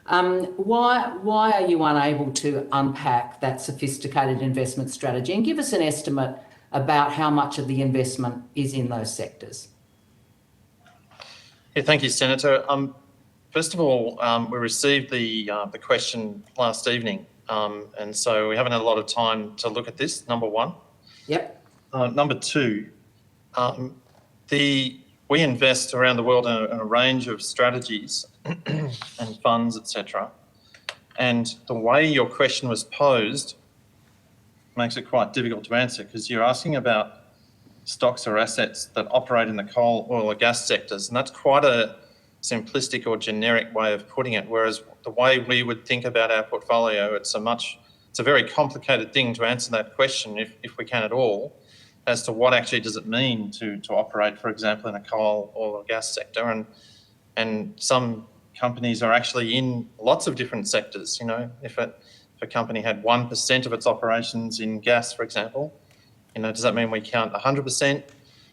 Why are you unable to unpack that sophisticated investment strategy and give us an estimate about how much of the investment is in those sectors? Yeah, thank you, Senator. First of all, we received the question last evening, and so we haven't had a lot of time to look at this, number one. Yep. Number two, we invest around the world in a range of strategies and funds, etc. And the way your question was posed makes it quite difficult to answer, because you're asking about stocks or assets that operate in the coal, oil or gas sectors, and that's quite a simplistic or generic way of putting it, whereas the way we would think about our portfolio, it's a very complicated thing to answer that question, if we can at all, as to what actually does it mean to operate, for example, in a coal, oil or gas sector. And some companies are actually in lots of different sectors. You know, if a company had 1% of its operations in gas, for example, does that mean we count 100%?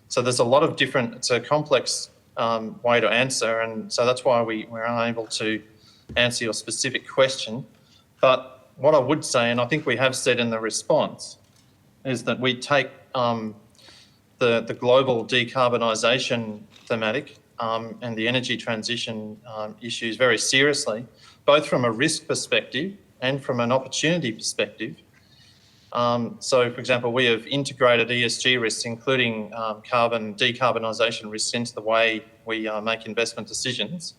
So there's a lot of different, it's a complex way to answer, and so that's why we're unable to answer your specific question. But what I would say, and I think we have said in the response, is that we take the global decarbonisation thematic and the energy transition issues very seriously, both from a risk perspective and from an opportunity perspective. So, for example, we have integrated ESG risks, including decarbonisation risks, into the way we make investment decisions.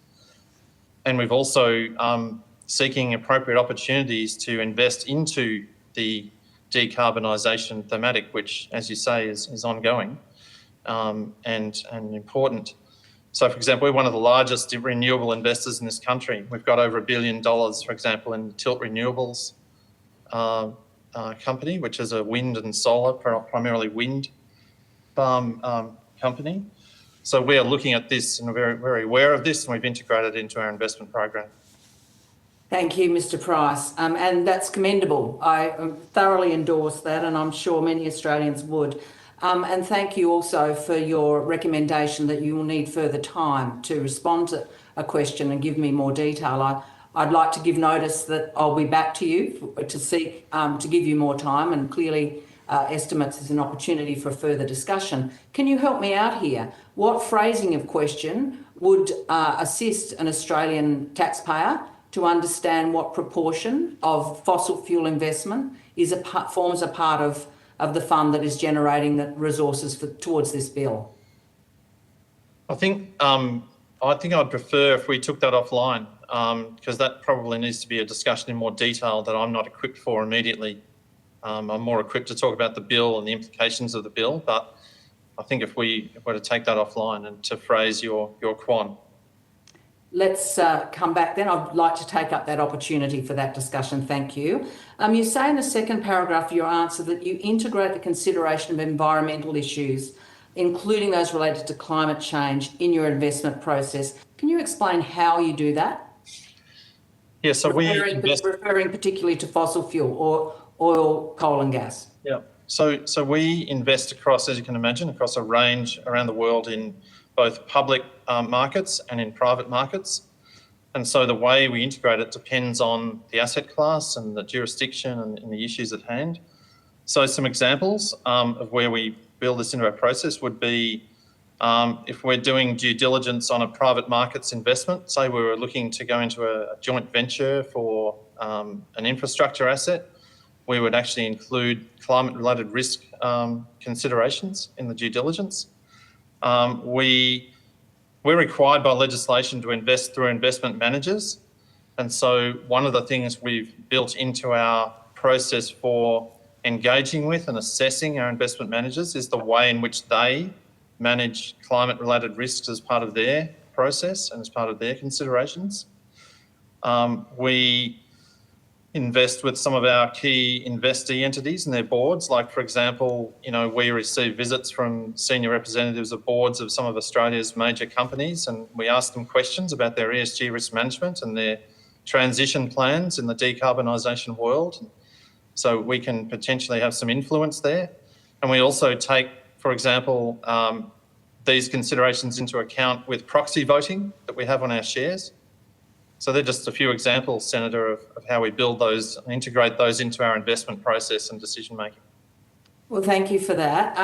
And we've also seeking appropriate opportunities to invest into the decarbonisation thematic, which, as you say, is ongoing and important. So, for example, we're one of the largest renewable investors in this country. We've got over $1 billion, for example, in Tilt Renewables. company, which is a wind and solar, primarily wind farm company. So we are looking at this and are very, very aware of this, and we've integrated it into our investment program. Thank you, Mr. Price, and that's commendable. I thoroughly endorse that, and I'm sure many Australians would. And thank you also for your recommendation that you will need further time to respond to a question and give me more detail. I'd like to give notice that I'll be back to you to seek to give you more time, and clearly estimates is an opportunity for further discussion. Can you help me out here? What phrasing of question would assist an Australian taxpayer to understand what proportion of fossil fuel investment forms a part of the fund that is generating the resources towards this bill? I think I'd prefer if we took that offline, because that probably needs to be a discussion in more detail that I'm not equipped for immediately. I'm more equipped to talk about the bill and the implications of the bill, but I think if we were to take that offline and to phrase your quan. Let's come back then. I'd like to take up that opportunity for that discussion. Thank you. You say in the second paragraph of your answer that you integrate the consideration of environmental issues, including those related to climate change, in your investment process. Can you explain how you do that? Yeah, so referring particularly to fossil fuel or oil, coal and gas. Yeah, so we invest across, as you can imagine, across a range around the world in both public markets and in private markets. And so the way we integrate it depends on the asset class and the jurisdiction and the issues at hand. So some examples of where we build this into our process would be if we're doing due diligence on a private markets investment, say we were looking to go into a joint venture for an infrastructure asset, we would actually include climate-related risk considerations in the due diligence. We're required by legislation to invest through investment managers. And so one of the things we've built into our process for engaging with and assessing our investment managers is the way in which they manage climate-related risks as part of their process and as part of their considerations. We invest with some of our key investee entities and their boards. Like, for example, we receive visits from senior representatives of boards of some of Australia's major companies, and we ask them questions about their ESG risk management and their transition plans in the decarbonisation world. So we can potentially have some influence there. And we also take, for example, these considerations into account with proxy voting that we have on our shares. So they're just a few examples, Senator, of how we build those and integrate those into our investment process and decision making. Well, thank you for that.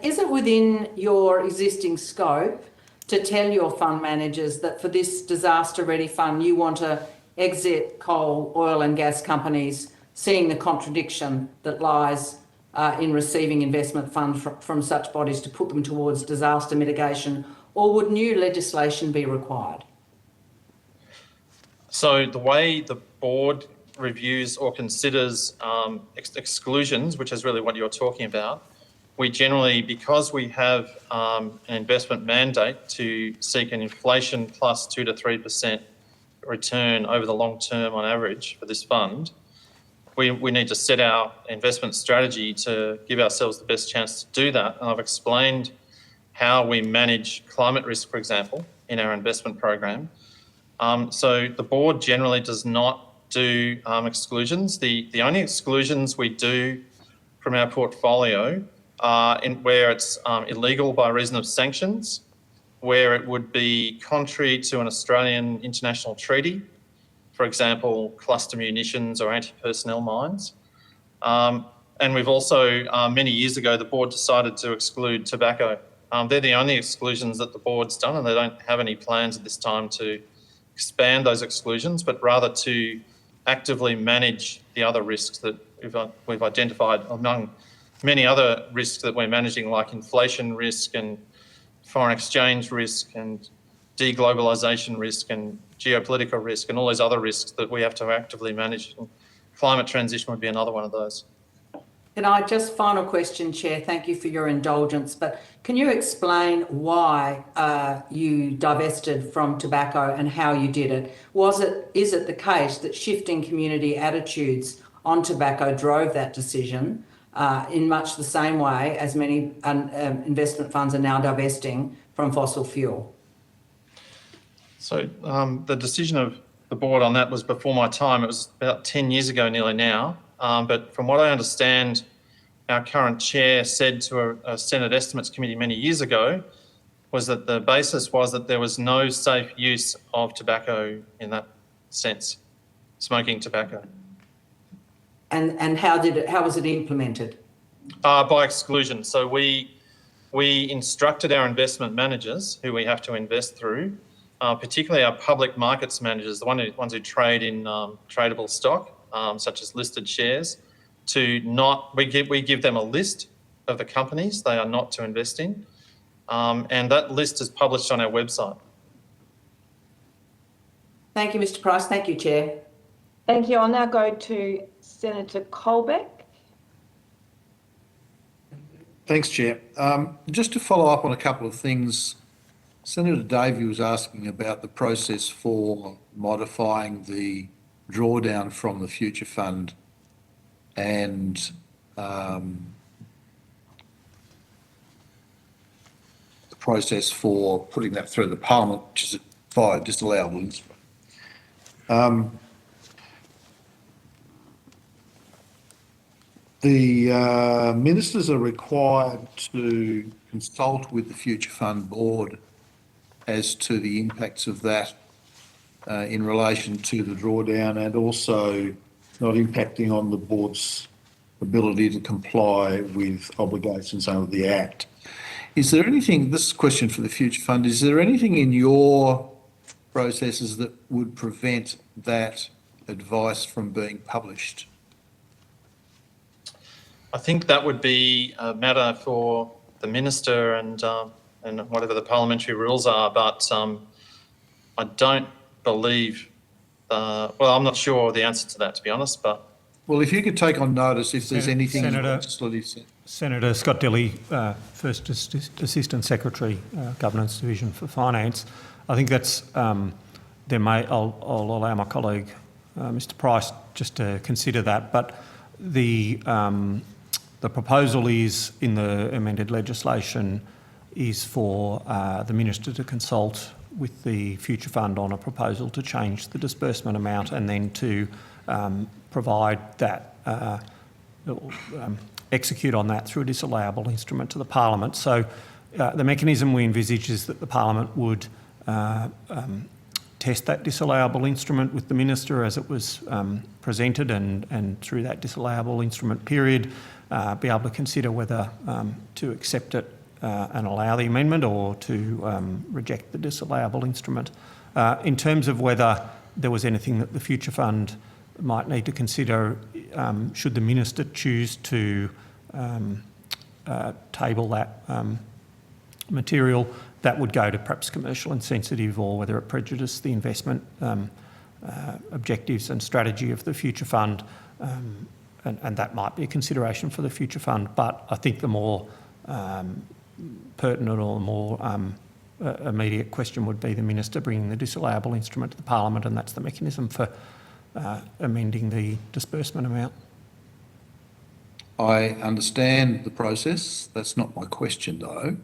Is it within your existing scope to tell your fund managers that for this disaster-ready fund, you want to exit coal, oil and gas companies, seeing the contradiction that lies in receiving investment funds from such bodies to put them towards disaster mitigation, or would new legislation be required? So the way the board reviews or considers exclusions, which is really what you're talking about, we generally, because we have an investment mandate to seek an inflation plus 2 to 3% return over the long term on average for this fund, we need to set our investment strategy to give ourselves the best chance to do that. And I've explained how we manage climate risk, for example, in our investment program. So the board generally does not do exclusions. The only exclusions we do from our portfolio are where it's illegal by reason of sanctions, where it would be contrary to an Australian international treaty, for example, cluster munitions or anti-personnel mines. And we've also, many years ago, the board decided to exclude tobacco. They're the only exclusions that the board's done, and they don't have any plans at this time to expand those exclusions, but rather to actively manage the other risks that we've identified among many other risks that we're managing, like inflation risk and foreign exchange risk and deglobalisation risk and geopolitical risk and all those other risks that we have to actively manage. And climate transition would be another one of those. Can I just, final question, Chair, thank you for your indulgence, but can you explain why you divested from tobacco and how you did it? Is it the case that shifting community attitudes on tobacco drove that decision in much the same way as many investment funds are now divesting from fossil fuel? So the decision of the board on that was before my time. It was about 10 years ago nearly now. But from what I understand, our current chair said to a Senate Estimates Committee many years ago was that the basis was that there was no safe use of tobacco in that sense, smoking tobacco. And how was it implemented? By exclusion. So we instructed our investment managers, who we have to invest through, particularly our public markets managers, the ones who trade in tradable stock, such as listed shares, to not, we give them a list of the companies they are not to invest in, and that list is published on our website. Thank you, Mr. Price. Thank you, Chair. Thank you. I'll now go to Senator Colbeck. Thanks, Chair. Just to follow up on a couple of things, Senator Davey was asking about the process for modifying the drawdown from the Future Fund and the process for putting that through the Parliament, which is via disallowable instrument. The ministers are required to consult with the Future Fund board as to the impacts of that in relation to the drawdown, and also not impacting on the board's ability to comply with obligations under the Act. Is there anything, this is a question for the Future Fund, is there anything in your processes that would prevent that advice from being published? I think that would be a matter for the minister and whatever the parliamentary rules are, but I don't believe, well, I'm not sure the answer to that, to be honest, but... Well, if you could take on notice if there's anything in the legislative... Senator Scott Dilley, First Assistant Secretary, Governance Division for Finance. I think that's, I'll allow my colleague, Mr Price, just to consider that, but the proposal is, in the amended legislation, is for the Minister to consult with the Future Fund on a proposal to change the disbursement amount and then to provide that, execute on that through a disallowable instrument to the Parliament. So the mechanism we envisage is that the Parliament would test that disallowable instrument with the Minister as it was presented, and through that disallowable instrument period be able to consider whether to accept it and allow the amendment or to reject the disallowable instrument. In terms of whether there was anything that the Future Fund might need to consider, should the Minister choose to table that material, that would go to perhaps commercial insensitive, or whether it prejudiced the investment objectives and strategy of the Future Fund, and that might be a consideration for the Future Fund. But I think the more pertinent or more immediate question would be the Minister bringing the disallowable instrument to the Parliament, and that's the mechanism for amending the disbursement amount. I understand the process. That's not my question, though.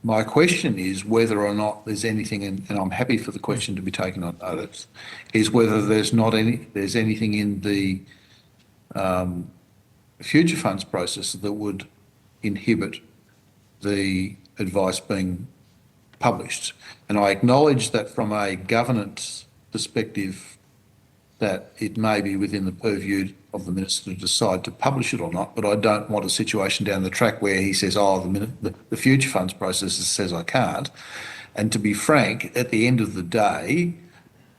My question is whether or not there's anything, and I'm happy for the question to be taken on notice, is whether there's anything in the Future Funds process that would inhibit the advice being published. And I acknowledge that from a governance perspective that it may be within the purview of the Minister to decide to publish it or not, but I don't want a situation down the track where he says, oh, the Future Funds process says I can't. And to be frank, at the end of the day,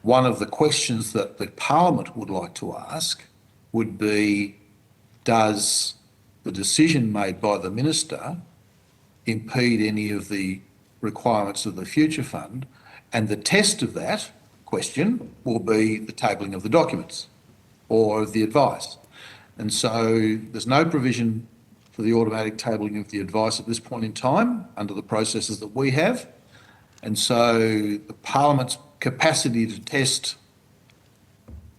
one of the questions that the Parliament would like to ask would be, does the decision made by the Minister impede any of the requirements of the Future Fund? And the test of that question will be the tabling of the documents or of the advice. And so there's no provision for the automatic tabling of the advice at this point in time under the processes that we have. And so the Parliament's capacity to test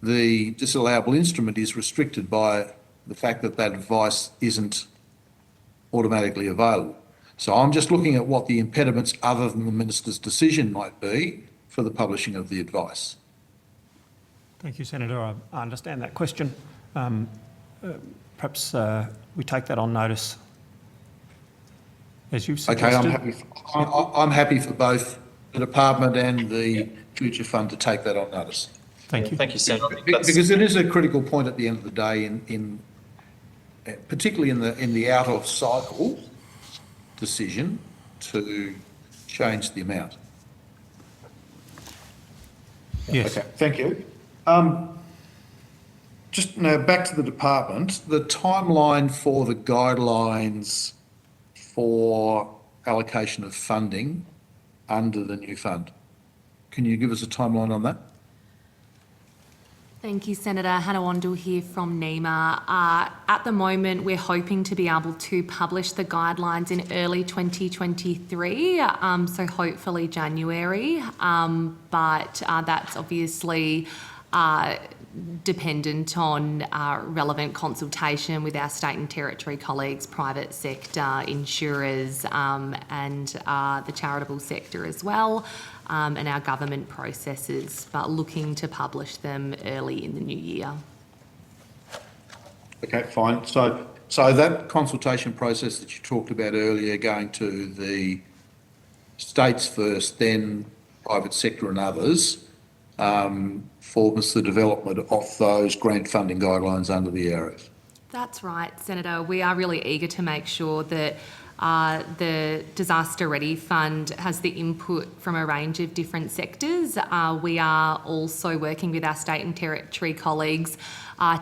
the disallowable instrument is restricted by the fact that that advice isn't automatically available. So I'm just looking at what the impediments other than the minister's decision might be for the publishing of the advice. Thank you, Senator. I understand that question. Perhaps we take that on notice, as you've suggested. Okay, I'm happy for both the department and the Future Fund to take that on notice. Thank you. Thank you, Senator. Because it is a critical point at the end of the day, particularly in the out of cycle decision to change the amount. Yes. Okay, thank you. Just now back to the department, the timeline for the guidelines for allocation of funding under the new fund. Can you give us a timeline on that? Thank you, Senator. Hannah Wandel here from NEMA. At the moment, we're hoping to be able to publish the guidelines in early 2023, so hopefully January, but that's obviously dependent on relevant consultation with our state and territory colleagues, private sector, insurers, and the charitable sector as well, and our government processes, but looking to publish them early in the new year. Okay, fine. So that consultation process that you talked about earlier, going to the states first, then private sector and others, forms the development of those grant funding guidelines under the ARF. That's right, Senator. We are really eager to make sure that the Disaster Ready Fund has the input from a range of different sectors. We are also working with our state and territory colleagues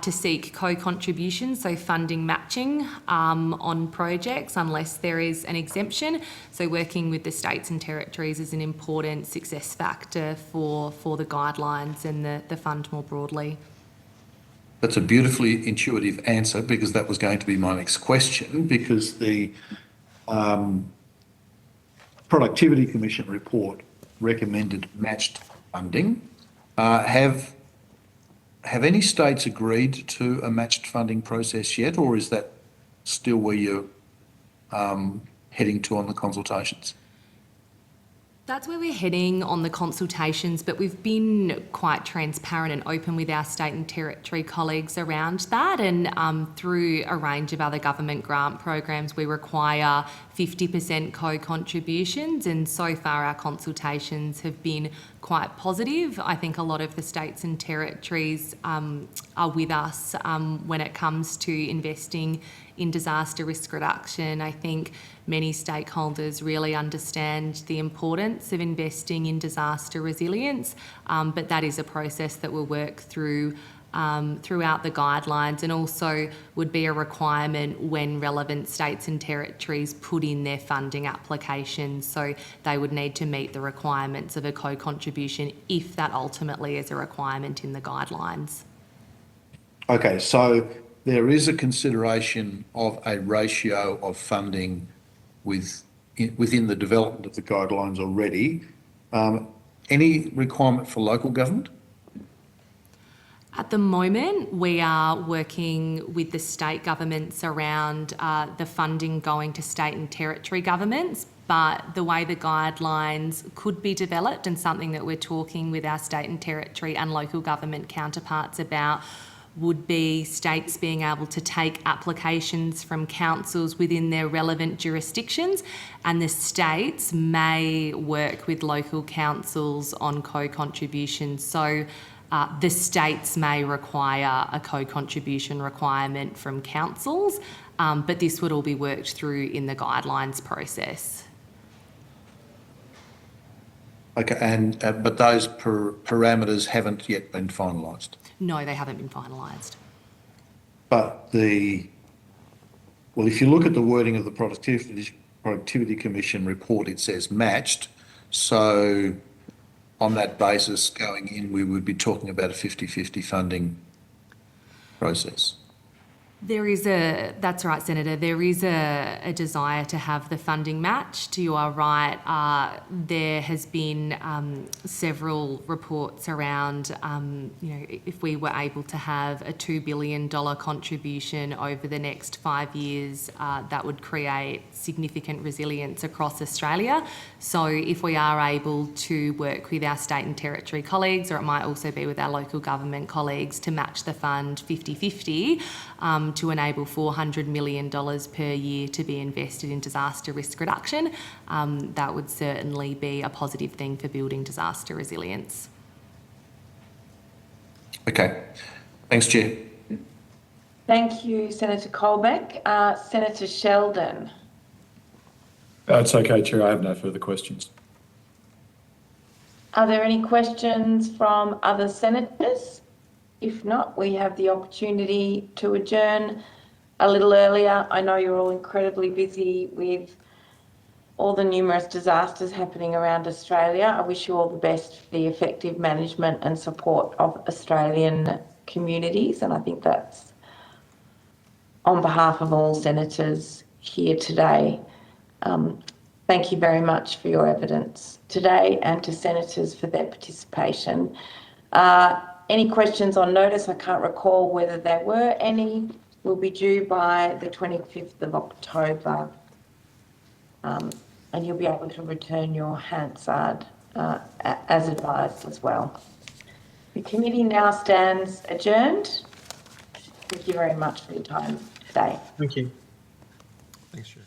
to seek co-contributions, so funding matching on projects unless there is an exemption. So working with the states and territories is an important success factor for the guidelines and the fund more broadly. That's a beautifully intuitive answer, because that was going to be my next question, because the Productivity Commission report recommended matched funding. Have any states agreed to a matched funding process yet, or is that still where you're heading to on the consultations? That's where we're heading on the consultations, but we've been quite transparent and open with our state and territory colleagues around that, and through a range of other government grant programs we require 50% co-contributions, and so far our consultations have been quite positive. I think a lot of the states and territories are with us when it comes to investing in disaster risk reduction. I think many stakeholders really understand the importance of investing in disaster resilience, but that is a process that we'll work through throughout the guidelines, and also would be a requirement when relevant states and territories put in their funding applications. So they would need to meet the requirements of a co-contribution if that ultimately is a requirement in the guidelines. Okay, so there is a consideration of a ratio of funding within the development of the guidelines already. Any requirement for local government? At the moment, we are working with the state governments around the funding going to state and territory governments, but the way the guidelines could be developed, and something that we're talking with our state and territory and local government counterparts about, would be states being able to take applications from councils within their relevant jurisdictions, and the states may work with local councils on co-contributions. So the states may require a co-contribution requirement from councils, but this would all be worked through in the guidelines process. Okay, and but those parameters haven't yet been finalised? No, they haven't been finalised. But if you look at the wording of the Productivity Commission report, it says matched. So on that basis, going in, we would be talking about a 50-50 funding process. That's right, Senator. There is a desire to have the funding matched. You are right. There has been several reports around, if we were able to have a $2 billion contribution over the next 5 years, that would create significant resilience across Australia. So if we are able to work with our state and territory colleagues, or it might also be with our local government colleagues, to match the fund 50-50, to enable $400 million per year to be invested in disaster risk reduction, that would certainly be a positive thing for building disaster resilience. Okay. Thanks, Chair. Thank you, Senator Colbeck. Senator Sheldon. It's okay, Chair. I have no further questions. Are there any questions from other senators? If not, we have the opportunity to adjourn a little earlier. I know you're all incredibly busy with all the numerous disasters happening around Australia. I wish you all the best for the effective management and support of Australian communities, and I think that's on behalf of all senators here today. Thank you very much for your evidence today, and to senators for their participation. Any questions on notice? I can't recall whether there were any. Will be due by the 25th of October, and you'll be able to return your Hansard as advised as well. The committee now stands adjourned. Thank you very much for your time today. Thank you. Thanks, Chair.